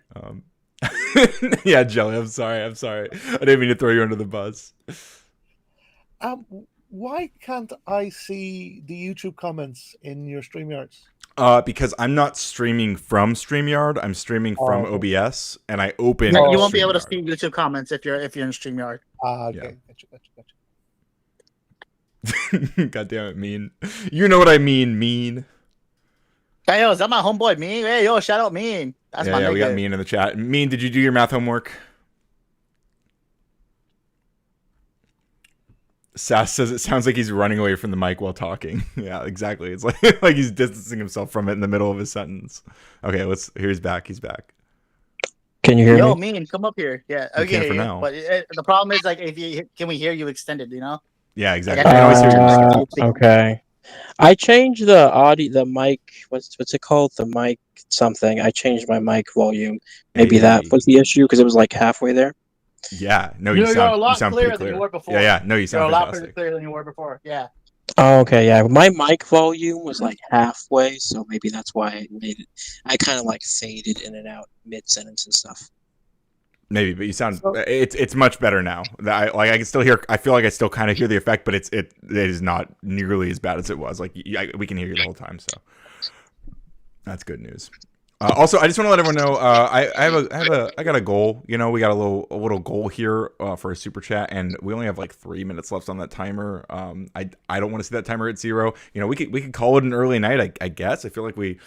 [SPEAKER 1] Yeah, Jelly. I'm sorry. I didn't mean to throw you under the bus.
[SPEAKER 3] Why can't I see the YouTube comments in your StreamYards?
[SPEAKER 1] Because I'm not streaming from StreamYard. I'm streaming from OBS, and I open.
[SPEAKER 6] You won't be able to
[SPEAKER 1] StreamYard.
[SPEAKER 6] see YouTube comments if you're in StreamYard.
[SPEAKER 3] Okay.
[SPEAKER 1] Gotcha. God damn it, mean. You know what I mean.
[SPEAKER 6] Hey, yo, is that my homeboy, Mean? Hey, yo, shout out Mean. That's my
[SPEAKER 1] Yeah,
[SPEAKER 6] nigga.
[SPEAKER 1] we got Mean in the chat. Mean, did you do your math homework? Sass says it sounds like he's running away from the mic while talking. Yeah, exactly. It's like he's distancing himself from it in the middle of his sentence. Okay, he's back. He's back.
[SPEAKER 4] Can you hear
[SPEAKER 6] Yo,
[SPEAKER 4] me?
[SPEAKER 6] Mean, come up here. Yeah,
[SPEAKER 1] You
[SPEAKER 6] okay.
[SPEAKER 1] can for now.
[SPEAKER 6] But the problem is, like, can we hear you extended? You know?
[SPEAKER 1] Yeah, exactly.
[SPEAKER 6] Like,
[SPEAKER 1] I can always hear you.
[SPEAKER 4] Okay. I changed the audio, the mic. What's it called? The mic something. I changed my mic volume. Maybe that was the issue because it was like halfway there.
[SPEAKER 1] Yeah, no,
[SPEAKER 6] You're a
[SPEAKER 1] you
[SPEAKER 6] lot
[SPEAKER 1] sound
[SPEAKER 6] clearer
[SPEAKER 1] pretty
[SPEAKER 6] than you
[SPEAKER 1] clear.
[SPEAKER 6] were before.
[SPEAKER 1] Yeah, no, you sound
[SPEAKER 6] You're a lot
[SPEAKER 1] fantastic.
[SPEAKER 6] clearer than you were before. Yeah.
[SPEAKER 4] Oh, okay, yeah. My mic volume was like halfway, so maybe that's why it made it. I kind of like faded in and out mid sentence and stuff.
[SPEAKER 1] Maybe, but you sound it's much better now. I can still hear. I feel like I still kind of hear the effect, but it is not nearly as bad as it was. Like we can hear you the whole time, so that's good news. Also, I just want to let everyone know I got a goal. You know, we got a little goal here for a super chat, and we only have like 3 minutes left on that timer. I don't want to see that timer at 0. You know, we could call it an early night. I guess I feel like we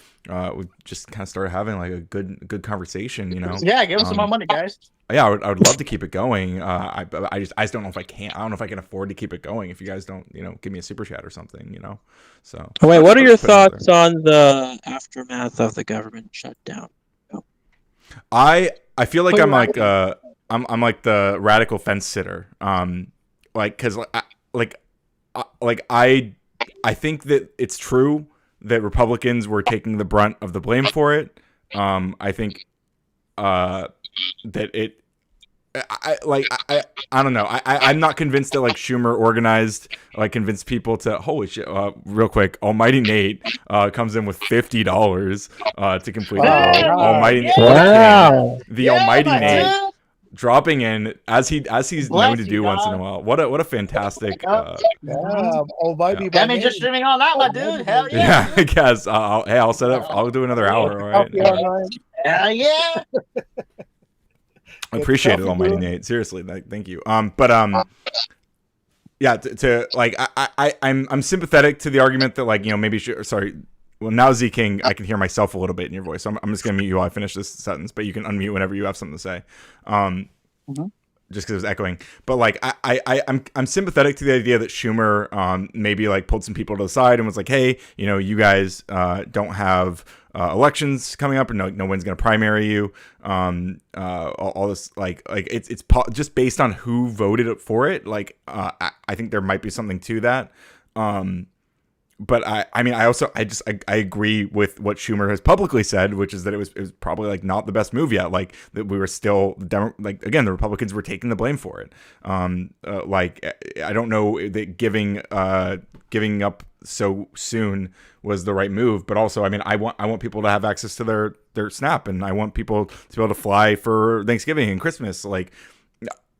[SPEAKER 1] just kind of started having like a good conversation. You know,
[SPEAKER 6] Yeah, give us some more money, guys.
[SPEAKER 1] Yeah, I would love to keep it going. I just don't know if I can. I don't know if I can afford to keep it going if you guys don't, give me a super chat or something, So.
[SPEAKER 4] Wait, what are your thoughts on the aftermath of the government shutdown? Oh.
[SPEAKER 1] I feel like I'm like I'm like the radical fence sitter. Because I think that it's true that Republicans were taking the brunt of the blame for it. I think that it. I don't know. I'm not convinced that like Schumer organized, like convinced people to holy shit. Real quick, Almighty Nate comes in with $50 to complete the goal. Almighty Nate, the Almighty Nate dropping in as he's known to do once in a while. What a fantastic.
[SPEAKER 3] Almighty.
[SPEAKER 6] That means you're streaming all night, my dude. Hell yeah.
[SPEAKER 1] Yeah, I guess. I'll set up. I'll do another hour. All right.
[SPEAKER 6] Hell yeah.
[SPEAKER 1] I appreciate it, Almighty Nate. Seriously, thank you. Yeah. To like, I'm sympathetic to the argument that like maybe sorry. Well, now Z King, I can hear myself a little bit in your voice. So I'm just gonna mute you while I finish this sentence, but you can unmute whenever you have something to say. Just because it was echoing, but like I'm sympathetic to the idea that Schumer maybe like pulled some people to the side and was like, hey, you guys don't have elections coming up, and no one's gonna primary you. All this like it's just based on who voted for it. Like I think there might be something to that. but I mean, I agree with what Schumer has publicly said, which is that it was probably like not the best move yet. Like that we were still like again, the Republicans were taking the blame for it. Like I don't know that giving up so soon was the right move, but also I mean I want people to have access to their SNAP, and I want people to be able to fly for Thanksgiving and Christmas. Like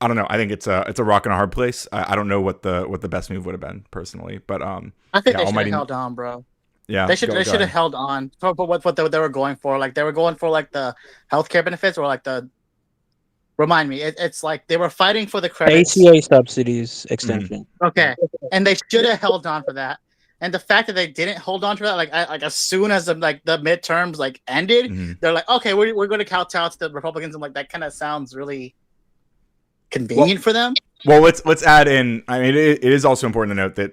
[SPEAKER 1] I don't know. I think it's a rock and a hard place. I don't know what the best move would have been personally, but
[SPEAKER 6] I think they should have held on, bro.
[SPEAKER 1] Yeah,
[SPEAKER 6] they should have held on for what they were going for. Like they were going for like the healthcare benefits or like the. Remind me, it's like they were fighting for the credits.
[SPEAKER 4] ACA subsidies extension.
[SPEAKER 6] Okay, and they should have held on for that. And the fact that they didn't hold on to that, like as soon as the midterms like ended, they're like, okay, we're going to kowtow to the Republicans, and like that kind of sounds really convenient for them.
[SPEAKER 1] Well, let's add in. I mean, it is also important to note that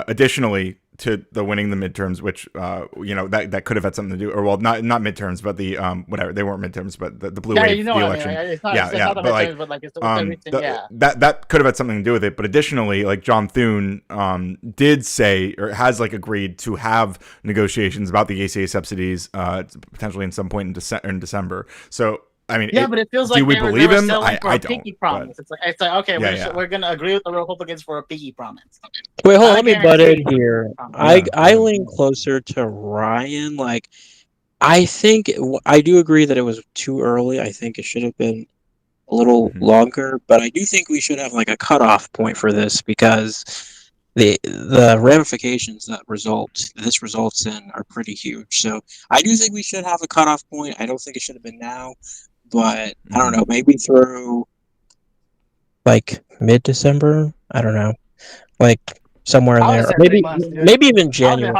[SPEAKER 1] additionally to the winning the midterms, which that could have had something to do, or well, not midterms, but the whatever, they weren't midterms, but the blue wave, the election. That could have had something to do with it. But additionally, like John Thune did say or has like agreed to have negotiations about the ACA subsidies potentially in some point in December. So. I mean,
[SPEAKER 6] but it feels like
[SPEAKER 1] do we believe him? I don't.
[SPEAKER 6] Pinky promise. But... It's like okay, we're gonna agree with the Republicans for a pinky promise.
[SPEAKER 4] Wait, hold on, let me butt in here. I lean closer to Ryan. Like, I think I do agree that it was too early. I think it should have been a little longer, but I do think we should have like a cutoff point for this because the ramifications that this results in are pretty huge. So I do think we should have a cutoff point. I don't think it should have been now. But I don't know, maybe through like mid-December. I don't know, like somewhere in there, maybe even January.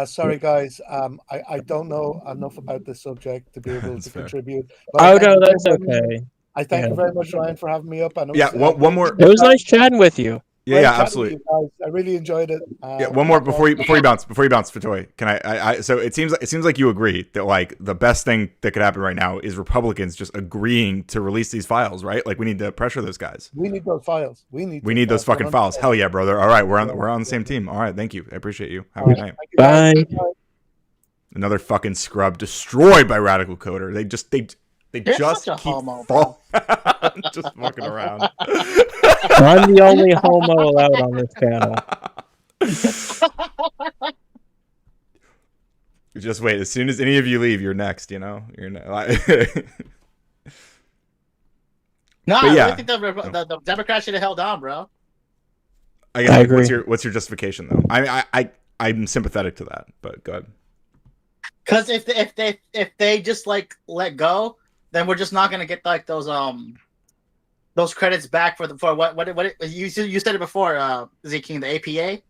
[SPEAKER 3] Sorry, guys. I don't know enough about this subject to be able to contribute.
[SPEAKER 4] But that's okay.
[SPEAKER 3] I thank you very much, Ryan, for having me up. And
[SPEAKER 1] one more.
[SPEAKER 4] It was nice chatting with you.
[SPEAKER 1] Yeah, absolutely.
[SPEAKER 3] I really enjoyed it.
[SPEAKER 1] One more before you bounce, Fatoy. Can I? So it seems like you agree that like the best thing that could happen right now is Republicans just agreeing to release these files, right? Like we need to pressure those guys.
[SPEAKER 3] We need those files. We need
[SPEAKER 1] those fucking files. Hell yeah, brother. All right, we're on the same team. All right, thank you. I appreciate you. Have a good night.
[SPEAKER 4] Bye.
[SPEAKER 1] Another fucking scrub destroyed by Radical Coder. They just keep just fucking around.
[SPEAKER 4] I'm the only homo allowed on this panel.
[SPEAKER 1] Just wait. As soon as any of you leave, you're next. You're
[SPEAKER 6] No, I think the Democrats should have held on, bro.
[SPEAKER 1] I guess. I agree. What's your justification though? I'm sympathetic to that, but go ahead.
[SPEAKER 6] Because if they just like let go, then we're just not gonna get like those credits back for what you said it before, Z King, the APA.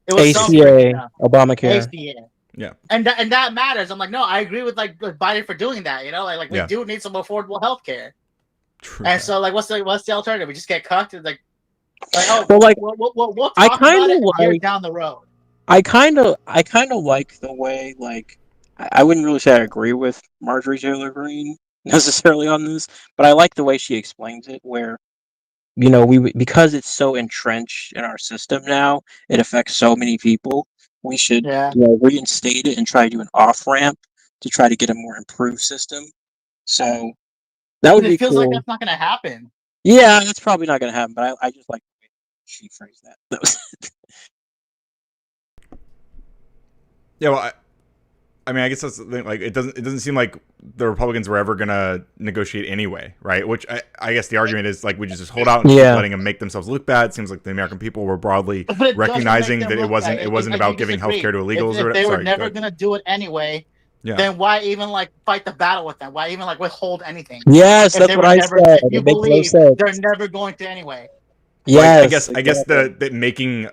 [SPEAKER 6] It was
[SPEAKER 4] ACA, Obamacare.
[SPEAKER 6] ACA.
[SPEAKER 1] Yeah,
[SPEAKER 6] and that matters. I'm like, no, I agree with like Biden for doing that. Like we do need some affordable healthcare. True. And so like, what's the alternative? We just get cucked and like oh, well, like we'll talk about it like, down the road.
[SPEAKER 4] I kind of like the way like I wouldn't really say I agree with Marjorie Taylor Greene necessarily on this, but I like the way she explains it. Where because it's so entrenched in our system now, it affects so many people. We should reinstate it and try to do an off ramp to try to get a more improved system. So that would be cool.
[SPEAKER 6] It feels like that's not going to happen.
[SPEAKER 4] Yeah, that's probably not going to happen. But I just like the way she phrased that. That was
[SPEAKER 1] Yeah, well, I mean, I guess that's the thing. Like, it doesn't seem like the Republicans were ever gonna negotiate anyway, right? Which I guess the argument is like we just hold out and keep letting them make themselves look bad. It seems like the American people were broadly recognizing that it wasn't about giving healthcare to illegals.
[SPEAKER 6] If they were never gonna do it anyway, then why even like fight the battle with them? Why even like withhold anything?
[SPEAKER 4] Yes, that's what I said.
[SPEAKER 6] If you believe they're never going to anyway.
[SPEAKER 4] Yeah,
[SPEAKER 1] like, I guess the making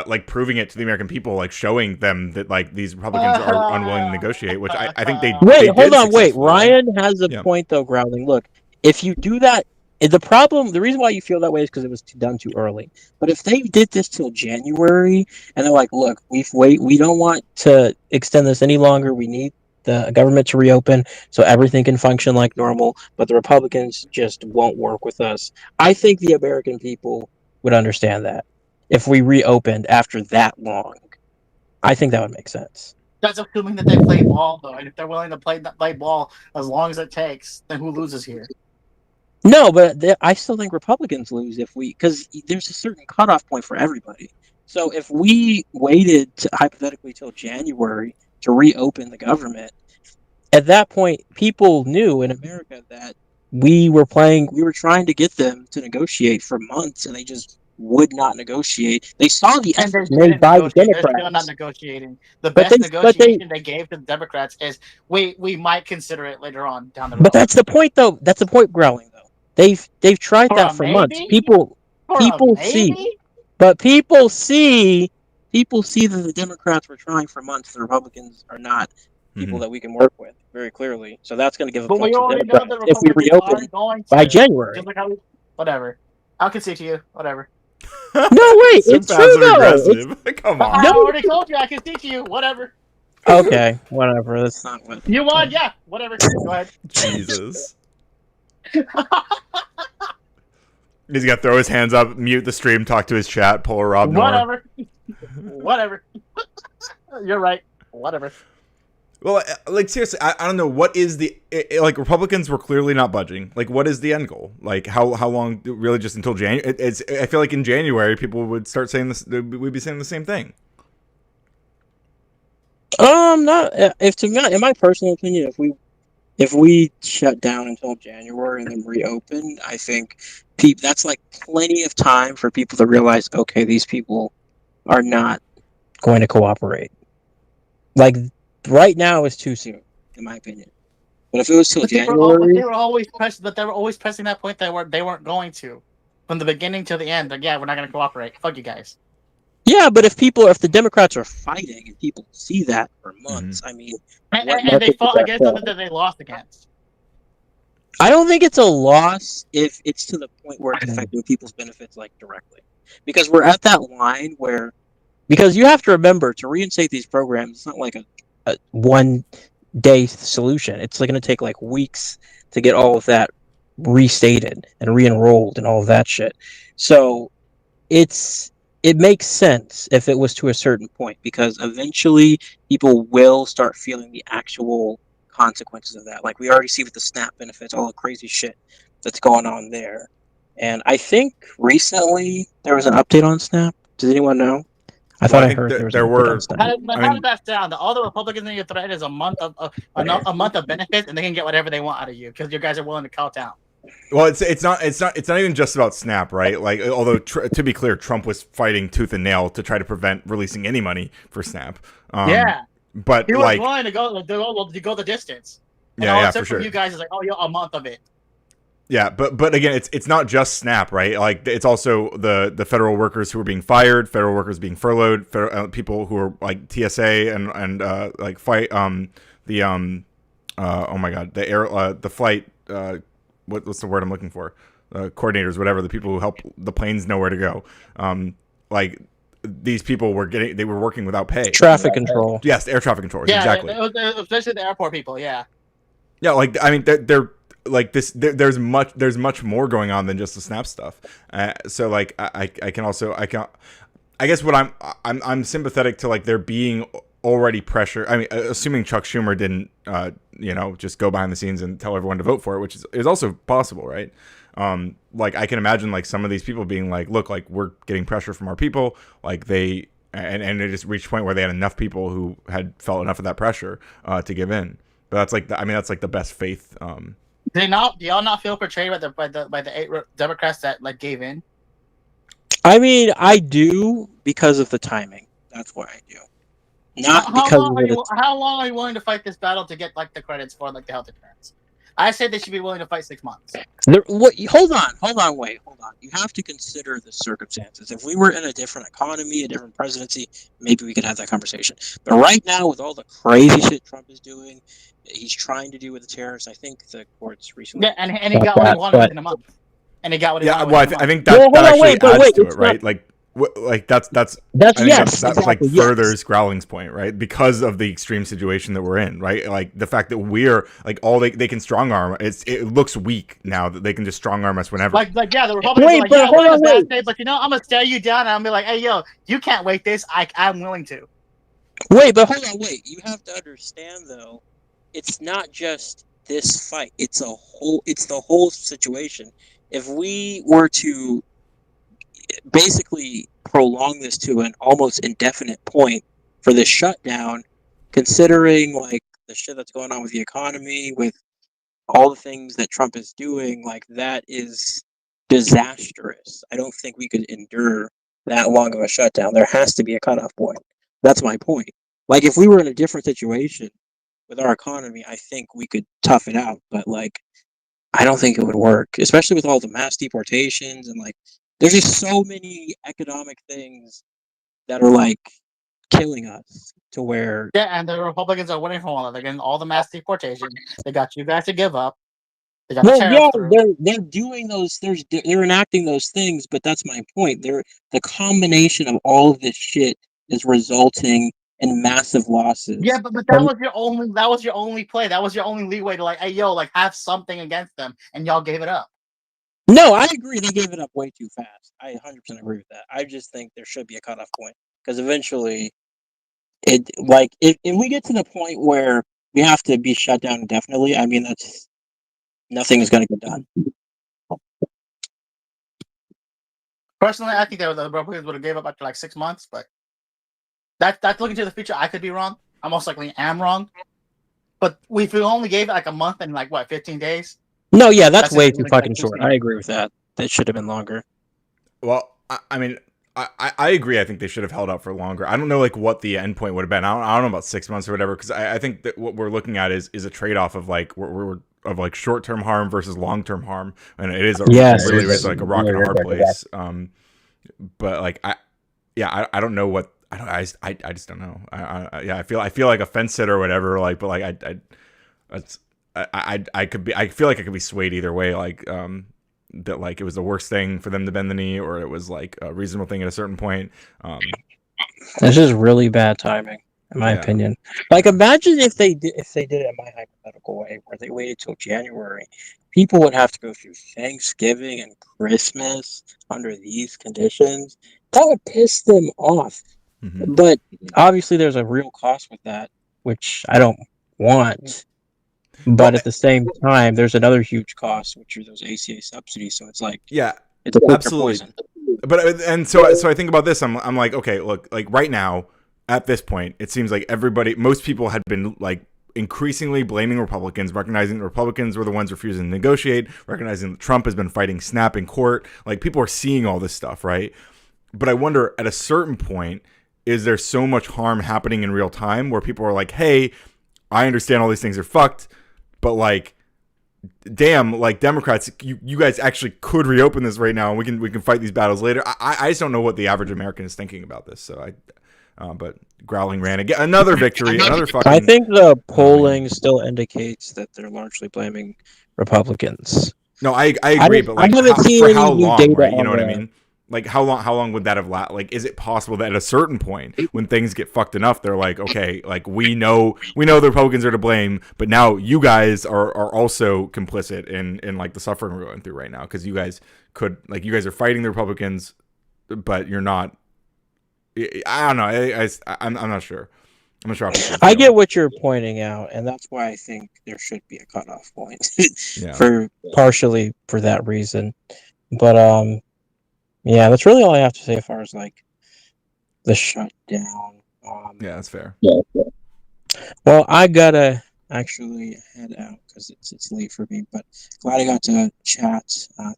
[SPEAKER 1] like proving it to the American people, like showing them that like these Republicans are unwilling to negotiate, which I think they
[SPEAKER 4] wait. Ryan has a point though, Growling. Look, if you do that, the reason why you feel that way is because it was done too early. But if they did this till January and they're like, look, we don't want to extend this any longer. We need the government to reopen so everything can function like normal, but the Republicans just won't work with us. I think the American people would understand that if we reopened after that long. I think that would make sense.
[SPEAKER 8] That's assuming that they play ball, though. And if they're willing to play ball as long as it takes, then who loses here?
[SPEAKER 4] No, but I still think Republicans lose because there's a certain cutoff point for everybody. So if we waited hypothetically till January to reopen the government, at that point, people knew in America that we were trying to get them to negotiate for months, and they just would not negotiate. They saw the
[SPEAKER 8] And they
[SPEAKER 4] effort made
[SPEAKER 8] didn't
[SPEAKER 4] by the
[SPEAKER 8] negotiate. They're still not
[SPEAKER 4] Democrats.
[SPEAKER 8] negotiating. The
[SPEAKER 4] But
[SPEAKER 8] best
[SPEAKER 4] they,
[SPEAKER 8] negotiation they gave to the Democrats is we might consider it later on down the road.
[SPEAKER 4] but that's the point, though. That's the point, Growling. Though they've tried
[SPEAKER 8] For
[SPEAKER 4] that
[SPEAKER 8] a
[SPEAKER 4] for months.
[SPEAKER 8] maybe?
[SPEAKER 4] People
[SPEAKER 8] For a
[SPEAKER 4] see,
[SPEAKER 8] maybe?
[SPEAKER 4] but people see that the Democrats were trying for months. The Republicans are not people that we can work with very clearly. So that's going to give a
[SPEAKER 8] But
[SPEAKER 4] point
[SPEAKER 8] we
[SPEAKER 4] to
[SPEAKER 8] already know
[SPEAKER 4] Democrats
[SPEAKER 8] that
[SPEAKER 4] if we
[SPEAKER 8] Republicans
[SPEAKER 4] reopen
[SPEAKER 8] aren't going to.
[SPEAKER 4] by January.
[SPEAKER 8] Just like how whatever. I'll concede to you. Whatever.
[SPEAKER 4] No, wait,
[SPEAKER 1] So
[SPEAKER 4] it's true
[SPEAKER 1] passive
[SPEAKER 4] though.
[SPEAKER 1] aggressive. Come on.
[SPEAKER 8] I already told you I concede to you. Whatever.
[SPEAKER 4] Okay, whatever. That's not what
[SPEAKER 8] You won, yeah. Whatever. Go ahead.
[SPEAKER 1] Jesus. He's got to throw his hands up, mute the stream, talk to his chat, pull a Rob Noor.
[SPEAKER 8] Whatever. Whatever. You're right. Whatever.
[SPEAKER 1] Well, like seriously, I don't know what is like Republicans were clearly not budging. Like, what is the end goal? Like, how long? Really, just until January? I feel like in January people would start saying this. We'd be saying the same thing.
[SPEAKER 4] not in my personal opinion, if we shut down until January and then reopen, I think that's like plenty of time for people to realize, okay, these people are not going to cooperate. Like right now is too soon, in my opinion. But if it was till January,
[SPEAKER 8] they were always pressing that point that they weren't going to, from the beginning to the end. Like, yeah, we're not going to cooperate. Fuck you guys.
[SPEAKER 4] yeah. But if the Democrats are fighting and people see that for months, I mean,
[SPEAKER 8] and they fought against something that they lost against.
[SPEAKER 4] I don't think it's a loss if it's to the point where it's affecting people's benefits like directly, because we're at that line where, because you have to remember to reinstate these programs, it's not like a 1 day solution. It's like going to take like weeks to get all of that restated and re-enrolled and all of that shit. So it makes sense if it was to a certain point, because eventually people will start feeling the actual consequences of that. Like we already see with the SNAP benefits, all the crazy shit that's going on there. And I think recently there was an update on SNAP. Does anyone know? I thought I heard there were.
[SPEAKER 8] How did that sound? All the Republicans in your thread is a month of benefits, and they can get whatever they want out of you because you guys are willing to count down.
[SPEAKER 1] Well, it's not even just about SNAP, right? Like, although to be clear, Trump was fighting tooth and nail to try to prevent releasing any money for SNAP.
[SPEAKER 8] Yeah,
[SPEAKER 1] but
[SPEAKER 8] he was
[SPEAKER 1] like,
[SPEAKER 8] willing to go the distance. And
[SPEAKER 1] yeah,
[SPEAKER 8] for
[SPEAKER 1] sure.
[SPEAKER 8] You guys is like, oh, yeah, a month of it.
[SPEAKER 1] Yeah, but again, it's not just SNAP, right? Like it's also the federal workers who are being fired, federal workers being furloughed, people who are like TSA and like fight oh my god, the flight what's the word I'm looking for? Coordinators, whatever, the people who help the planes know where to go. Like these people were working without pay.
[SPEAKER 4] Traffic control.
[SPEAKER 1] Yes, air traffic controllers.
[SPEAKER 8] Yeah,
[SPEAKER 1] exactly.
[SPEAKER 8] Especially the airport people. Yeah.
[SPEAKER 1] Yeah, like I mean, they're like this. There's much more going on than just the SNAP stuff. So like I guess what I'm sympathetic to, like there being already pressure. I mean, assuming Chuck Schumer didn't just go behind the scenes and tell everyone to vote for it, which is also possible, right? Like I can imagine like some of these people being like, look, like we're getting pressure from our people, like they and it just reached a point where they had enough people who had felt enough of that pressure to give in. But that's like that's like the best faith.
[SPEAKER 8] Do y'all not feel betrayed by the 8 Democrats that like gave in?
[SPEAKER 4] I mean, I do because of the timing. That's why I do. Not
[SPEAKER 8] how long are you willing to fight this battle to get like the credits for like the health insurance? I say they should be willing to fight 6 months.
[SPEAKER 4] Hold on. You have to consider the circumstances. If we were in a different economy, a different presidency, maybe we could have that conversation. But right now, with all the crazy shit Trump is doing, he's trying to do with the tariffs. I think the courts recently.
[SPEAKER 8] Yeah, and he got what he wanted in a month. And he got what he wanted.
[SPEAKER 1] Yeah, well, I think that actually adds to it, right? Like that's
[SPEAKER 4] exactly,
[SPEAKER 1] like furthers Growling's point, right? Because of the extreme situation that we're in, right? Like the fact that we're like all they can strong arm. It looks weak now that they can just strong arm us whenever.
[SPEAKER 8] Like yeah, the Republicans are like, we're in a bad state, but I'm gonna stare you down and I'm be like, hey yo, you can't wait this. I'm willing to.
[SPEAKER 4] Wait, but hold on, wait. You have to understand though, it's not just this fight. It's the whole situation. If we were to basically prolong this to an almost indefinite point for this shutdown, considering like the shit that's going on with the economy, with all the things that Trump is doing, like that is disastrous. I don't think we could endure that long of a shutdown. There has to be a cutoff point. That's my point. Like if we were in a different situation with our economy, I think we could tough it out. But like I don't think it would work, especially with all the mass deportations and like there's just so many economic things that are like killing us to where
[SPEAKER 8] Yeah, and the Republicans are winning from all that. They're getting all the mass deportation. They got you guys to give up. They got the
[SPEAKER 4] well
[SPEAKER 8] tariffs
[SPEAKER 4] yeah
[SPEAKER 8] through.
[SPEAKER 4] they're doing they're enacting those things, but that's my point. They're the combination of all of this shit is resulting in massive
[SPEAKER 8] Yeah,
[SPEAKER 4] losses.
[SPEAKER 8] but that was your only play. That was your only leeway to like, hey yo, like have something against them, and y'all gave it up.
[SPEAKER 4] No, I agree. They gave it up way too fast. I 100% agree with that. I just think there should be a cutoff point because eventually it like if we get to the point where we have to be shut down indefinitely, I mean that's nothing is going to get done.
[SPEAKER 8] Personally, I think that the Republicans would have gave up after like 6 months, but that's looking to the future. I could be wrong. I most likely am wrong. But if we only gave it like a month and like what, 15 days?
[SPEAKER 4] No, yeah, that's
[SPEAKER 8] That's
[SPEAKER 4] way
[SPEAKER 8] just
[SPEAKER 4] too
[SPEAKER 8] like
[SPEAKER 4] fucking
[SPEAKER 8] too
[SPEAKER 4] short.
[SPEAKER 8] soon.
[SPEAKER 4] I agree with that. That should have been longer.
[SPEAKER 1] Well, I mean, I agree. I think they should have held out for longer. I don't know like what the end point would have been. I don't know about 6 months or whatever, because I think that what we're looking at is a trade off of like we're of like short term harm versus long term harm, and it is
[SPEAKER 4] Yes,
[SPEAKER 1] really
[SPEAKER 4] it's
[SPEAKER 1] is like a rock and a hard place. But like I don't know what I just don't know. I feel like a fence sitter or whatever. Like, but like I could be. I feel like I could be swayed either way. Like that like it was the worst thing for them to bend the knee, or it was like a reasonable thing at a certain point.
[SPEAKER 4] This is really bad timing, in my opinion. Like, imagine if they did it in my hypothetical way, where they waited till January. People would have to go through Thanksgiving and Christmas under these conditions. That would piss them off.
[SPEAKER 1] Mm-hmm.
[SPEAKER 4] But obviously, there's a real cost with that, which I don't want. But at the same time, there's another huge cost, which are those ACA subsidies. So it's like,
[SPEAKER 1] yeah,
[SPEAKER 4] it's a
[SPEAKER 1] absolutely.
[SPEAKER 4] poison.
[SPEAKER 1] But and so I think about this. I'm like, okay, look, like right now at this point, it seems like most people had been like increasingly blaming Republicans, recognizing the Republicans were the ones refusing to negotiate, recognizing that Trump has been fighting snap in court. Like people are seeing all this stuff, right? But I wonder at a certain point, is there so much harm happening in real time where people are like, hey, I understand all these things are fucked, but like, damn, like Democrats, you guys actually could reopen this right now, and we can fight these battles later. I just don't know what the average American is thinking about this. So but Growling ran again, another victory, another fucking.
[SPEAKER 4] I think the polling still indicates that they're largely blaming Republicans.
[SPEAKER 1] No, I agree, but like for how long, right? You know what I mean? Like how long would that have lasted? Like, is it possible that at a certain point when things get fucked enough, they're like, okay, like we know the Republicans are to blame, but now you guys are also complicit in like the suffering we're going through right now, because you guys are fighting the Republicans, but you're not. I don't know. I'm not sure. I'm not sure.
[SPEAKER 4] I get what you're pointing out, and that's why I think there should be a cutoff point for partially for that reason. But yeah, that's really all I have to say as far as like the shutdown.
[SPEAKER 1] Yeah, that's fair.
[SPEAKER 4] Yeah. Well, I gotta actually head out because it's late for me. But glad I got to chat.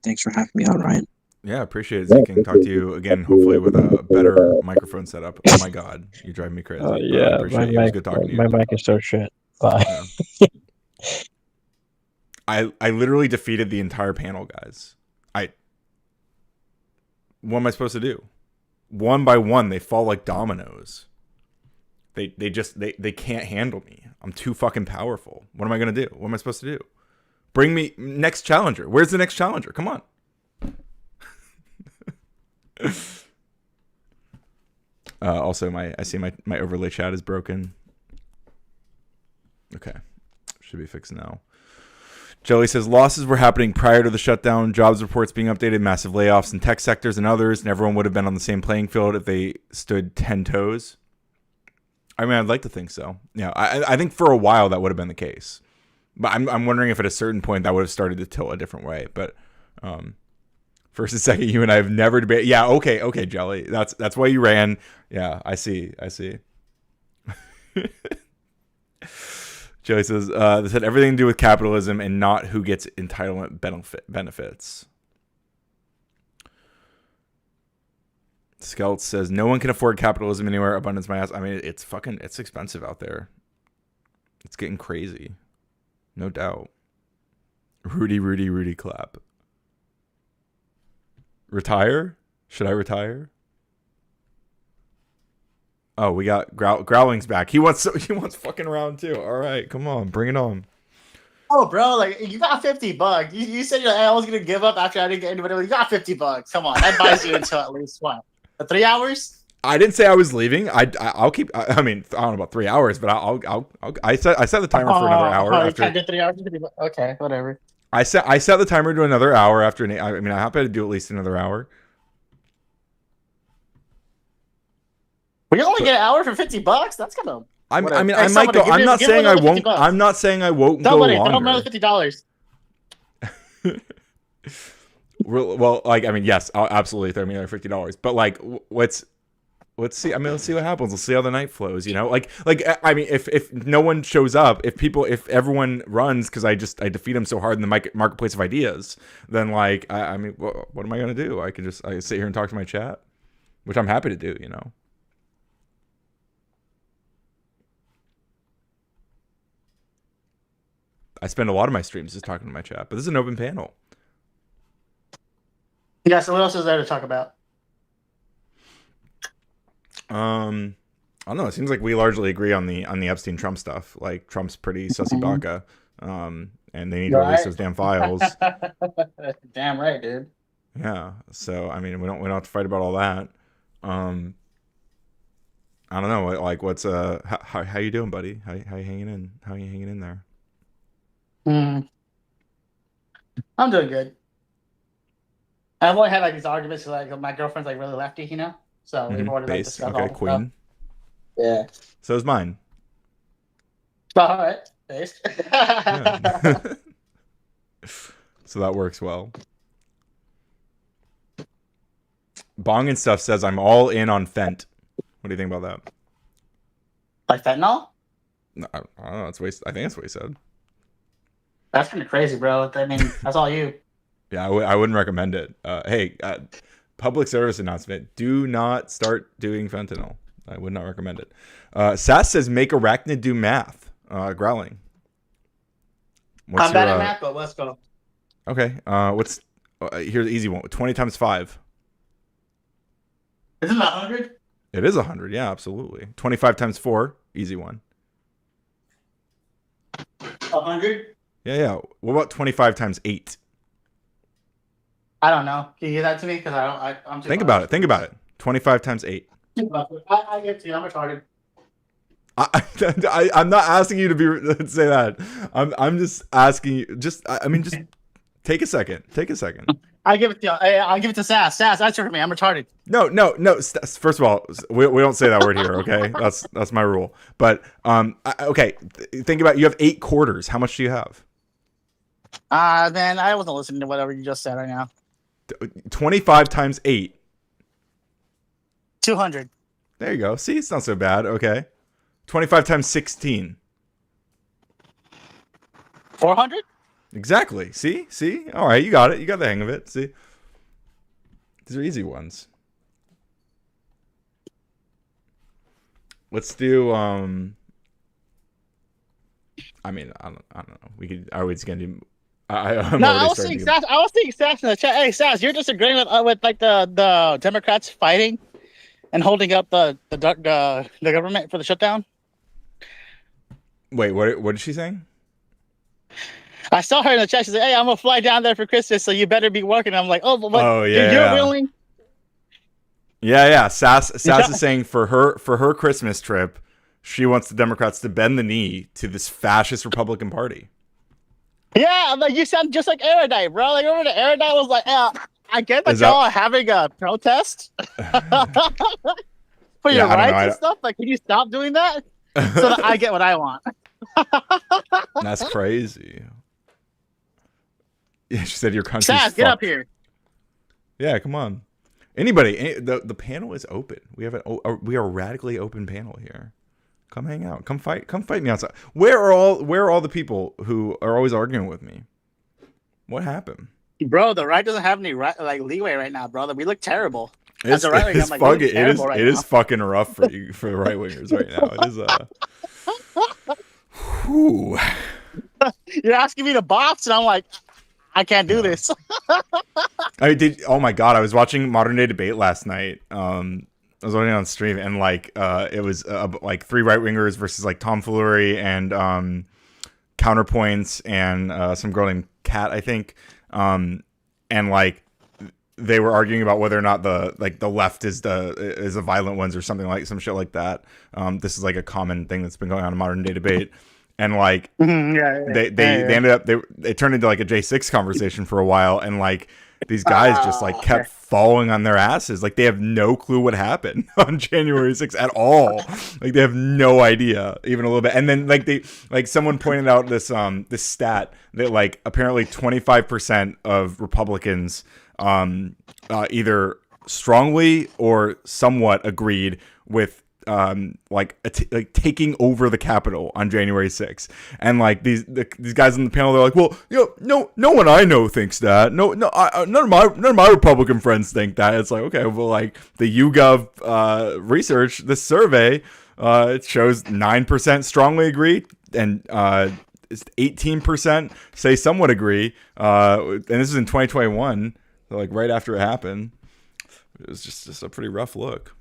[SPEAKER 4] Thanks for having me on, Ryan.
[SPEAKER 1] Yeah, appreciate it, Zeke. And talk to you again, hopefully with a better microphone setup. Oh my God, you drive me crazy.
[SPEAKER 4] Yeah,
[SPEAKER 1] I appreciate you. It was good talking to you.
[SPEAKER 4] My mic is so shit. Bye.
[SPEAKER 1] Yeah. I literally defeated the entire panel, guys. What am I supposed to do? One by one, they fall like dominoes. They can't handle me. I'm too fucking powerful. What am I gonna do? What am I supposed to do? Bring me next challenger. Where's the next challenger? Come on. Also, I see my overlay chat is broken. Okay, should be fixed now. Jelly says losses were happening prior to the shutdown, jobs reports being updated, massive layoffs in tech sectors and others, and everyone would have been on the same playing field if they stood 10 toes. I mean, I'd like to think so. Yeah, I think for a while that would have been the case, but I'm wondering if at a certain point that would have started to tilt a different way. But first and second, you and I have never debated. Yeah, okay, Jelly. That's why you ran. Yeah, I see. Joey says, this had everything to do with capitalism and not who gets entitlement benefits. Skelt says, no one can afford capitalism anywhere. Abundance my ass. I mean, it's expensive out there. It's getting crazy. No doubt. Rudy clap. Retire? Should I retire? Oh, we got Growling's back. He wants fucking round 2. All right, come on, bring it on.
[SPEAKER 8] Oh, bro, like you got $50. You said I was gonna give up after I didn't get anybody. You got $50. Come on, that buys you until at least what? 3 hours?
[SPEAKER 1] I didn't say I was leaving. I'll keep. I mean, I don't know about 3 hours, but I set the timer for another hour. After
[SPEAKER 8] you did 3 hours. Okay, whatever.
[SPEAKER 1] I set the timer to another hour after. I mean, I'm happy to do at least another hour.
[SPEAKER 8] We only get an hour for $50. That's kind of.
[SPEAKER 1] I mean, I might go. I'm not saying I won't. I'm not saying I won't go longer.
[SPEAKER 8] Throw another $50.
[SPEAKER 1] Well, like, I mean, yes, I'll absolutely throw me another $50. But like, let's see. I mean, let's see what happens. Let's see how the night flows. You know, like I mean, if no one shows up, if everyone runs because I defeat them so hard in the marketplace of ideas, then like, I mean, what am I gonna do? I sit here and talk to my chat, which I'm happy to do. You know. I spend a lot of my streams just talking to my chat, but this is an open panel.
[SPEAKER 8] Yeah, so what else is there to talk about?
[SPEAKER 1] I don't know. It seems like we largely agree on the Epstein Trump stuff. Like Trump's pretty sussy baka, and they need to release those damn files.
[SPEAKER 8] Damn right, dude.
[SPEAKER 1] Yeah. So I mean, we don't have to fight about all that. I don't know. Like, what's how you doing, buddy? How you hanging in? How you hanging in there?
[SPEAKER 8] I'm doing good. I've only had like these arguments with like my girlfriend's like really lefty, you know. So we've already like discussed all the
[SPEAKER 1] queen.
[SPEAKER 8] Stuff. Yeah.
[SPEAKER 1] So is mine.
[SPEAKER 8] All right. Based.
[SPEAKER 1] Yeah. So that works well. Bong and stuff says I'm all in on Fent. What do you think about that?
[SPEAKER 8] Like fentanyl?
[SPEAKER 1] No, I don't know. I think that's what he said.
[SPEAKER 8] That's kind of crazy, bro. I mean, that's all you.
[SPEAKER 1] Yeah, I wouldn't recommend it. Hey, public service announcement: do not start doing fentanyl. I would not recommend it. Sass says make arachnid do math. Growling.
[SPEAKER 8] I'm bad at math, but let's go.
[SPEAKER 1] Okay. Here's the easy one. 20 times 5.
[SPEAKER 8] Isn't it 100?
[SPEAKER 1] It is 100. Yeah, absolutely. 25 times 4. Easy one.
[SPEAKER 8] 100?
[SPEAKER 1] Yeah. What about 25 times 8?
[SPEAKER 8] I don't know. Can you give that to me? Because I'm too
[SPEAKER 1] Think about it. 25 times 8.
[SPEAKER 8] I get to you. I'm retarded.
[SPEAKER 1] I'm not asking you to say that. I'm just asking you. Just take a second.
[SPEAKER 8] I give it to you. I'll give it to Sass. Sass, answer for me. I'm retarded.
[SPEAKER 1] No. First of all, we don't say that word here. Okay, that's my rule. But okay. Think about it. You have 8 quarters. How much do you have?
[SPEAKER 8] Man, I wasn't listening to whatever you just said right now.
[SPEAKER 1] 25 times 8.
[SPEAKER 8] 200.
[SPEAKER 1] There you go. See, it's not so bad. Okay. 25 times 16.
[SPEAKER 8] 400?
[SPEAKER 1] Exactly. See? All right, you got it. You got the hang of it. See? These are easy ones. Let's do I mean, I don't know. Are we just going to do I was thinking
[SPEAKER 8] Sass in the chat. Hey, Sass, you're disagreeing with like the Democrats fighting and holding up the government for the shutdown.
[SPEAKER 1] Wait, what is she saying?
[SPEAKER 8] I saw her in the chat. She said, "Hey, I'm gonna fly down there for Christmas, so you better be working." I'm like, "Oh, but you're willing?"
[SPEAKER 1] Yeah. Sass is saying for her Christmas trip, she wants the Democrats to bend the knee to this fascist Republican Party.
[SPEAKER 8] Yeah, I'm like, you sound just like Erudite, bro. Like, remember the Erudite was like, I get that y'all are having a protest. for
[SPEAKER 1] Yeah,
[SPEAKER 8] your
[SPEAKER 1] I don't know.
[SPEAKER 8] rights and stuff? Like, can you stop doing that so that I get what I want?
[SPEAKER 1] That's crazy. Yeah, she said your country's
[SPEAKER 8] Saz, get up
[SPEAKER 1] fucked.
[SPEAKER 8] here.
[SPEAKER 1] Yeah, come on. Anybody, the panel is open. We have we are a radically open panel here. Come hang out. Come fight me outside. Where are all the people who are always arguing with me? What happened?
[SPEAKER 8] Bro, the right doesn't have any leeway right now, brother. We look terrible.
[SPEAKER 1] It's,
[SPEAKER 8] As a right winger, I'm like, we look terrible right
[SPEAKER 1] it
[SPEAKER 8] now.
[SPEAKER 1] is fucking rough for you for the right wingers right now. It is whew.
[SPEAKER 8] You're asking me to box, and I'm like, I can't do this.
[SPEAKER 1] Oh my god, I was watching Modern Day Debate last night. I was watching it on stream, and like it was like three right wingers versus like tomfoolery and counterpoints and some girl named Kat, I think. And like they were arguing about whether or not the left is the violent ones or something, like some shit like that. This is like a common thing that's been going on in Modern Day Debate. And like they ended up it turned into like a J6 conversation for a while, and like these guys just like kept falling on their asses. Like they have no clue what happened on January 6th at all. Like they have no idea even a little bit. And then like someone pointed out this this stat that like apparently 25% of Republicans either strongly or somewhat agreed with like taking over the Capitol on January 6th. And like these guys on the panel, they're like, well, no one I know thinks that. None of my Republican friends think that. It's like, okay, well, like the YouGov research, this survey, it shows 9% strongly agree and 18% say somewhat agree. And this is in 2021, so like right after it happened. It was just a pretty rough look.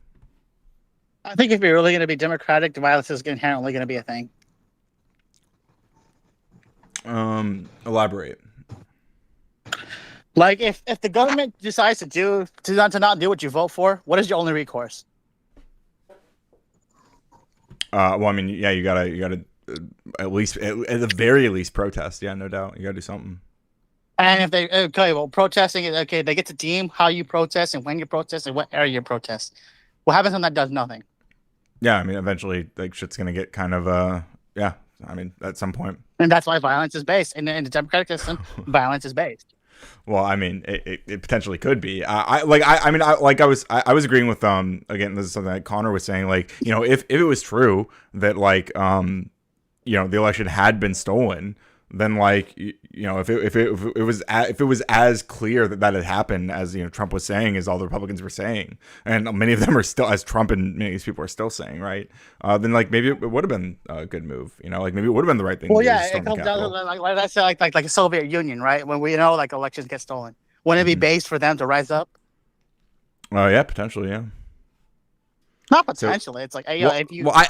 [SPEAKER 8] I think if you're really going to be democratic, violence is inherently going to be a thing.
[SPEAKER 1] Elaborate.
[SPEAKER 8] Like if the government decides to not do what you vote for, what is your only recourse?
[SPEAKER 1] Well, I mean, yeah, you gotta at least at the very least protest. Yeah, no doubt, you gotta do something.
[SPEAKER 8] And if protesting is okay. They get to deem how you protest and when you protest and what area you protest. What happens when that does nothing?
[SPEAKER 1] Yeah, I mean, eventually, like shit's gonna get kind of yeah. I mean, at some point.
[SPEAKER 8] And that's why violence is based. In the democratic system, violence is based.
[SPEAKER 1] Well, I mean, it potentially could be. I was agreeing with again, this is something that Connor was saying. Like, you know, if it was true that like you know, the election had been stolen, then like you know, if it was as clear that had happened as, you know, Trump was saying, as all the Republicans were saying, and many of them are still, as Trump and many of these people are still saying, right? Then like maybe it would have been a good move, you know, like maybe it would have been the right thing.
[SPEAKER 8] Well,
[SPEAKER 1] to do,
[SPEAKER 8] yeah, it comes down to like I said, like a Soviet Union, right? When we know like elections get stolen, wouldn't it be based for them to rise up?
[SPEAKER 1] Oh yeah, potentially, yeah.
[SPEAKER 8] Not potentially. It's like, hey,
[SPEAKER 1] well,
[SPEAKER 8] if you.
[SPEAKER 1] Well,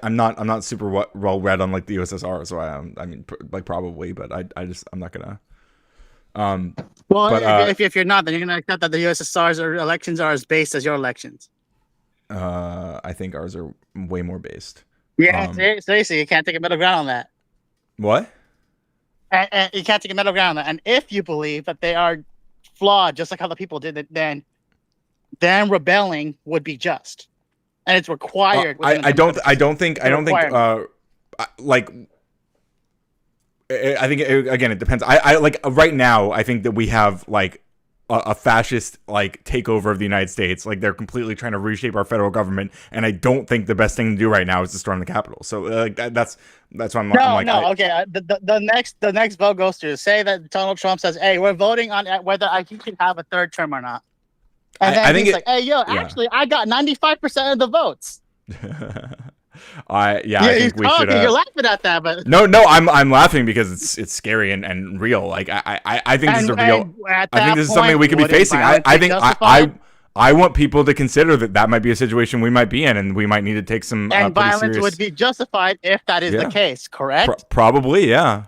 [SPEAKER 1] I'm not super well read on like the USSR, so I mean, like probably, but I'm not gonna.
[SPEAKER 8] Well, but, if you're not, then you're gonna accept that the USSR's elections are as based as your elections.
[SPEAKER 1] I think ours are way more based.
[SPEAKER 8] Yeah, seriously, you can't take a middle ground on that.
[SPEAKER 1] What?
[SPEAKER 8] And you can't take a middle ground on that. And if you believe that they are flawed, just like how the people did it, then rebelling would be just. And it's required.
[SPEAKER 1] I don't think like. I think again, it depends. I like right now. I think that we have like a fascist like takeover of the United States. Like they're completely trying to reshape our federal government, and I don't think the best thing to do right now is to storm the Capitol. So like that's why I'm like.
[SPEAKER 8] Okay. The next vote goes to say that Donald Trump says, "Hey, we're voting on whether he can have a third term or not." And then he's like, "Hey, actually, I got 95% of the votes."
[SPEAKER 1] I think we should.
[SPEAKER 8] You're laughing at that, but
[SPEAKER 1] no, I'm laughing because it's scary and real. Like I think this is a real. I think this is something we could be facing. I think I want people to consider that might be a situation we might be in, and we might need to take some.
[SPEAKER 8] And violence would be justified if that is the case, correct?
[SPEAKER 1] Probably, yeah.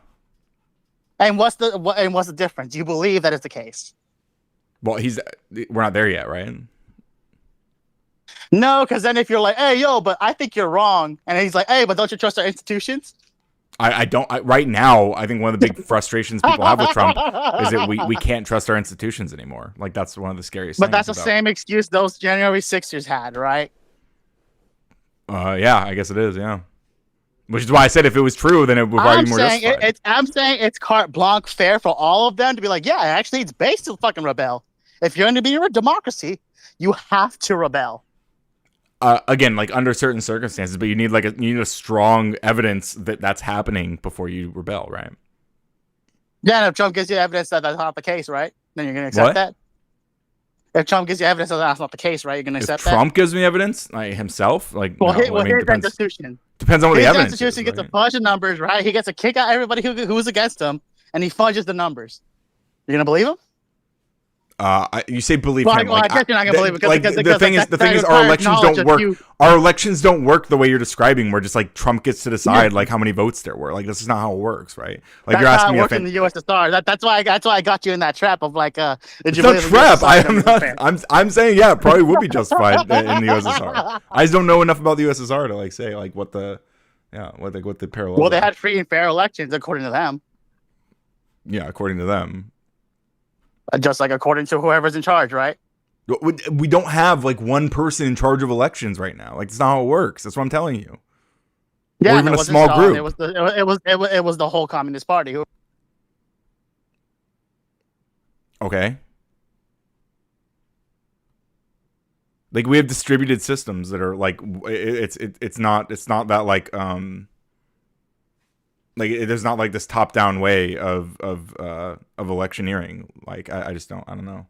[SPEAKER 8] And what's the difference? You believe that is the case?
[SPEAKER 1] Well, we're not there yet, right?
[SPEAKER 8] No, because then if you're like, hey, but I think you're wrong. And he's like, hey, but don't you trust our institutions?
[SPEAKER 1] I don't. Right now, I think one of the big frustrations people have with Trump is that we can't trust our institutions anymore. Like, that's one of the scariest things.
[SPEAKER 8] But that's the same excuse those January 6ers had, right?
[SPEAKER 1] Yeah, I guess it is. Yeah. Which is why I said if it was true, then it would probably be more justified.
[SPEAKER 8] I'm saying it's carte blanche fair for all of them to be like, yeah, actually, it's based to fucking rebel. If you're going to be a democracy, you have to rebel.
[SPEAKER 1] Again, like under certain circumstances, but you need a strong evidence that that's happening before you rebel, right?
[SPEAKER 8] Yeah, and if Trump gives you evidence that that's not the case, right? Then you're going to accept
[SPEAKER 1] What?
[SPEAKER 8] that. If Trump gives you evidence that that's not the case, right? You're going to
[SPEAKER 1] If
[SPEAKER 8] accept
[SPEAKER 1] Trump gives me evidence, like himself, like
[SPEAKER 8] that. Well,
[SPEAKER 1] no, I mean,
[SPEAKER 8] his Constitution.
[SPEAKER 1] depends on what the
[SPEAKER 8] His
[SPEAKER 1] evidence
[SPEAKER 8] Constitution
[SPEAKER 1] is.
[SPEAKER 8] gets a bunch of numbers, right? He gets to kick out everybody who's against him, and he fudges the numbers. You're going to believe him?
[SPEAKER 1] You say believe
[SPEAKER 8] Well,
[SPEAKER 1] him.
[SPEAKER 8] I guess you're not gonna believe it because
[SPEAKER 1] the thing is, our elections don't work. Our elections don't work the way you're describing, where just like Trump gets to decide like how many votes there were. Like this is not how it works, right? Like you're asking me
[SPEAKER 8] if in the USSR. That's why I got you in that trap of like.
[SPEAKER 1] It's not trap. I'm saying yeah, it probably would be justified in the USSR. I just don't know enough about the USSR to like say like what the parallel.
[SPEAKER 8] Well, they had free and fair elections according to them.
[SPEAKER 1] Yeah, according to them.
[SPEAKER 8] Just like according to whoever's in charge, right?
[SPEAKER 1] We don't have like one person in charge of elections right now. Like that's not how it works. That's what I'm telling you.
[SPEAKER 8] Yeah,
[SPEAKER 1] or even a small group.
[SPEAKER 8] It was the whole Communist Party.
[SPEAKER 1] Okay. Like we have distributed systems that are like it's not that like there's not like this top down way of electioneering. Like I just don't know.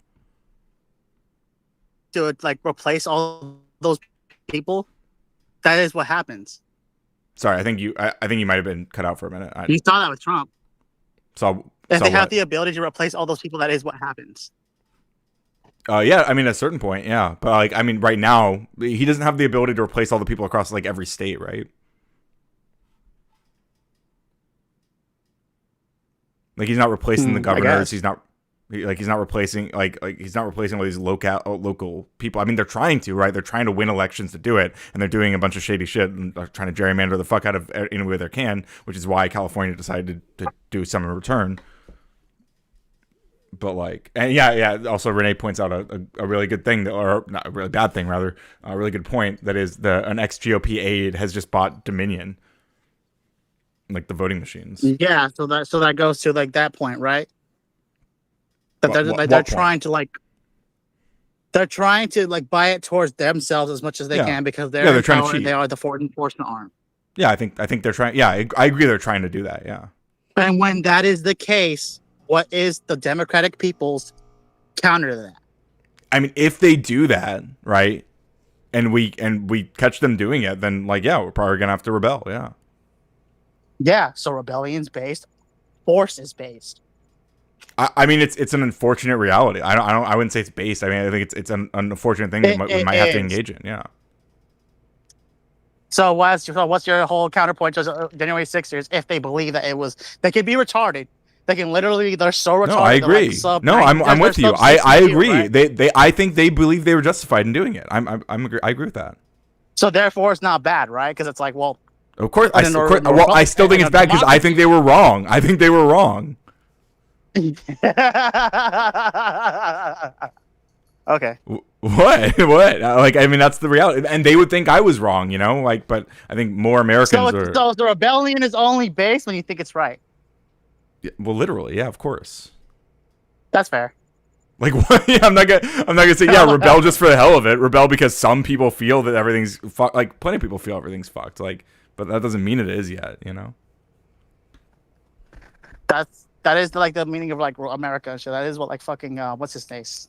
[SPEAKER 8] To like replace all those people, that is what happens.
[SPEAKER 1] Sorry, I think you might have been cut out for a minute.
[SPEAKER 8] You saw that with Trump. If they have the ability to replace all those people, that is what happens.
[SPEAKER 1] Yeah, I mean, at a certain point, yeah. But, like, I mean, right now, he doesn't have the ability to replace all the people across, like, every state, right? Like, he's not replacing the governors. He's not replacing, he's not replacing all these local people. I mean, they're trying to, right? They're trying to win elections to do it, and they're doing a bunch of shady shit and they're trying to gerrymander the fuck out of any way they can, which is why California decided to do some in return. But like, and yeah. Also, Renee points out a really good thing, or not a really bad thing, rather, a really good point. That is, an ex-GOP aide has just bought Dominion, like the voting machines.
[SPEAKER 8] Yeah, so that goes to like that point, right? That they're trying to buy it towards themselves as much as they can because they're trying to cheat. They are the enforcement arm.
[SPEAKER 1] Yeah, I think they're trying. Yeah, I agree. They're trying to do that. Yeah.
[SPEAKER 8] And when that is the case, what is the Democratic people's counter to that?
[SPEAKER 1] I mean, if they do that, right, and we catch them doing it, then like, yeah, we're probably gonna have to rebel. Yeah. Yeah.
[SPEAKER 8] So rebellion's based, force is based.
[SPEAKER 1] I mean, it's an unfortunate reality. I wouldn't say it's based. I mean, I think it's an unfortunate thing we might have to engage in. Yeah.
[SPEAKER 8] So what's your whole counterpoint to January 6th? If they believe that they could be retarded. They can literally, they're so retarded.
[SPEAKER 1] No, I agree. I'm with you. I agree. Right? I think they believe they were justified in doing it. I agree with that.
[SPEAKER 8] So therefore, it's not bad, right? Because it's like, well,
[SPEAKER 1] of course. I still think it's bad because I think they were wrong. I think they were wrong.
[SPEAKER 8] Okay.
[SPEAKER 1] What? Like, I mean, that's the reality, and they would think I was wrong, you know. Like, but I think more Americans are.
[SPEAKER 8] So the rebellion is only based when you think it's right.
[SPEAKER 1] Yeah, well, literally, yeah, of course.
[SPEAKER 8] That's fair.
[SPEAKER 1] Like, what? Yeah, I'm not gonna say rebel just for the hell of it. Rebel because some people feel that everything's fucked. Like, plenty of people feel everything's fucked. Like, but that doesn't mean it is yet, you know.
[SPEAKER 8] That is like the meaning of like America. So that is what like fucking what's his face?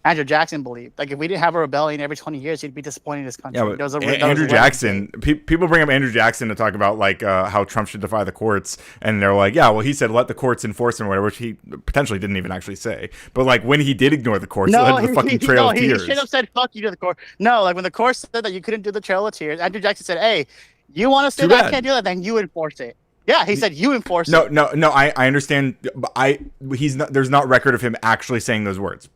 [SPEAKER 8] Andrew Jackson believed. Like, if we didn't have a rebellion every 20 years, he'd be disappointed in this country.
[SPEAKER 1] Yeah, but Andrew Jackson, people bring up Andrew Jackson to talk about, like, how Trump should defy the courts. And they're like, yeah, well, he said let the courts enforce him or whatever, which he potentially didn't even actually say. But, like, when he did ignore the courts, it led to the fucking Trail of Tears.
[SPEAKER 8] He should have said, fuck you to the court. No, like, when the court said that you couldn't do the Trail of Tears, Andrew Jackson said, hey, you want to say that I can't do that, then you enforce it. Yeah, he said you enforce it.
[SPEAKER 1] No, I understand. But there's not record of him actually saying those words.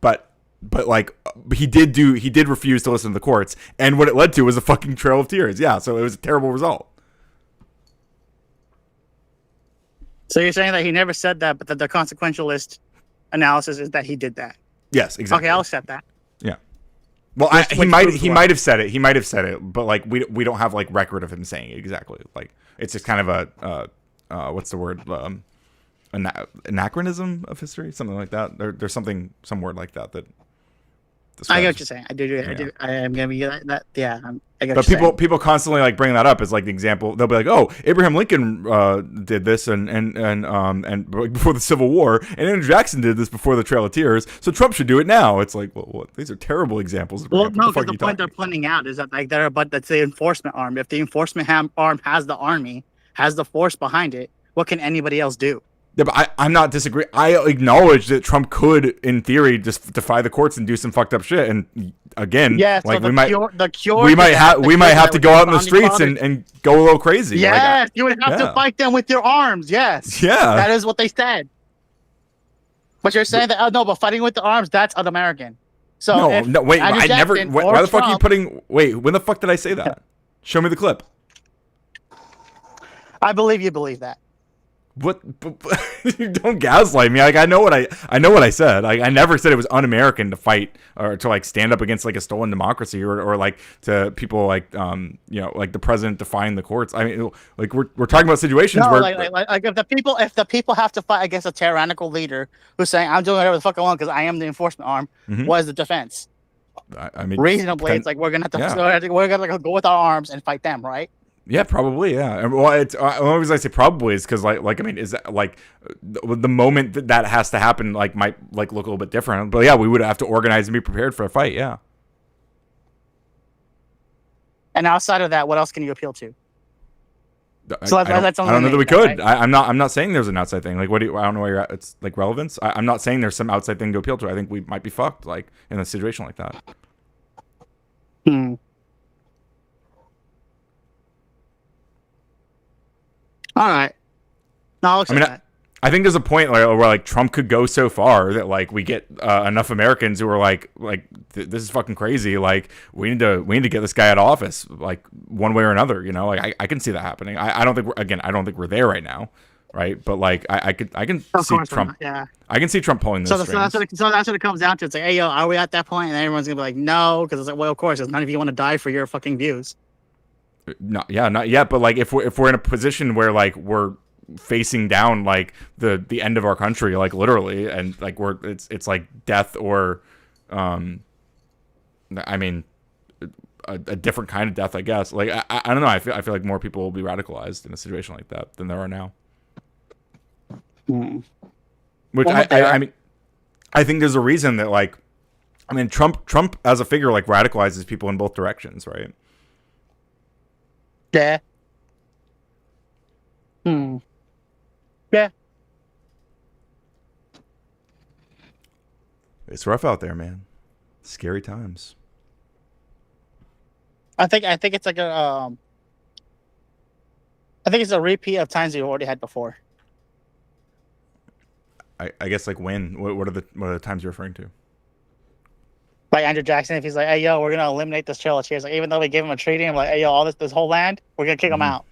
[SPEAKER 1] But like, he did refuse to listen to the courts, and what it led to was a fucking Trail of Tears. Yeah, so it was a terrible result.
[SPEAKER 8] So you're saying that he never said that, but that the consequentialist analysis is that he did that?
[SPEAKER 1] Yes, exactly.
[SPEAKER 8] Okay, I'll accept that.
[SPEAKER 1] Yeah. Well,
[SPEAKER 8] Which proves
[SPEAKER 1] he
[SPEAKER 8] what?
[SPEAKER 1] might have said it. He might have said it, but like we don't have like record of him saying it exactly. Like it's just kind of a what's the word? Anachronism of history, something like that. There's some word like that
[SPEAKER 8] I
[SPEAKER 1] describes.
[SPEAKER 8] get what you're saying. I do. I am gonna be that. Yeah, I get
[SPEAKER 1] But
[SPEAKER 8] what you're saying.
[SPEAKER 1] people constantly like bring that up as like the example. They'll be like, "Oh, Abraham Lincoln did this, and before the Civil War, and Andrew Jackson did this before the Trail of Tears, so Trump should do it now." It's like, well, what? These are terrible examples. To bring
[SPEAKER 8] Well,
[SPEAKER 1] up.
[SPEAKER 8] no,
[SPEAKER 1] What the
[SPEAKER 8] because
[SPEAKER 1] fuck
[SPEAKER 8] the
[SPEAKER 1] are you
[SPEAKER 8] point they're
[SPEAKER 1] talking
[SPEAKER 8] pointing out is that like that's the enforcement arm. If the enforcement arm has the army, has the force behind it, what can anybody else do?
[SPEAKER 1] Yeah, but I'm not disagreeing. I acknowledge that Trump could, in theory, just defy the courts and do some fucked up shit. And again,
[SPEAKER 8] Yeah,
[SPEAKER 1] like
[SPEAKER 8] so
[SPEAKER 1] we might have to go out in the streets and go a little crazy.
[SPEAKER 8] Yes, you would have
[SPEAKER 1] yeah.
[SPEAKER 8] to fight them with your arms. Yes.
[SPEAKER 1] Yeah.
[SPEAKER 8] That is what they said. But you're saying that no, but fighting with the arms, that's un-American. So
[SPEAKER 1] no, wait,
[SPEAKER 8] Andrew
[SPEAKER 1] I never.
[SPEAKER 8] Jackson
[SPEAKER 1] Why
[SPEAKER 8] or
[SPEAKER 1] the fuck are you
[SPEAKER 8] Trump-
[SPEAKER 1] putting? Wait, when the fuck did I say that? Show me the clip.
[SPEAKER 8] I believe you believe that.
[SPEAKER 1] What? You don't gaslight me. Like I know what I said. Like I never said it was un-American to fight or to like stand up against like a stolen democracy or like to people like like the president defying the courts. I mean, like we're talking about situations
[SPEAKER 8] No,
[SPEAKER 1] where
[SPEAKER 8] like if the people have to fight against a tyrannical leader who's saying I'm doing whatever the fuck I want because I am the enforcement arm, what is the defense?
[SPEAKER 1] I mean,
[SPEAKER 8] Reasonably, it's like we're gonna have to we're gonna go with our arms and fight them, right?
[SPEAKER 1] Yeah, probably. Yeah. And, well, it's the only reason I say probably is because like I mean, is that like the moment that has to happen like might like look a little bit different. But yeah, we would have to organize and be prepared for a fight. Yeah.
[SPEAKER 8] And outside of that, what else can you appeal to?
[SPEAKER 1] So I don't know that we could. Right? I'm not saying there's an outside thing. Like, what do you? I don't know where you're at. It's like relevance. I'm not saying there's some outside thing to appeal to. I think we might be fucked like in a situation like that.
[SPEAKER 8] Hmm. All right. No, I'll accept that.
[SPEAKER 1] I think there's a point where like Trump could go so far that like we get enough Americans who are like this is fucking crazy. Like we need to get this guy out of office like one way or another. You know, like I can see that happening. I don't think I don't think we're there right now, right? But like I can see Trump.
[SPEAKER 8] Yeah.
[SPEAKER 1] I can see Trump pulling those strings.
[SPEAKER 8] So that's what it comes down to. It's like, hey yo, are we at that point? And everyone's gonna be like, no, because it's like, well, of course, because none of you want to die for your fucking views.
[SPEAKER 1] Not yet. But like if we're in a position where like we're facing down like the end of our country, like literally, and like it's like death or I mean a different kind of death, I guess. Like I don't know. I feel like more people will be radicalized in a situation like that than there are now. Which I mean, I think there's a reason that like, I mean, Trump as a figure like radicalizes people in both directions, right?
[SPEAKER 8] Yeah. Yeah.
[SPEAKER 1] It's rough out there, man. Scary times.
[SPEAKER 8] I think it's like I think it's a repeat of times you already had before.
[SPEAKER 1] I guess like when? What are the times you're referring to?
[SPEAKER 8] Like Andrew Jackson, if he's like, hey yo, we're gonna eliminate this Trail of Tears. Like even though we gave him a treaty, I'm like, hey yo, all this whole land, we're gonna kick him out.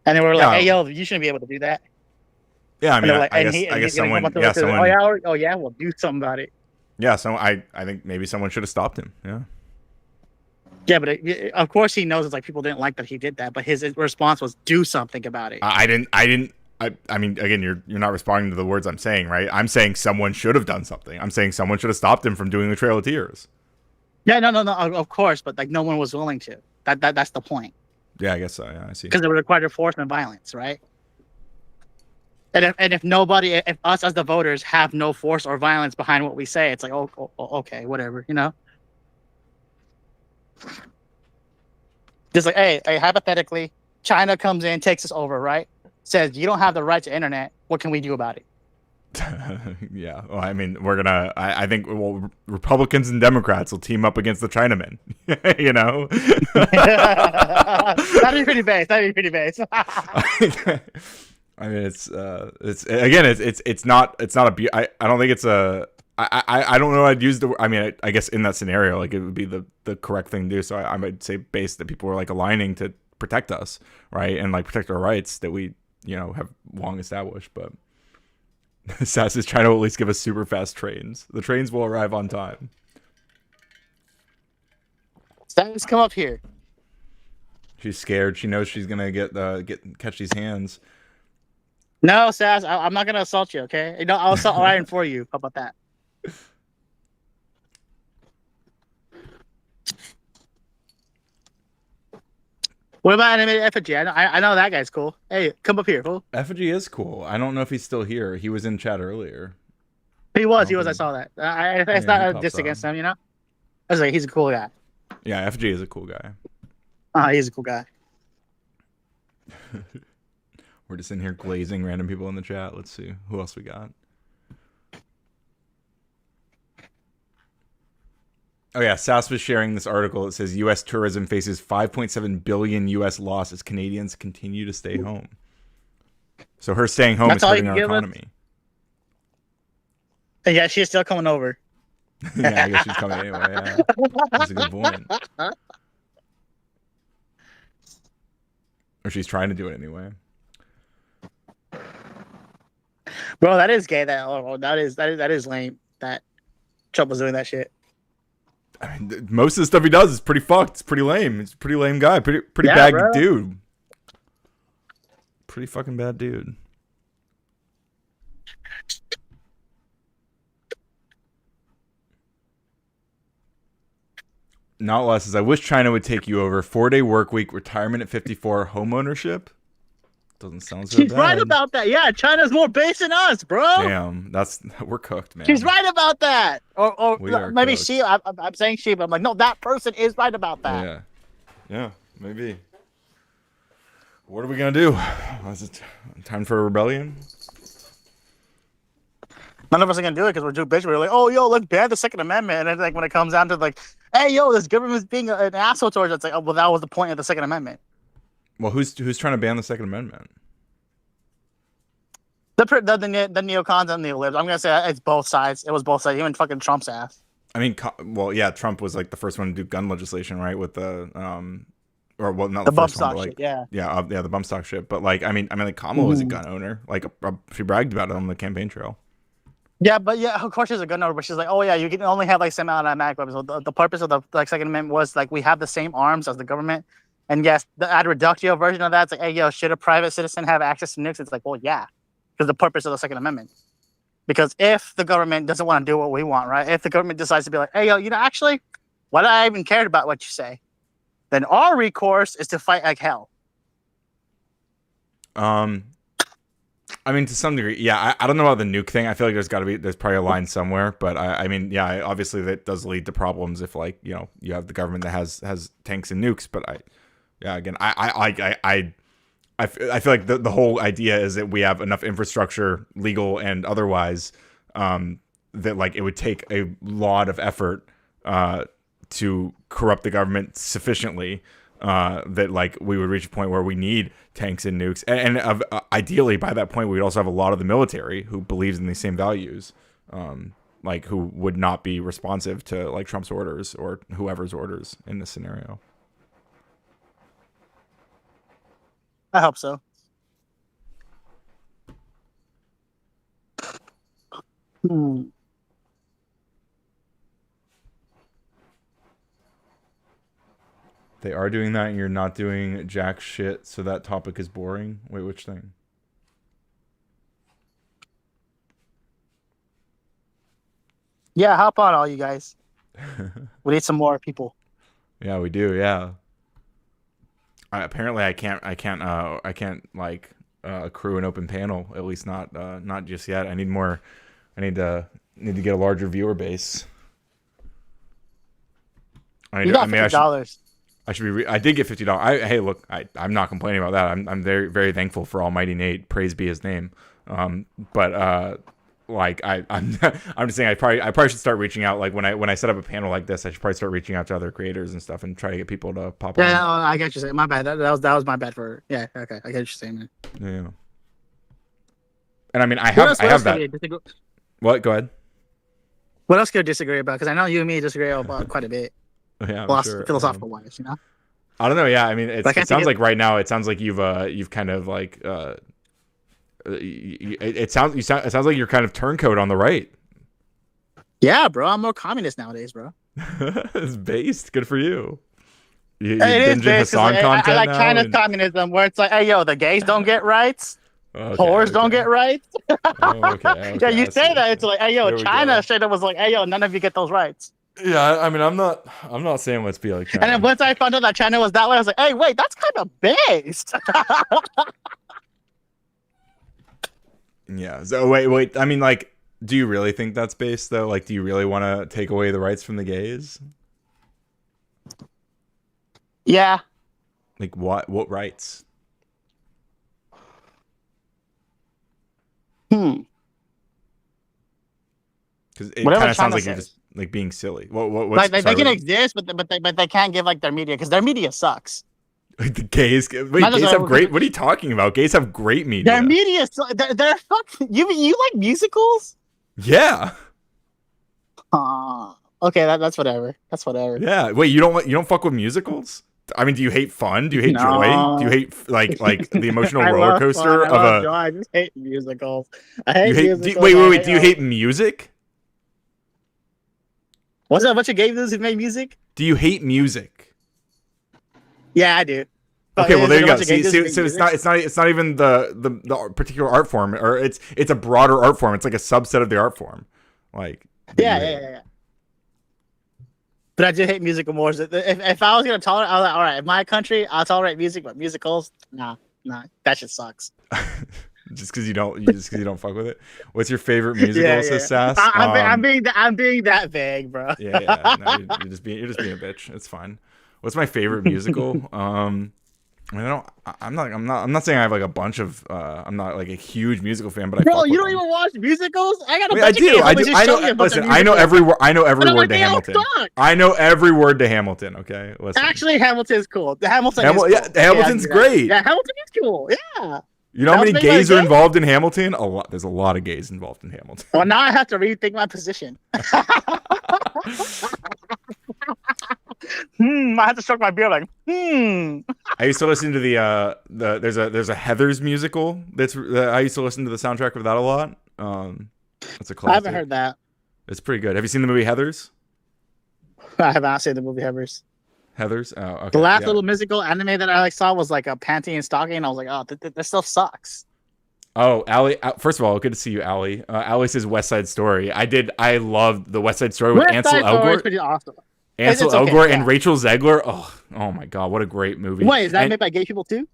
[SPEAKER 8] And then we're like, hey yo, you shouldn't be able to do that.
[SPEAKER 1] Yeah, I mean, I guess someone.
[SPEAKER 8] Oh yeah, we'll do something about it.
[SPEAKER 1] Yeah, so I think maybe someone should have stopped him. Yeah.
[SPEAKER 8] Yeah, but of course he knows it's like people didn't like that he did that, but his response was do something about it.
[SPEAKER 1] I mean, again, you're not responding to the words I'm saying, right? I'm saying someone should have done something. I'm saying someone should have stopped him from doing the Trail of Tears.
[SPEAKER 8] Yeah, no, of course, but like no one was willing to. That's the point.
[SPEAKER 1] Yeah, I guess so. Yeah, I see.
[SPEAKER 8] Because it would require force and violence, right? And if us as the voters have no force or violence behind what we say, it's like, oh okay, whatever, you know. Just like, hey, hypothetically, China comes in, takes us over, right? Says you don't have the right to internet. What can we do about it?
[SPEAKER 1] Yeah. Well, I mean, I think Republicans and Democrats will team up against the Chinamen. You know.
[SPEAKER 8] That'd be pretty base.
[SPEAKER 1] I mean, it's not I don't think it's a. I don't know. I'd use the. I mean, I guess in that scenario, like it would be the correct thing to do. So I might say base that people are like aligning to protect us, right, and like protect our rights that we have long established. But SAS is trying to at least give us super fast trains. The trains will arrive on time.
[SPEAKER 8] Sass, come up here.
[SPEAKER 1] She's scared. She knows she's gonna catch these hands.
[SPEAKER 8] No, Sass, I'm not gonna assault you. Okay? You know, I'll assault Ryan for you. How about that? What about animated effigy? I know that guy's cool. Hey, come up here, fool.
[SPEAKER 1] Effigy is cool. I don't know if he's still here. He was in chat earlier.
[SPEAKER 8] He was. I saw that. It's
[SPEAKER 1] Yeah,
[SPEAKER 8] not
[SPEAKER 1] he
[SPEAKER 8] a
[SPEAKER 1] pops
[SPEAKER 8] diss
[SPEAKER 1] up.
[SPEAKER 8] against him, you know. I was like, he's a cool guy.
[SPEAKER 1] Yeah, Effigy is a cool guy.
[SPEAKER 8] He's a cool guy.
[SPEAKER 1] We're just in here glazing random people in the chat. Let's see who else we got. Oh yeah, Sass was sharing this article that says U.S. tourism faces 5.7 billion U.S. loss as Canadians continue to stay home. So her staying home is hurting our economy.
[SPEAKER 8] Yeah, she's still coming over.
[SPEAKER 1] Yeah, I guess she's coming anyway. Yeah. That's a good point. Or she's trying to do it anyway.
[SPEAKER 8] Bro, that is gay. That is lame. That Trump was doing that shit.
[SPEAKER 1] I mean, most of the stuff he does is pretty fucked. It's pretty lame. It's a pretty lame guy. Pretty
[SPEAKER 8] Yeah,
[SPEAKER 1] bad
[SPEAKER 8] bro.
[SPEAKER 1] dude. Pretty fucking bad dude. Not less as I wish China would take you over. 4-day work week, retirement at 54, home ownership. Doesn't sound so
[SPEAKER 8] She's
[SPEAKER 1] bad.
[SPEAKER 8] right about that. Yeah, China's more base than us, bro.
[SPEAKER 1] Damn, we're cooked, man.
[SPEAKER 8] She's right about that. Or
[SPEAKER 1] We are
[SPEAKER 8] maybe
[SPEAKER 1] cooked.
[SPEAKER 8] she. I'm saying she, but I'm like, no, that person is right about that.
[SPEAKER 1] Yeah, maybe. What are we gonna do? Is it time for a rebellion?
[SPEAKER 8] None of us are gonna do it because we're too bitch. We're like, oh, yo, let's ban the Second Amendment. And then, like, when it comes down to like, hey, yo, this government's being an asshole towards us, it's like, oh, well, that was the point of the Second Amendment.
[SPEAKER 1] Well, who's trying to ban the Second Amendment?
[SPEAKER 8] The neocons and the neolibs. I'm gonna say it's both sides. It was both sides. Even fucking Trump's ass.
[SPEAKER 1] I mean, well, yeah, Trump was like the first one to do gun legislation, right? With the or well, not
[SPEAKER 8] The
[SPEAKER 1] the
[SPEAKER 8] bump
[SPEAKER 1] first one,
[SPEAKER 8] stock
[SPEAKER 1] but like,
[SPEAKER 8] shit. Yeah.
[SPEAKER 1] yeah, the bump stock shit. But like, I mean, like Kamala was a gun owner. Like, she bragged about it on the campaign trail.
[SPEAKER 8] Yeah, but yeah, of course she's a gun owner, but she's like, oh yeah, you can only have like semi-automatic weapons. So the purpose of the Second Amendment was like we have the same arms as the government, and yes, the ad reductio version of that's like, hey yo, should a private citizen have access to nukes? It's like, well, yeah, because the purpose of the Second Amendment. Because if the government doesn't want to do what we want, right? If the government decides to be like, hey yo, you know, actually, why do I even care about what you say? Then our recourse is to fight like hell.
[SPEAKER 1] I mean, to some degree, yeah. I don't know about the nuke thing. I feel like there's probably a line somewhere. But I mean, yeah, obviously that does lead to problems if, like, you know, you have the government that has tanks and nukes. But I feel like the whole idea is that we have enough infrastructure, legal and otherwise, that like it would take a lot of effort to corrupt the government sufficiently. That like we would reach a point where we need tanks and nukes, and ideally by that point we would also have a lot of the military who believes in these same values, like who would not be responsive to like Trump's orders or whoever's orders in this scenario.
[SPEAKER 8] I hope so.
[SPEAKER 1] They are doing that and you're not doing jack shit, so that topic is boring. Wait, which thing?
[SPEAKER 8] Yeah, hop on, all you guys. We need some more people.
[SPEAKER 1] Yeah, we do. Yeah. Apparently, I can't like accrue an open panel. At least not just yet. I need more. I need to get a larger viewer base.
[SPEAKER 8] You got $50.
[SPEAKER 1] I should be. I did get $50. Hey, look, I'm not complaining about that. I'm very very thankful for Almighty Nate. Praise be his name. But like I'm just saying I probably should start reaching out. Like when I set up a panel like this, I should probably start reaching out to other creators and stuff and try to get people to pop on.
[SPEAKER 8] Yeah, no, I get you saying. My bad. That was my bad for. Yeah, okay, I get what you're saying, man.
[SPEAKER 1] Yeah. And I mean, I have that. What? Go ahead.
[SPEAKER 8] What else could you disagree about? Because I know you and me disagree about quite a bit.
[SPEAKER 1] Yeah, sure.
[SPEAKER 8] Philosophical wise, you know.
[SPEAKER 1] I don't know. Yeah, I mean, it sounds like right now. It sounds like you've kind of like it sounds like you're kind of turncoat on the right.
[SPEAKER 8] Yeah, bro. I'm more communist nowadays, bro.
[SPEAKER 1] It's based. Good for you. You're
[SPEAKER 8] It is
[SPEAKER 1] binging
[SPEAKER 8] basically.
[SPEAKER 1] Hassan
[SPEAKER 8] I
[SPEAKER 1] content
[SPEAKER 8] like
[SPEAKER 1] now.
[SPEAKER 8] China's
[SPEAKER 1] and-
[SPEAKER 8] communism, where it's like, hey, yo, the gays don't get rights,
[SPEAKER 1] Okay,
[SPEAKER 8] whores don't
[SPEAKER 1] okay.
[SPEAKER 8] get rights.
[SPEAKER 1] Okay.
[SPEAKER 8] Yeah, you
[SPEAKER 1] I see,
[SPEAKER 8] say that,
[SPEAKER 1] I
[SPEAKER 8] it's
[SPEAKER 1] see.
[SPEAKER 8] like, hey, yo,
[SPEAKER 1] There we
[SPEAKER 8] China
[SPEAKER 1] go.
[SPEAKER 8] straight up was like, hey, yo, none of you get those rights.
[SPEAKER 1] Yeah, I mean, I'm not saying let's be like China.
[SPEAKER 8] And then once I found out that China was that way, I was like, hey, wait, that's kind of based.
[SPEAKER 1] Yeah. So wait. I mean, like, do you really think that's based though? Like, do you really want to take away the rights from the gays?
[SPEAKER 8] Yeah.
[SPEAKER 1] Like, what rights?
[SPEAKER 8] Hmm.
[SPEAKER 1] Because it
[SPEAKER 8] Whatever
[SPEAKER 1] kind of sounds
[SPEAKER 8] China
[SPEAKER 1] like you're
[SPEAKER 8] says.
[SPEAKER 1] just like being silly. What's
[SPEAKER 8] Like they
[SPEAKER 1] sorry,
[SPEAKER 8] can
[SPEAKER 1] what-
[SPEAKER 8] exist, but they can't give like their media because their media sucks.
[SPEAKER 1] Like the gays? Wait,
[SPEAKER 8] Not
[SPEAKER 1] gays
[SPEAKER 8] just-
[SPEAKER 1] have great. What are you talking about? Gays have great media.
[SPEAKER 8] Their media, they're fucking. You like musicals?
[SPEAKER 1] Yeah.
[SPEAKER 8] Okay, that's whatever. That's whatever.
[SPEAKER 1] Yeah. Wait, you don't fuck with musicals? I mean, do you hate fun? Do you hate
[SPEAKER 8] No.
[SPEAKER 1] joy? Do you hate like the emotional
[SPEAKER 8] I
[SPEAKER 1] roller
[SPEAKER 8] love
[SPEAKER 1] coaster
[SPEAKER 8] fun,
[SPEAKER 1] of
[SPEAKER 8] I love
[SPEAKER 1] a?
[SPEAKER 8] joy. I just hate musicals. I hate
[SPEAKER 1] You hate?
[SPEAKER 8] musicals.
[SPEAKER 1] Wait. Do you hate music?
[SPEAKER 8] What's that? What you gave those who made music?
[SPEAKER 1] Do you hate music?
[SPEAKER 8] Yeah, I do.
[SPEAKER 1] Okay, well
[SPEAKER 8] Is
[SPEAKER 1] there
[SPEAKER 8] it
[SPEAKER 1] you
[SPEAKER 8] a
[SPEAKER 1] go.
[SPEAKER 8] bunch of gay
[SPEAKER 1] See,
[SPEAKER 8] dudes who
[SPEAKER 1] so
[SPEAKER 8] make
[SPEAKER 1] it's not even the particular art form, or it's a broader art form. It's like a subset of the art form. Like
[SPEAKER 8] Yeah. But I do hate musical more. If I was gonna tolerate, I was like, all right, in my country, I'll tolerate music, but musicals, nah, that shit sucks.
[SPEAKER 1] just because you don't fuck with it. What's your favorite musical, says Sass?
[SPEAKER 8] I'm being that vague, bro.
[SPEAKER 1] Yeah. No, you're just being a bitch. It's fine. What's my favorite musical? I mean, I'm not saying I have like a bunch of. I'm not like a huge musical fan, but I.
[SPEAKER 8] Bro,
[SPEAKER 1] fuck
[SPEAKER 8] you
[SPEAKER 1] with
[SPEAKER 8] don't
[SPEAKER 1] them.
[SPEAKER 8] even watch musicals? I got a
[SPEAKER 1] Wait,
[SPEAKER 8] bunch
[SPEAKER 1] I do.
[SPEAKER 8] of
[SPEAKER 1] I
[SPEAKER 8] games.
[SPEAKER 1] do.
[SPEAKER 8] Just
[SPEAKER 1] I
[SPEAKER 8] show me
[SPEAKER 1] know.
[SPEAKER 8] a bunch of
[SPEAKER 1] Listen, I know
[SPEAKER 8] musicals.
[SPEAKER 1] every word. I know every
[SPEAKER 8] And I'm
[SPEAKER 1] word
[SPEAKER 8] like,
[SPEAKER 1] to
[SPEAKER 8] they all
[SPEAKER 1] Hamilton.
[SPEAKER 8] suck.
[SPEAKER 1] I know every word to Hamilton. Okay, listen.
[SPEAKER 8] Actually, Hamilton's cool. The Hamilton is cool.
[SPEAKER 1] Yeah, Hamilton's
[SPEAKER 8] Yeah,
[SPEAKER 1] great.
[SPEAKER 8] Yeah, Hamilton is cool. Yeah.
[SPEAKER 1] You know how
[SPEAKER 8] That
[SPEAKER 1] many
[SPEAKER 8] was made by
[SPEAKER 1] gays are
[SPEAKER 8] gays?
[SPEAKER 1] involved in Hamilton? A lot. There's a lot of gays involved in Hamilton.
[SPEAKER 8] Well, now I have to rethink my position. I have to stroke my beard like,
[SPEAKER 1] I used to listen to there's a Heathers musical I used to listen to the soundtrack of that a lot. That's a classic.
[SPEAKER 8] I haven't heard that.
[SPEAKER 1] It's pretty good. Have you seen the movie Heathers?
[SPEAKER 8] I have not seen the movie Heathers.
[SPEAKER 1] Heathers? Oh, okay.
[SPEAKER 8] The last
[SPEAKER 1] yeah.
[SPEAKER 8] little musical anime that I saw was like a panty and stocking. And I was like, oh, this stuff sucks.
[SPEAKER 1] Oh, Allie. First of all, good to see you, Allie. Allie says West Side Story. I loved the West Side Story with
[SPEAKER 8] West
[SPEAKER 1] Ansel
[SPEAKER 8] Side Story is
[SPEAKER 1] Elgort.
[SPEAKER 8] pretty awesome.
[SPEAKER 1] Ansel
[SPEAKER 8] It's okay,
[SPEAKER 1] Elgort
[SPEAKER 8] yeah.
[SPEAKER 1] and Rachel Zegler. Oh my God, what a great movie.
[SPEAKER 8] Wait, is that
[SPEAKER 1] And
[SPEAKER 8] made by gay people too?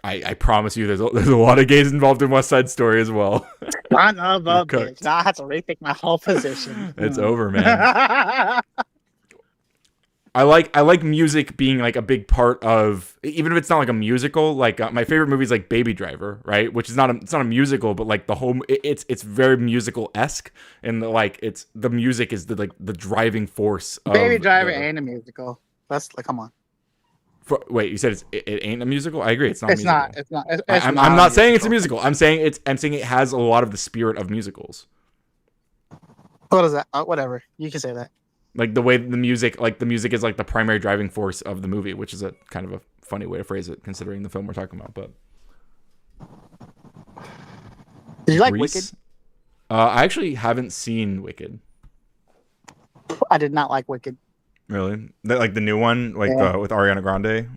[SPEAKER 1] I promise you, there's a lot of gays involved in West Side Story as well.
[SPEAKER 8] Son of a
[SPEAKER 1] You're
[SPEAKER 8] bitch.
[SPEAKER 1] cooked.
[SPEAKER 8] Now I have to rethink my whole position.
[SPEAKER 1] It's over, man. I like music being like a big part of, even if it's not like a musical. Like my favorite movie is like Baby Driver, right? Which is not a musical, but like the whole it's very musical-esque, and the music is the driving force.
[SPEAKER 8] Baby
[SPEAKER 1] of
[SPEAKER 8] Driver
[SPEAKER 1] the-
[SPEAKER 8] ain't a musical. That's like, come on.
[SPEAKER 1] Wait, you said it ain't a musical? I agree, it's not.
[SPEAKER 8] It's
[SPEAKER 1] a musical.
[SPEAKER 8] not. It's not.
[SPEAKER 1] I'm not saying it's a musical. I'm saying it has a lot of the spirit of musicals.
[SPEAKER 8] What is that? Whatever. You can say that.
[SPEAKER 1] Like the way the music is like the primary driving force of the movie, which is a kind of a funny way to phrase it considering the film we're talking about. But
[SPEAKER 8] Did you like
[SPEAKER 1] Grease?
[SPEAKER 8] Wicked?
[SPEAKER 1] I actually haven't seen Wicked.
[SPEAKER 8] I did not like Wicked.
[SPEAKER 1] Really? Like the new one, like
[SPEAKER 8] Yeah.
[SPEAKER 1] with Ariana Grande?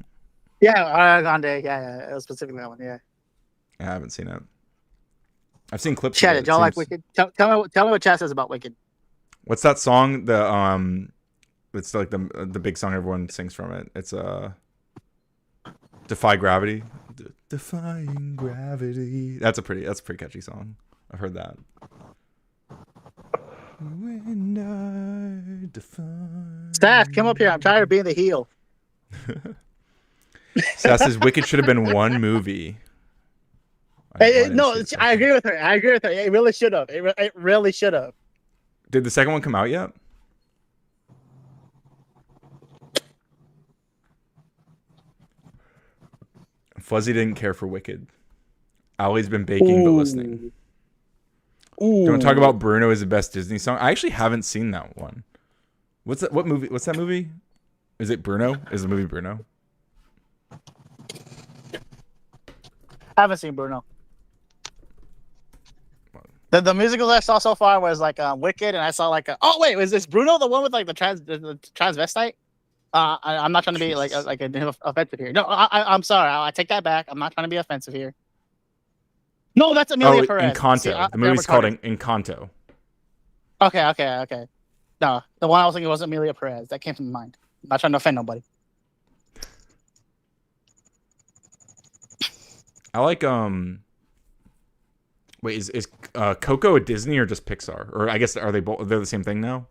[SPEAKER 8] Yeah, Ariana Grande. Yeah. It was specifically that one. Yeah.
[SPEAKER 1] I haven't seen it. I've seen clips.
[SPEAKER 8] Chad,
[SPEAKER 1] of it.
[SPEAKER 8] did y'all like
[SPEAKER 1] Seems-
[SPEAKER 8] Wicked? Tell me what Chad says about Wicked.
[SPEAKER 1] What's that song? It's like the big song everyone sings from it. It's Defy Gravity. Defying Gravity. That's a pretty catchy song. I've heard that. When I defy.
[SPEAKER 8] Stash, come up here. I'm tired of being the heel.
[SPEAKER 1] Sass says Wicked should have been one movie.
[SPEAKER 8] No, I agree with her. It really should have. It really should have.
[SPEAKER 1] Did the second one come out yet? Fuzzy didn't care for Wicked. Allie's been baking but listening. Do you want to talk about Bruno as the best Disney song? I actually haven't seen that one. What's that? What movie? What's that movie? Is it Bruno? Is the movie Bruno?
[SPEAKER 8] I haven't seen Bruno. The musicals I saw so far was like Wicked, and I saw like oh wait, was this Bruno the one with like the transvestite? I'm not trying to be like offensive here. No, I'm sorry. I take that back. I'm not trying to be offensive here. No, that's Amelia
[SPEAKER 1] Oh,
[SPEAKER 8] Perez. See,
[SPEAKER 1] Encanto. The movie's called
[SPEAKER 8] retarded.
[SPEAKER 1] Encanto.
[SPEAKER 8] Okay. No, the one I was thinking was Amelia Perez. That came to my mind. I'm not trying to offend nobody.
[SPEAKER 1] I like Wait, is Coco a Disney or just Pixar? Or I guess are they both? They're the same thing now.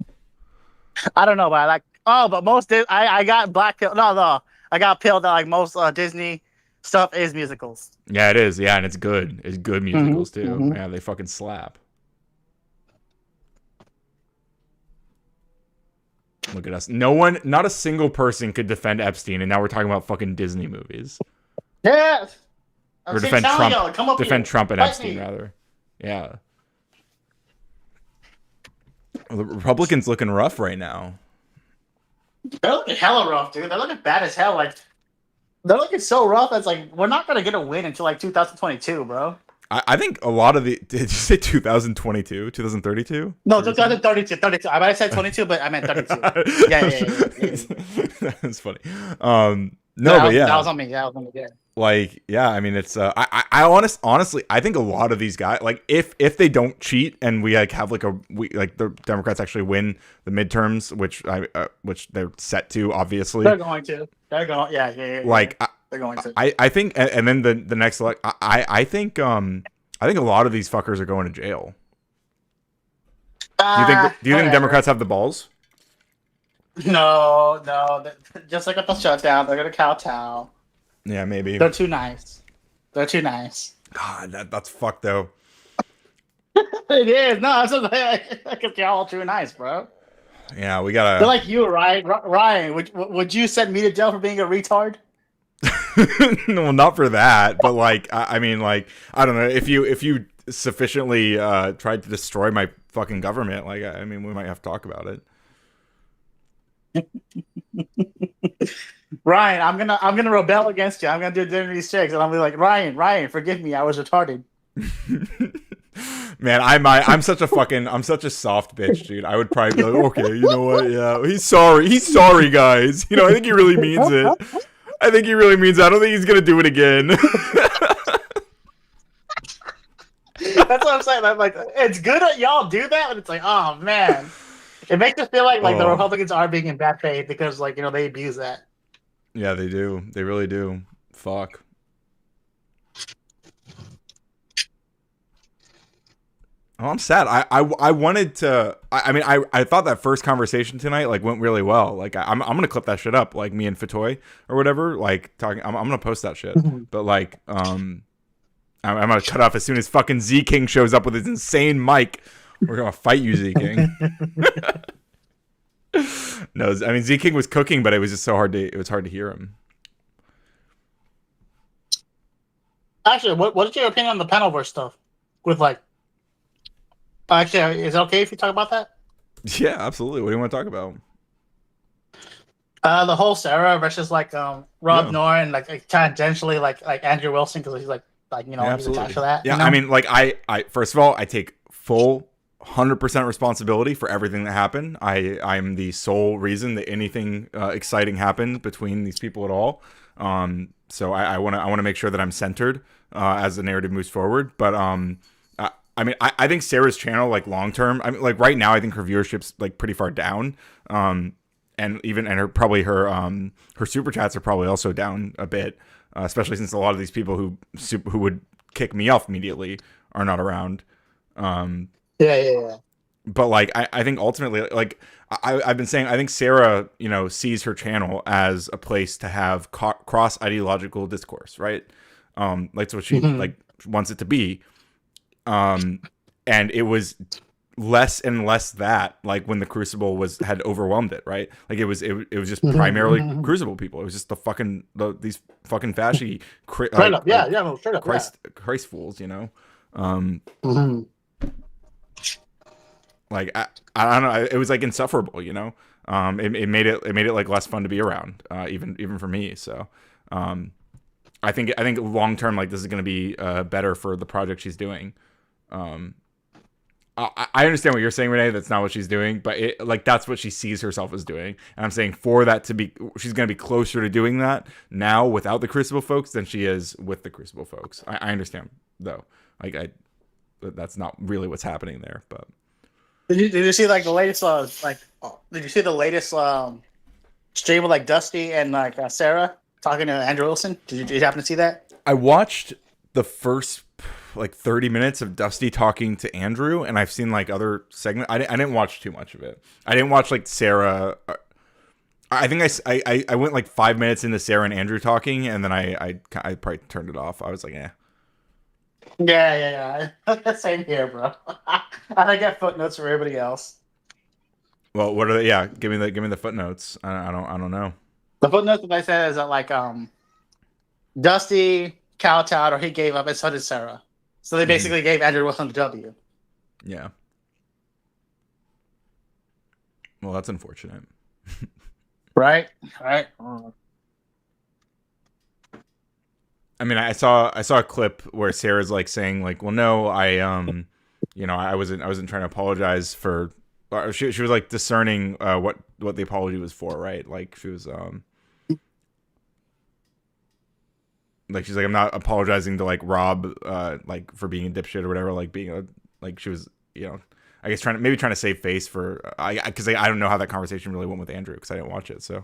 [SPEAKER 8] I don't know, but I like. Oh, but most I got black pill. No, I got pilled that like most Disney stuff is musicals.
[SPEAKER 1] Yeah, it is. Yeah, and it's good. It's good musicals too.
[SPEAKER 8] Mhm.
[SPEAKER 1] Yeah, they fucking slap. Look at us. No one, not a single person could defend Epstein, and now we're talking about fucking Disney movies.
[SPEAKER 8] Yes.
[SPEAKER 1] Or defend Trump.
[SPEAKER 8] Come up
[SPEAKER 1] Defend
[SPEAKER 8] here.
[SPEAKER 1] Trump and
[SPEAKER 8] Fight
[SPEAKER 1] Epstein,
[SPEAKER 8] me.
[SPEAKER 1] rather. Yeah. Well, the Republicans looking rough right now.
[SPEAKER 8] They're looking hella rough, dude. They're looking bad as hell. Like they're looking so rough. It's like we're not gonna get a win until like 2022, bro.
[SPEAKER 1] I think a lot of the. Did you say 2022? 2032?
[SPEAKER 8] No, 2032. 32. I might have said 22, but I meant 32. Yeah.
[SPEAKER 1] That's funny. No, but yeah,
[SPEAKER 8] that was on me. Yeah.
[SPEAKER 1] Like, yeah, I mean, it's I honestly, I think a lot of these guys, like, if they don't cheat and we like have like the Democrats actually win the midterms, which they're set to, obviously.
[SPEAKER 8] They're going to. They're going. Yeah.
[SPEAKER 1] Like,
[SPEAKER 8] they're going to.
[SPEAKER 1] I think, and then the next elect, I think a lot of these fuckers are going to jail. Do you think Democrats have the balls?
[SPEAKER 8] No. Just like at the shutdown, they're gonna kowtow.
[SPEAKER 1] Yeah, maybe.
[SPEAKER 8] They're too nice.
[SPEAKER 1] God, that's fucked though.
[SPEAKER 8] It is. No, that's because they're all too nice, bro.
[SPEAKER 1] Yeah, we gotta.
[SPEAKER 8] They're like you, Ryan. Ryan, would you send me to jail for being a retard?
[SPEAKER 1] No, not for that, but like, I mean, like, I don't know, if you sufficiently tried to destroy my fucking government, like, I mean, we might have to talk about it.
[SPEAKER 8] Ryan, I'm gonna rebel against you. I'm gonna do these checks, and I'll be like, Ryan, forgive me, I was retarded.
[SPEAKER 1] Man, I'm such a soft bitch, dude. I would probably be like, okay, you know what? Yeah, he's sorry, guys. You know, I think he really means it. I think he really means it. I don't think he's gonna do it again.
[SPEAKER 8] That's what I'm saying. I'm like, it's good that y'all do that, but it's like, oh man, it makes us feel like the Republicans are being in bad faith because like they abuse that.
[SPEAKER 1] Yeah, they do. They really do. Fuck. Oh, I'm sad. I wanted to. I mean, I thought that first conversation tonight like went really well. Like I'm gonna clip that shit up, like me and Fatoy or whatever. Like talking. I'm gonna post that shit. But like I'm gonna cut off as soon as fucking Z King shows up with his insane mic. We're gonna fight you, Z King. No, I mean Z King was cooking, but it was just so hard to. It was hard to hear him.
[SPEAKER 8] Actually, what is your opinion on the Penalverse stuff? With like. Actually, is it okay if you talk about that?
[SPEAKER 1] Yeah, absolutely. What do you want to talk about?
[SPEAKER 8] The whole Sarah versus like Rob Norton, like tangentially like Andrew Wilson because he's like he's attached to that.
[SPEAKER 1] Yeah,
[SPEAKER 8] you know?
[SPEAKER 1] I mean, like I first of all, I take full 100% responsibility for everything that happened. I'm the sole reason that anything exciting happened between these people at all. So I want to make sure that I'm centered as the narrative moves forward. But I mean, I think Sarah's channel, like long term, I mean, like right now, I think her viewership's like pretty far down. And her super chats are probably also down a bit, especially since a lot of these people who would kick me off immediately are not around.
[SPEAKER 8] Yeah.
[SPEAKER 1] But like, I think ultimately, like I've been saying, I think Sarah, sees her channel as a place to have cross ideological discourse, right? Like that's what she like wants it to be. And it was less and less that, like when the Crucible had overwhelmed it, right? Like it was just primarily Crucible people. It was just these fucking fashy
[SPEAKER 8] straight up, straight up,
[SPEAKER 1] Christ fools, Like I don't know, it was like insufferable, It made it like less fun to be around, even for me. So I think long term, like this is going to be better for the project she's doing. I understand what you're saying, Renee. That's not what she's doing, but like that's what she sees herself as doing. And I'm saying for that to be, she's going to be closer to doing that now without the Crucible folks than she is with the Crucible folks. I understand though. Like that's not really what's happening there. But
[SPEAKER 8] did you see like the latest did you see the latest stream with like Dusty and like Sarah talking to Andrew Wilson? Did you happen to see that?
[SPEAKER 1] I watched the first like 30 minutes of Dusty talking to Andrew, and I've seen like other segments. I didn't watch too much of it. I didn't watch like Sarah. I think I went like 5 minutes into Sarah and Andrew talking, and then I probably turned it off. I was like, eh.
[SPEAKER 8] Yeah. Same here, bro. I get footnotes for everybody else.
[SPEAKER 1] Well, what are they? Yeah, give me the footnotes. I don't know.
[SPEAKER 8] The footnotes that I said is that like Dusty kowtowed or he gave up, and so did Sarah. So they basically gave Andrew Wilson the W.
[SPEAKER 1] Yeah. Well, that's unfortunate.
[SPEAKER 8] Right.
[SPEAKER 1] I mean, I saw a clip where Sarah's like saying like, well, no, I wasn't trying to apologize for. She was like discerning what the apology was for, right? Like she was like she's like, I'm not apologizing to like Rob like for being a dipshit or whatever, like being a like she was, I guess trying to save face for because I don't know how that conversation really went with Andrew because I didn't watch it. So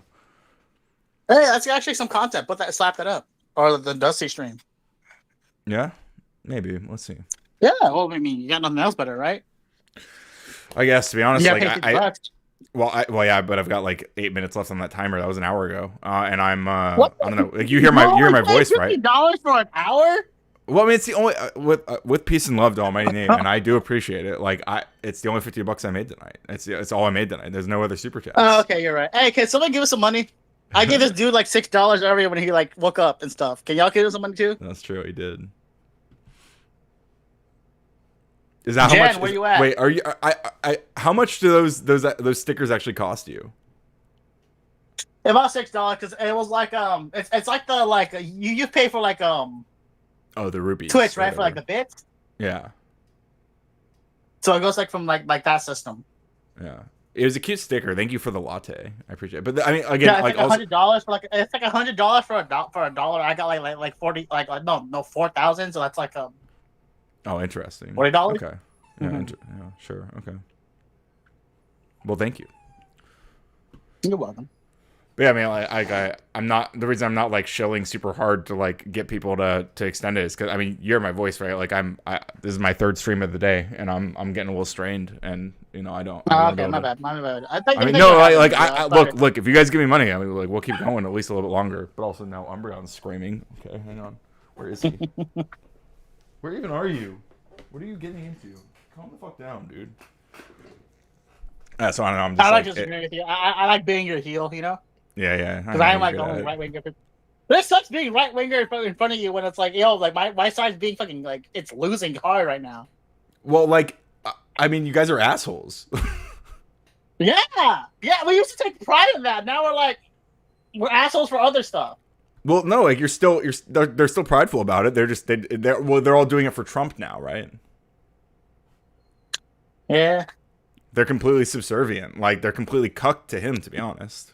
[SPEAKER 8] hey, that's actually some content. Slap that up or the Dusty stream.
[SPEAKER 1] Yeah, maybe let's see.
[SPEAKER 8] Yeah, well, I mean, you got nothing else better, right?
[SPEAKER 1] I guess to be honest, like
[SPEAKER 8] yeah,
[SPEAKER 1] but I've got like 8 minutes left on that timer. That was an hour ago, and I'm I
[SPEAKER 8] What?
[SPEAKER 1] don't know. Like you hear my voice, right?
[SPEAKER 8] $50 for an hour?
[SPEAKER 1] Well, I mean, it's the only with peace and love to Almighty Name, and I do appreciate it. Like it's the only $50 I made tonight. It's all I made tonight. There's no other super chats.
[SPEAKER 8] Oh, okay, you're right. Hey, can somebody give us some money? I gave this dude like $6 earlier when he like woke up and stuff. Can y'all give us some money too?
[SPEAKER 1] That's true. He did. Is that
[SPEAKER 8] Jen,
[SPEAKER 1] how much?
[SPEAKER 8] where you at?
[SPEAKER 1] Wait, are you? How much do those stickers actually cost you?
[SPEAKER 8] About $6 because it was like it's like the like you pay for like
[SPEAKER 1] Oh, the rupees.
[SPEAKER 8] Twitch, right, for like the bits.
[SPEAKER 1] Yeah.
[SPEAKER 8] So it goes like from like that system.
[SPEAKER 1] Yeah. It was a cute sticker. Thank you for the latte. I appreciate it. But I mean, again,
[SPEAKER 8] Yeah, it's
[SPEAKER 1] like
[SPEAKER 8] $100 for like it's like $100 for a dollar. I got like 40 no 4,000. So that's like
[SPEAKER 1] Oh, interesting.
[SPEAKER 8] $40.
[SPEAKER 1] Okay. Yeah, yeah, sure. Okay. Well, thank you.
[SPEAKER 8] You're welcome.
[SPEAKER 1] But yeah, I mean, I'm not the reason I'm not like shilling super hard to like get people to extend it is because I mean you're my voice, right? Like this is my third stream of the day, and I'm getting a little strained, and I don't.
[SPEAKER 8] Okay, my bad.
[SPEAKER 1] I mean, no, look. If you guys give me money, I mean, like we'll keep going at least a little bit longer. But also now Umbreon's screaming. Okay, hang on. Where is he? Where even are you? What are you getting into? Calm the fuck down, dude. So I don't know. I'm just
[SPEAKER 8] I like disagreeing with you. I like being your heel,
[SPEAKER 1] Yeah.
[SPEAKER 8] Because I am like the only right winger. But it sucks being right winger in front of you when it's like, like my side's being fucking like it's losing hard right now.
[SPEAKER 1] Well, like, I mean, you guys are assholes.
[SPEAKER 8] Yeah. We used to take pride in that. Now we're assholes for other stuff.
[SPEAKER 1] Well, no, like they're still prideful about it. They're all doing it for Trump now, right?
[SPEAKER 8] Yeah.
[SPEAKER 1] They're completely subservient. Like they're completely cucked to him, to be honest.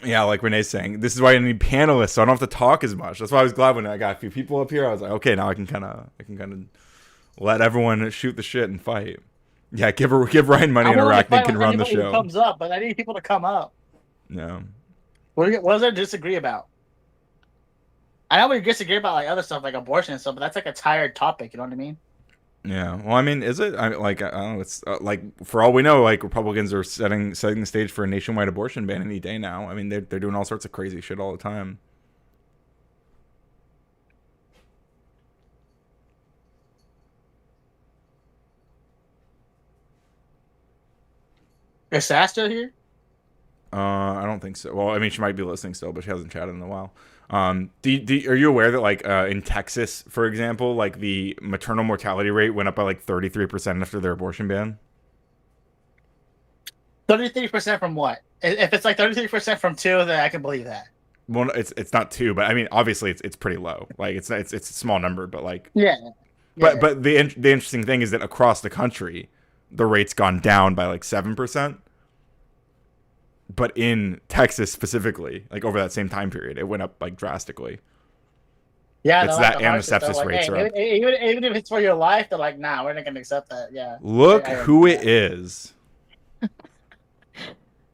[SPEAKER 1] Yeah, like Renee's saying, this is why I need panelists, so I don't have to talk as much. That's why I was glad when I got a few people up here. I was like, okay, now I can kind of let everyone shoot the shit and fight. Yeah, give Ryan money and Arachne can run the show.
[SPEAKER 8] Comes up, but I need people to come up.
[SPEAKER 1] No.
[SPEAKER 8] What is there to disagree about? I know we disagree about like other stuff like abortion and stuff, but that's like a tired topic. You know what I mean?
[SPEAKER 1] Yeah. Well, I mean, is it? I don't know. It's like for all we know, like Republicans are setting the stage for a nationwide abortion ban any day now. I mean, they're doing all sorts of crazy shit all the time.
[SPEAKER 8] Is Sass still here?
[SPEAKER 1] I don't think so. Well, I mean, she might be listening still, but she hasn't chatted in a while. Are you aware that like in Texas, for example, like the maternal mortality rate went up by like 33% after their abortion ban?
[SPEAKER 8] 33% from what? If it's like 33% from 2, then I can believe that.
[SPEAKER 1] well, it's not 2, but I mean, obviously it's pretty low. Like it's a small number, but like,
[SPEAKER 8] Yeah.
[SPEAKER 1] but the interesting thing is that across the country, the rate's gone down by like 7%. But in Texas specifically, like over that same time period, it went up like drastically.
[SPEAKER 8] Yeah,
[SPEAKER 1] It's
[SPEAKER 8] they're like
[SPEAKER 1] that
[SPEAKER 8] the
[SPEAKER 1] and the
[SPEAKER 8] harshest. They're
[SPEAKER 1] sepsis
[SPEAKER 8] like,
[SPEAKER 1] rates
[SPEAKER 8] hey,
[SPEAKER 1] are up.
[SPEAKER 8] even if it's for your life, they're like, nah, we're not gonna accept that. Yeah.
[SPEAKER 1] Look
[SPEAKER 8] I
[SPEAKER 1] who it is.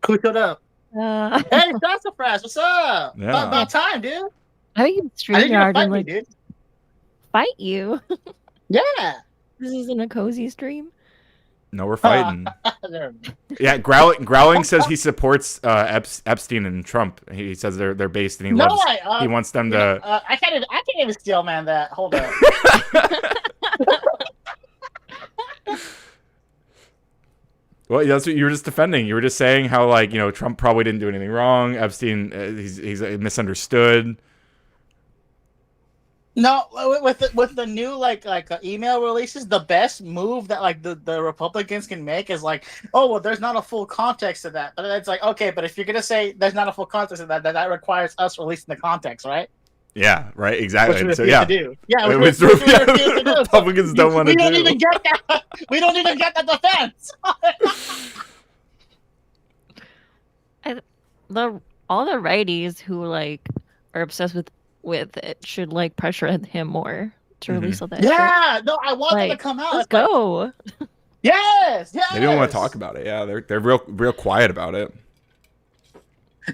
[SPEAKER 8] Who showed up? Hey, Sassafras, what's up?
[SPEAKER 1] Yeah.
[SPEAKER 8] About time, dude.
[SPEAKER 9] I think it's
[SPEAKER 8] I think you're gonna
[SPEAKER 9] StreamYard
[SPEAKER 8] fight
[SPEAKER 9] and
[SPEAKER 8] me,
[SPEAKER 9] like
[SPEAKER 8] dude.
[SPEAKER 9] fight you.
[SPEAKER 8] Yeah.
[SPEAKER 9] This isn't a cozy stream.
[SPEAKER 1] No, we're fighting.
[SPEAKER 8] There.
[SPEAKER 1] Yeah, Growling says he supports Epstein and Trump. He says they're based, and he
[SPEAKER 8] No,
[SPEAKER 1] loves. He wants them to.
[SPEAKER 8] I can't even steal man that. Hold up.
[SPEAKER 1] Well, that's what you were just defending. You were just saying how, like, you know, Trump probably didn't do anything wrong. Epstein, he's misunderstood.
[SPEAKER 8] No, with the new like email releases, the best move that like the Republicans can make is like, oh well, there's not a full context to that. But it's like, okay, but if you're gonna say there's not a full context to that, that requires us releasing the context, right?
[SPEAKER 1] Yeah, right. Exactly.
[SPEAKER 8] Which
[SPEAKER 1] So
[SPEAKER 8] we
[SPEAKER 1] yeah,
[SPEAKER 8] refuse to do. Yeah,
[SPEAKER 1] It
[SPEAKER 8] which
[SPEAKER 1] was-
[SPEAKER 8] we refuse to do.
[SPEAKER 1] Republicans don't want to
[SPEAKER 8] We don't
[SPEAKER 1] do.
[SPEAKER 8] even get that. We don't even get that defense.
[SPEAKER 9] All the righties who like are obsessed with it should like pressure him more to release all that shit.
[SPEAKER 8] Yeah, no, I want them to
[SPEAKER 9] Like,
[SPEAKER 8] come out.
[SPEAKER 9] let's
[SPEAKER 8] It's like,
[SPEAKER 9] go.
[SPEAKER 8] yes.
[SPEAKER 1] They don't want to talk about it. Yeah, they're real quiet about it.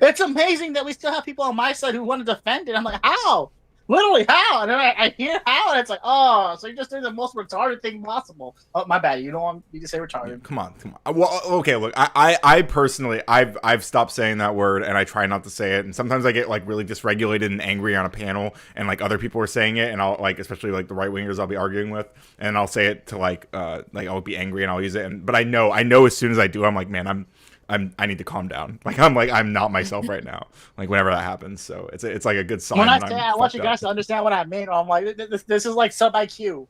[SPEAKER 8] It's amazing that we still have people on my side who want to defend it. I'm like, how? Literally, how? And then I hear how, and it's like, oh, so you're just doing the most retarded thing possible. Oh, my bad. You don't want me to say retarded.
[SPEAKER 1] Come on. Well, okay. Look, I personally, I've stopped saying that word, and I try not to say it. And sometimes I get like really dysregulated and angry on a panel, and like other people are saying it, and I'll like, especially like the right wingers I'll be arguing with, and I'll say it to like I'll be angry and I'll use it. But I know as soon as I do, I'm like, man, I need to calm down. I'm not myself right now. Like whenever that happens, so it's like a good sign.
[SPEAKER 8] When I
[SPEAKER 1] that
[SPEAKER 8] say
[SPEAKER 1] I'm
[SPEAKER 8] I want you
[SPEAKER 1] fucked
[SPEAKER 8] guys
[SPEAKER 1] up.
[SPEAKER 8] to understand what I mean, I'm like, this is like sub IQ.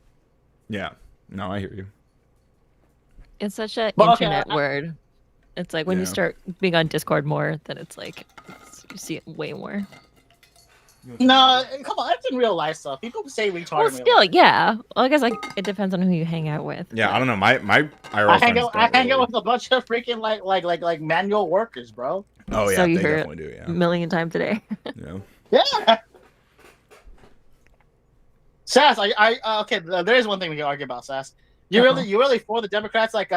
[SPEAKER 1] Yeah. No, I hear you.
[SPEAKER 9] It's such an
[SPEAKER 8] Well, okay,
[SPEAKER 9] internet word. It's like when
[SPEAKER 1] Yeah.
[SPEAKER 9] you start being on Discord more, then it's like you see it way more.
[SPEAKER 8] No, come on, it's in real life stuff. People say retarded.
[SPEAKER 9] Well,
[SPEAKER 8] in real
[SPEAKER 9] still,
[SPEAKER 8] life.
[SPEAKER 9] yeah. Well, I guess like it depends on who you hang out with.
[SPEAKER 1] Yeah,
[SPEAKER 9] but-
[SPEAKER 1] I don't know. My IRL
[SPEAKER 8] I hang
[SPEAKER 1] friends
[SPEAKER 8] out.
[SPEAKER 1] don't
[SPEAKER 8] I hang out
[SPEAKER 1] really-
[SPEAKER 8] with a bunch of freaking like manual workers, bro.
[SPEAKER 1] Oh yeah,
[SPEAKER 9] So you
[SPEAKER 1] they
[SPEAKER 9] heard
[SPEAKER 1] definitely do.
[SPEAKER 9] a
[SPEAKER 1] Yeah.
[SPEAKER 9] million times a day.
[SPEAKER 1] Yeah.
[SPEAKER 8] Yeah. Sass, okay. There is one thing we can argue about, Sass. You really for the Democrats like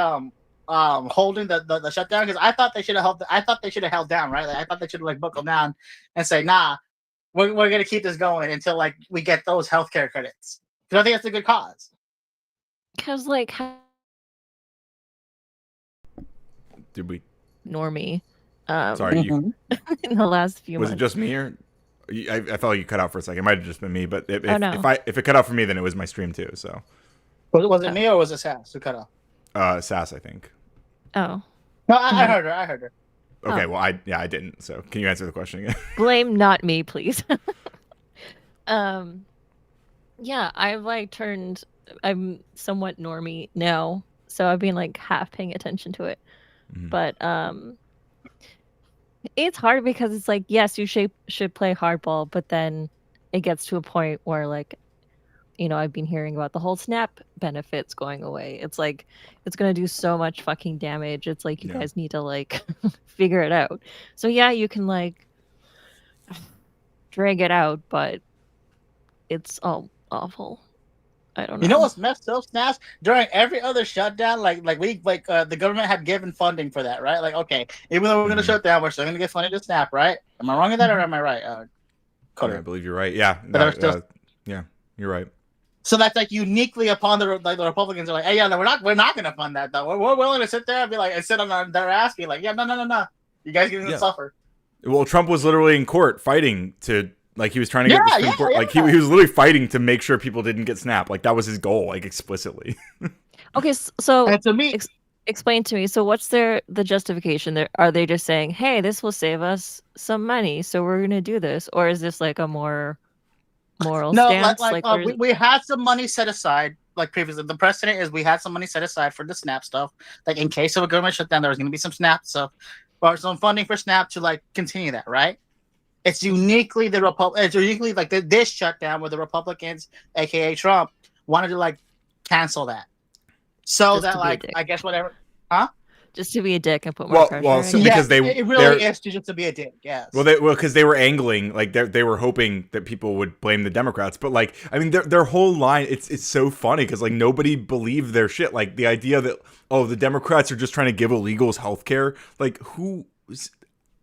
[SPEAKER 8] holding the shutdown? Because I thought they should have held. I thought they should have held down, right? Like, I thought they should have like buckled down and say, nah, we're gonna keep this going until like we get those healthcare credits. Because I think that's a good cause.
[SPEAKER 9] Because like
[SPEAKER 1] Did we?
[SPEAKER 9] normie.
[SPEAKER 1] Sorry, you,
[SPEAKER 9] In the last few
[SPEAKER 1] was it
[SPEAKER 9] months.
[SPEAKER 1] just me or? I thought you cut out for a second. It might have just been me, but if,
[SPEAKER 9] Oh, no.
[SPEAKER 1] if it cut out for me, then it was my stream too. So,
[SPEAKER 8] Was it me or was it Sass who cut off?
[SPEAKER 1] Sass, I think.
[SPEAKER 9] Oh.
[SPEAKER 8] No, I heard her. I heard her.
[SPEAKER 1] Okay,
[SPEAKER 9] Oh.
[SPEAKER 1] well, I didn't. So, can you answer the question again?
[SPEAKER 9] Blame not me, please. Yeah, I've like turned I'm somewhat normie now, so I've been like half paying attention to it.
[SPEAKER 1] Mhm.
[SPEAKER 9] But it's hard because it's like, yes, you should play hardball, but then it gets to a point where like, you know, I've been hearing about the whole snap benefits going away. It's like it's gonna do so much fucking damage. It's like you
[SPEAKER 1] Yeah.
[SPEAKER 9] guys need to like figure it out. So yeah, you can like drag it out, but it's all awful. I don't know.
[SPEAKER 8] You know what's messed up, Snaps? During every other shutdown, the government had given funding for that, right? Like, okay, even though we're gonna
[SPEAKER 1] Mhm.
[SPEAKER 8] shut down, we're still gonna get funding to Snap, right? Am I wrong in that, or am I right?
[SPEAKER 1] Yeah, I
[SPEAKER 8] Coder.
[SPEAKER 1] believe you're right. Yeah,
[SPEAKER 8] But there's just-
[SPEAKER 1] yeah, you're right.
[SPEAKER 8] So that's like uniquely upon the Republicans are like, hey, yeah, no, we're not gonna fund that though. We're willing to sit there and be like, and sit on their ass, be like, yeah, no, you guys gonna
[SPEAKER 1] Yeah.
[SPEAKER 8] suffer.
[SPEAKER 1] Well, Trump was literally in court fighting to, like, he was trying to get the
[SPEAKER 8] Yeah,
[SPEAKER 1] Supreme
[SPEAKER 8] yeah,
[SPEAKER 1] Court.
[SPEAKER 8] yeah.
[SPEAKER 1] Like, he was literally fighting to make sure people didn't get snapped. Like, that was his goal, like, explicitly.
[SPEAKER 9] Okay, so
[SPEAKER 8] And to me,
[SPEAKER 9] explain to me. So what's the justification? Are they just saying, "Hey, this will save us some money, so we're going to do this," or is this like a more moral
[SPEAKER 8] no,
[SPEAKER 9] stance?
[SPEAKER 8] we had some money set aside. Like previously, the precedent is we had some money set aside for the Snap stuff. Like in case of a government shutdown, there was going to be some Snap stuff or some funding for Snap to like continue that, right? It's uniquely the It's uniquely like this shutdown where the Republicans, aka Trump, wanted to like cancel that, so
[SPEAKER 9] Just
[SPEAKER 8] that
[SPEAKER 9] to be a
[SPEAKER 8] like
[SPEAKER 9] dick.
[SPEAKER 8] I guess whatever, huh?
[SPEAKER 9] Just to be a dick and put more pressure. I
[SPEAKER 1] So
[SPEAKER 9] guess.
[SPEAKER 1] because
[SPEAKER 8] it really is just to be a dick. Yes.
[SPEAKER 1] Because they were angling, like they were hoping that people would blame the Democrats, but like I mean their whole line, it's so funny because like nobody believed their shit. Like the idea that the Democrats are just trying to give illegals health care, like who?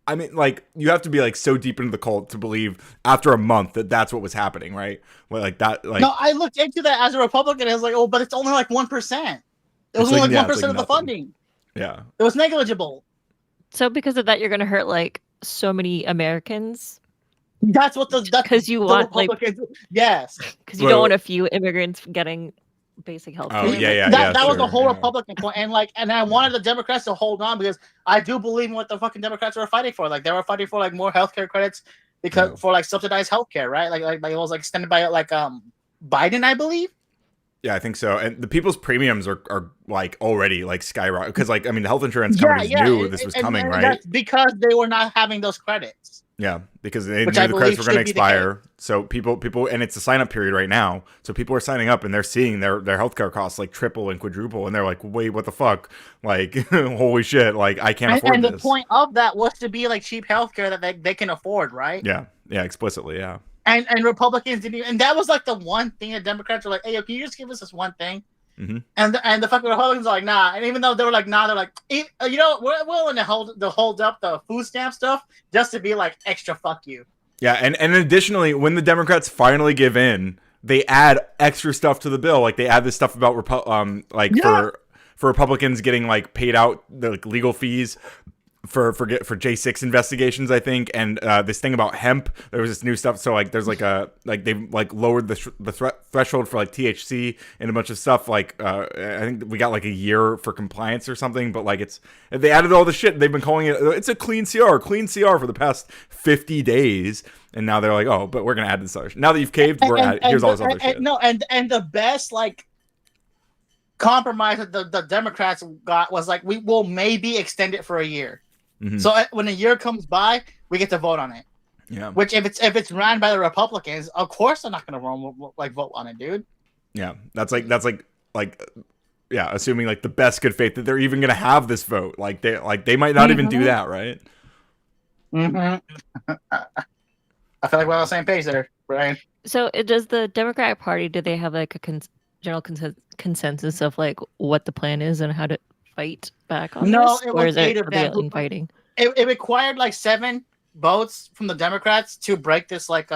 [SPEAKER 1] I mean, like you have to be like so deep into the cult to believe after a month that that's what was happening, right? Like that. Like
[SPEAKER 8] no, I looked into that as a Republican. I was like, oh, but it's only like 1%. It was only like 1% of the funding.
[SPEAKER 1] Yeah,
[SPEAKER 8] it was negligible.
[SPEAKER 9] So because of that, you're gonna hurt like so many Americans.
[SPEAKER 8] That's what
[SPEAKER 9] because you want
[SPEAKER 8] Republicans. Like, yes,
[SPEAKER 9] because you don't want a few immigrants getting basic health care.
[SPEAKER 1] Oh yeah.
[SPEAKER 8] That was the whole Republican point, and I wanted the Democrats to hold on because I do believe in what the fucking Democrats were fighting for. Like they were fighting for like more healthcare credits for like subsidized healthcare, right? Like it was like extended by like Biden, I believe.
[SPEAKER 1] Yeah, I think so. And the people's premiums are like already like skyrocketing because like I mean the health insurance companies knew this was coming, right?
[SPEAKER 8] That's because they were not having those credits.
[SPEAKER 1] Yeah, because they knew the credits were going to expire. So people, and it's a sign up period right now. So people are signing up and they're seeing their healthcare costs like triple and quadruple, and they're like, wait, what the fuck? Like, holy shit! Like, I can't afford this.
[SPEAKER 8] And the point of that was to be like cheap healthcare that they can afford, right?
[SPEAKER 1] Yeah, explicitly, yeah.
[SPEAKER 8] And Republicans didn't, and that was like the one thing that Democrats were like, "Hey, can you just give us this one thing?"
[SPEAKER 1] Mm-hmm.
[SPEAKER 8] And the fucking Republicans are like, "Nah." And even though they were like, "Nah," they're like, "You know, we're willing to hold up the food stamp stuff just to be like extra fuck you."
[SPEAKER 1] Yeah, and additionally, when the Democrats finally give in, they add extra stuff to the bill. Like they add this stuff about for Republicans getting like paid out the like, legal fees for J6 investigations, I think, and this thing about hemp. There was this new stuff. So like, there's like they've like lowered the threshold for like THC and a bunch of stuff. Like I think we got like a year for compliance or something. But like they added all the shit. They've been calling it's a clean CR for the past 50 days, and now they're like, oh, but we're gonna add this other shit. Now that you've caved, here's all this other shit.
[SPEAKER 8] No, and the best like compromise that the Democrats got was like, we will maybe extend it for a year.
[SPEAKER 1] Mm-hmm.
[SPEAKER 8] So when a year comes by, we get to vote on it.
[SPEAKER 1] Yeah.
[SPEAKER 8] Which if it's ran by the Republicans, of course they're not going to vote on it, dude.
[SPEAKER 1] Yeah, that's like yeah, assuming like the best good faith that they're even going to have this vote. Like they might not even do that, right?
[SPEAKER 8] Mm-hmm. I feel like we're on the same page there, Brian.
[SPEAKER 9] So does the Democratic Party? Do they have like a general consensus of like what the plan is and how to fight back on this?
[SPEAKER 8] It was 8 of them
[SPEAKER 9] infighting.
[SPEAKER 8] It required like 7 votes from the Democrats to break this like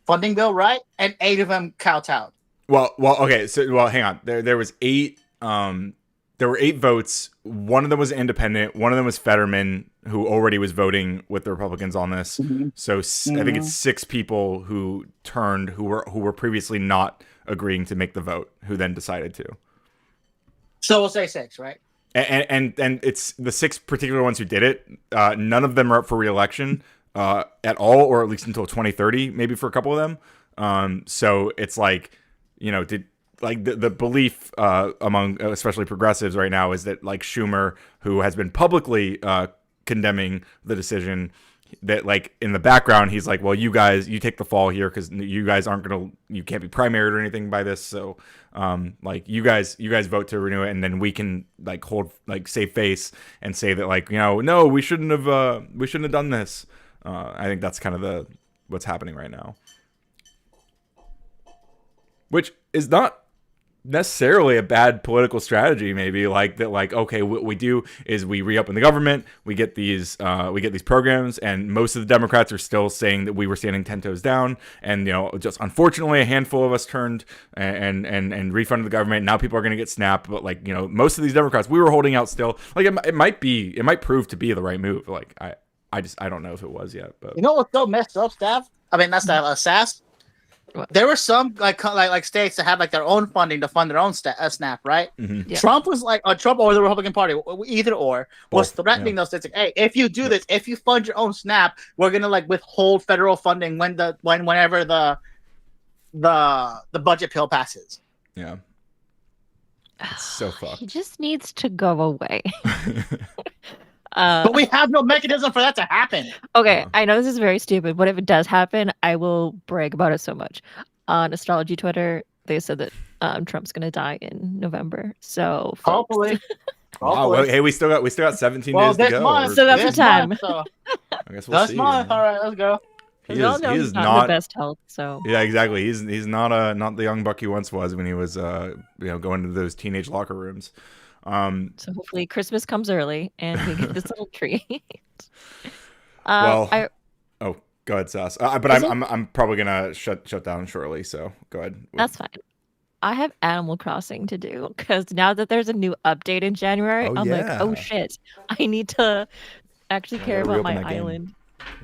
[SPEAKER 8] funding bill, right? And 8 of them kowtowed.
[SPEAKER 1] Well, okay. So, hang on. There was 8. There were 8 votes. One of them was independent. One of them was Fetterman, who already was voting with the Republicans on this. Mm-hmm. So I think it's 6 people who turned who were previously not agreeing to make the vote, who then decided to.
[SPEAKER 8] So we'll say 6, right?
[SPEAKER 1] And it's the 6 particular ones who did it. None of them are up for re-election at all, or at least until 2030, maybe for a couple of them. So it's like, the belief among especially progressives right now is that like Schumer, who has been publicly condemning the decision, that like in the background he's like, well, you take the fall here because you guys you can't be primaried or anything by this, so like you guys vote to renew it, and then we can like hold like save face and say that like, no, we shouldn't have done this. I think that's kind of what's happening right now, which is not necessarily a bad political strategy. Maybe like that, like, okay, what we do is we re-open the government, we get these programs, and most of the Democrats are still saying that we were standing 10 toes down, and just unfortunately a handful of us turned and refunded the government. Now people are going to get snapped, but like, most of these Democrats, we were holding out still. Like it might prove to be the right move. Like I don't know if it was yet, but
[SPEAKER 8] what's so messed up, Staff? I mean, that's Sass. There were some like states that had like their own funding to fund their own SNAP, right?
[SPEAKER 1] Mm-hmm.
[SPEAKER 9] Yeah.
[SPEAKER 8] Trump was like, Trump or the Republican Party, either or, was threatening those states. Like, hey, if you do this, if you fund your own SNAP, we're gonna like withhold federal funding whenever the budget bill passes.
[SPEAKER 1] Yeah, it's so fucked.
[SPEAKER 9] He just needs to go away.
[SPEAKER 8] But we have no mechanism for that to happen.
[SPEAKER 9] Okay, I know this is very stupid, but if it does happen, I will brag about it so much. On astrology Twitter, they said that Trump's gonna die in November. So folks,
[SPEAKER 8] Hopefully.
[SPEAKER 1] Wow. Well, hey, we still got 17
[SPEAKER 8] Well,
[SPEAKER 1] days to
[SPEAKER 8] this
[SPEAKER 1] go.
[SPEAKER 8] month,
[SPEAKER 1] or-
[SPEAKER 9] So that's
[SPEAKER 8] this
[SPEAKER 9] the time.
[SPEAKER 8] month, so
[SPEAKER 1] I guess we'll
[SPEAKER 8] this
[SPEAKER 1] see.
[SPEAKER 8] month.
[SPEAKER 1] man.
[SPEAKER 8] All right, let's go.
[SPEAKER 9] we all know
[SPEAKER 1] He
[SPEAKER 9] he's
[SPEAKER 1] is
[SPEAKER 9] not in
[SPEAKER 1] not.
[SPEAKER 9] the best health. So
[SPEAKER 1] Yeah, exactly. He's not the young buck he once was when he was going to those teenage locker rooms.
[SPEAKER 9] so hopefully Christmas comes early and we get this little treat.
[SPEAKER 1] Well,
[SPEAKER 9] I,
[SPEAKER 1] oh, go ahead, Sass. But
[SPEAKER 9] Is
[SPEAKER 1] I'm probably gonna shut down shortly. So go ahead.
[SPEAKER 9] that's fine. I have Animal Crossing to do because now that there's a new update in January,
[SPEAKER 1] Oh,
[SPEAKER 9] I'm like, oh
[SPEAKER 1] yeah.
[SPEAKER 9] shit, I need to actually care
[SPEAKER 1] gotta
[SPEAKER 9] about my
[SPEAKER 1] reopen that game.
[SPEAKER 9] island.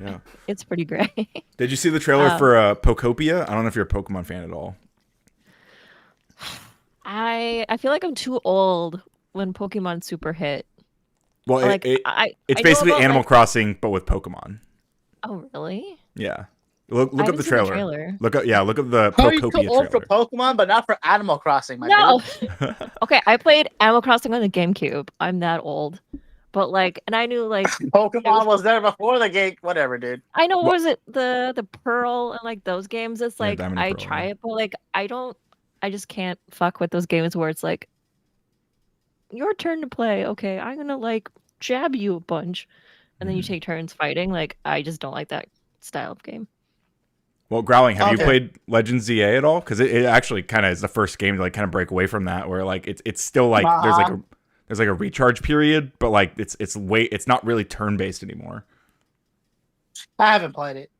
[SPEAKER 1] Yeah.
[SPEAKER 9] It's pretty great.
[SPEAKER 1] Did you see the trailer for Pokopia? I don't know if you're a Pokemon fan at all.
[SPEAKER 9] I feel like I'm too old when Pokemon Super hit.
[SPEAKER 1] Well,
[SPEAKER 9] Like
[SPEAKER 1] it's
[SPEAKER 9] I know
[SPEAKER 1] basically
[SPEAKER 9] about,
[SPEAKER 1] Animal
[SPEAKER 9] like-
[SPEAKER 1] Crossing, but with Pokemon.
[SPEAKER 9] Oh really?
[SPEAKER 1] Yeah. Look
[SPEAKER 9] I
[SPEAKER 1] up
[SPEAKER 9] didn't
[SPEAKER 1] the
[SPEAKER 9] see the
[SPEAKER 1] trailer.
[SPEAKER 9] trailer.
[SPEAKER 1] Look up the
[SPEAKER 8] How are you too
[SPEAKER 1] Pokopia
[SPEAKER 8] old for
[SPEAKER 1] trailer.
[SPEAKER 8] Pokemon, but not for Animal Crossing, my
[SPEAKER 9] No.
[SPEAKER 8] dude?
[SPEAKER 9] Okay, I played Animal Crossing on the GameCube. I'm that old. But like, and I knew like
[SPEAKER 8] Pokemon was there before the game. Whatever, dude.
[SPEAKER 9] I know
[SPEAKER 1] Well-
[SPEAKER 9] what was it the Pearl and like those games. It's
[SPEAKER 1] Yeah,
[SPEAKER 9] like
[SPEAKER 1] Diamond and
[SPEAKER 9] I
[SPEAKER 1] Pearl,
[SPEAKER 9] try
[SPEAKER 1] yeah.
[SPEAKER 9] it, but like I just can't fuck with those games where it's like your turn to play. Okay, I'm gonna like jab you a bunch, and then you
[SPEAKER 1] Mhm.
[SPEAKER 9] take turns fighting. Like I just don't like that style of game.
[SPEAKER 1] Well, Growling, have you
[SPEAKER 8] Okay.
[SPEAKER 1] played Legends ZA at all? Because it actually kind of is the first game to like kind of break away from that, where like it's still like there's like a recharge period, but like it's not really turn based anymore.
[SPEAKER 8] I haven't played it,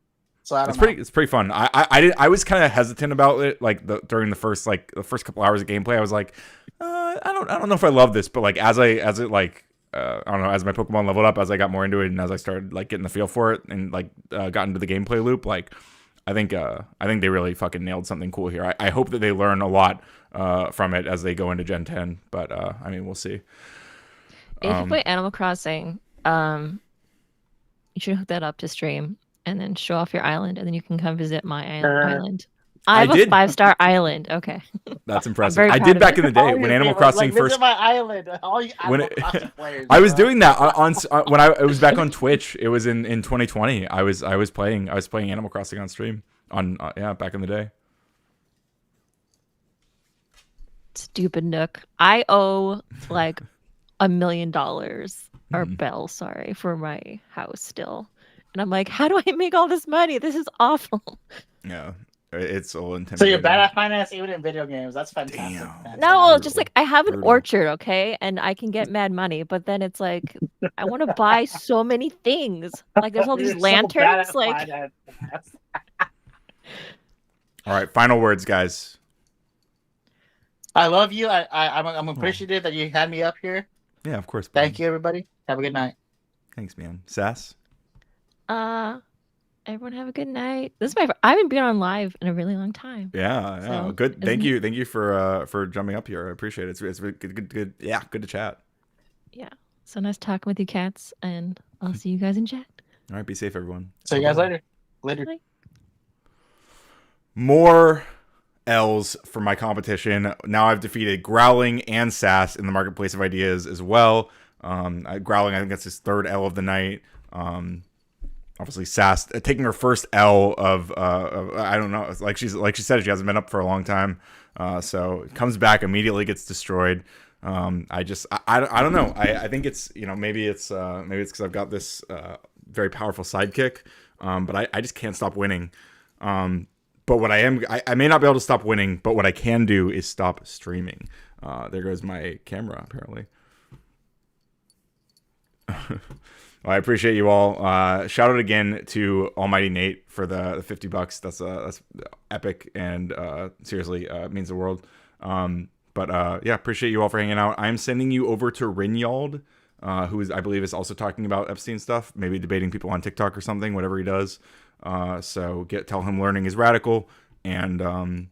[SPEAKER 8] so I don't know.
[SPEAKER 1] It's pretty fun. I was kind of hesitant about it like during the first couple hours of gameplay. I was like, I don't know if I love this, but like as I don't know, as my Pokemon leveled up, as I got more into it, and as I started like getting the feel for it, and like got into the gameplay loop, like I think they really fucking nailed something cool here. I hope that they learn a lot from it as they go into Gen 10, but I mean we'll see.
[SPEAKER 9] If you play Animal Crossing, you should hook that up to stream and then show off your island, and then you can come visit my island. I have
[SPEAKER 1] I did.
[SPEAKER 9] a 5-star island. Okay.
[SPEAKER 1] That's impressive.
[SPEAKER 9] very
[SPEAKER 1] I
[SPEAKER 9] proud
[SPEAKER 1] did
[SPEAKER 9] of
[SPEAKER 1] back
[SPEAKER 9] it.
[SPEAKER 1] in the day when Animal Crossing
[SPEAKER 8] visit
[SPEAKER 1] first.
[SPEAKER 8] my island. All you
[SPEAKER 1] When
[SPEAKER 8] Animal
[SPEAKER 1] it-
[SPEAKER 8] Crossing players.
[SPEAKER 1] I was
[SPEAKER 8] bro.
[SPEAKER 1] doing that on when it was back on Twitch. It was in 2020. I was playing Animal Crossing on stream on back in the day.
[SPEAKER 9] Stupid Nook. I owe like $1 million or Bell, sorry, for my house still. And I'm like, how do I make all this money? This is awful.
[SPEAKER 1] Yeah, it's all intimidating.
[SPEAKER 8] So you're bad at finance even in video games. That's fantastic.
[SPEAKER 1] Damn.
[SPEAKER 8] Fantastic.
[SPEAKER 9] No, well, it's just like I have an
[SPEAKER 1] Brutal.
[SPEAKER 9] orchard, okay, and I can get mad money, but then it's like I want to buy so many things. Like there's all these
[SPEAKER 8] You're so bad
[SPEAKER 9] lanterns.
[SPEAKER 8] at
[SPEAKER 9] Like
[SPEAKER 8] finance.
[SPEAKER 1] All right, final words, guys.
[SPEAKER 8] I love you. I'm appreciative that you had me up here.
[SPEAKER 1] Yeah, of course.
[SPEAKER 8] Thank you, everybody. Have a good night.
[SPEAKER 1] Thanks, man. Sass.
[SPEAKER 9] everyone have a good night. This is I haven't been on live in a really long time.
[SPEAKER 1] Yeah,
[SPEAKER 9] So,
[SPEAKER 1] good. Thank
[SPEAKER 9] isn't
[SPEAKER 1] you for jumping up here. I appreciate it. It's really good. Yeah, good to chat.
[SPEAKER 9] Yeah. So nice talking with you cats, and I'll see you guys in chat.
[SPEAKER 1] All right, be safe, everyone.
[SPEAKER 8] See you guys later. Later.
[SPEAKER 9] Bye.
[SPEAKER 1] More L's for my competition. Now I've defeated Growling and Sass in the Marketplace of Ideas as well. Growling, I think that's his third L of the night. Obviously Sass taking her first L of I don't know, like she said, she hasn't been up for a long time. So it comes back, immediately gets destroyed. I don't know. I think it's, maybe it's because I've got this very powerful sidekick. But I just can't stop winning. But what I may not be able to stop winning, but what I can do is stop streaming. There goes my camera, apparently. Well, I appreciate you all. Shout out again to Almighty Nate for the $50. That's epic, and seriously means the world. But yeah, appreciate you all for hanging out. I'm sending you over to Rinyald, who I believe is also talking about Epstein stuff, maybe debating people on TikTok or something, whatever he does. So tell him learning is radical. And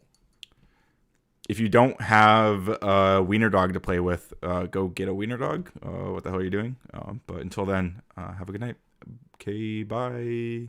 [SPEAKER 1] if you don't have a wiener dog to play with, go get a wiener dog. What the hell are you doing? But until then, have a good night. Okay, bye.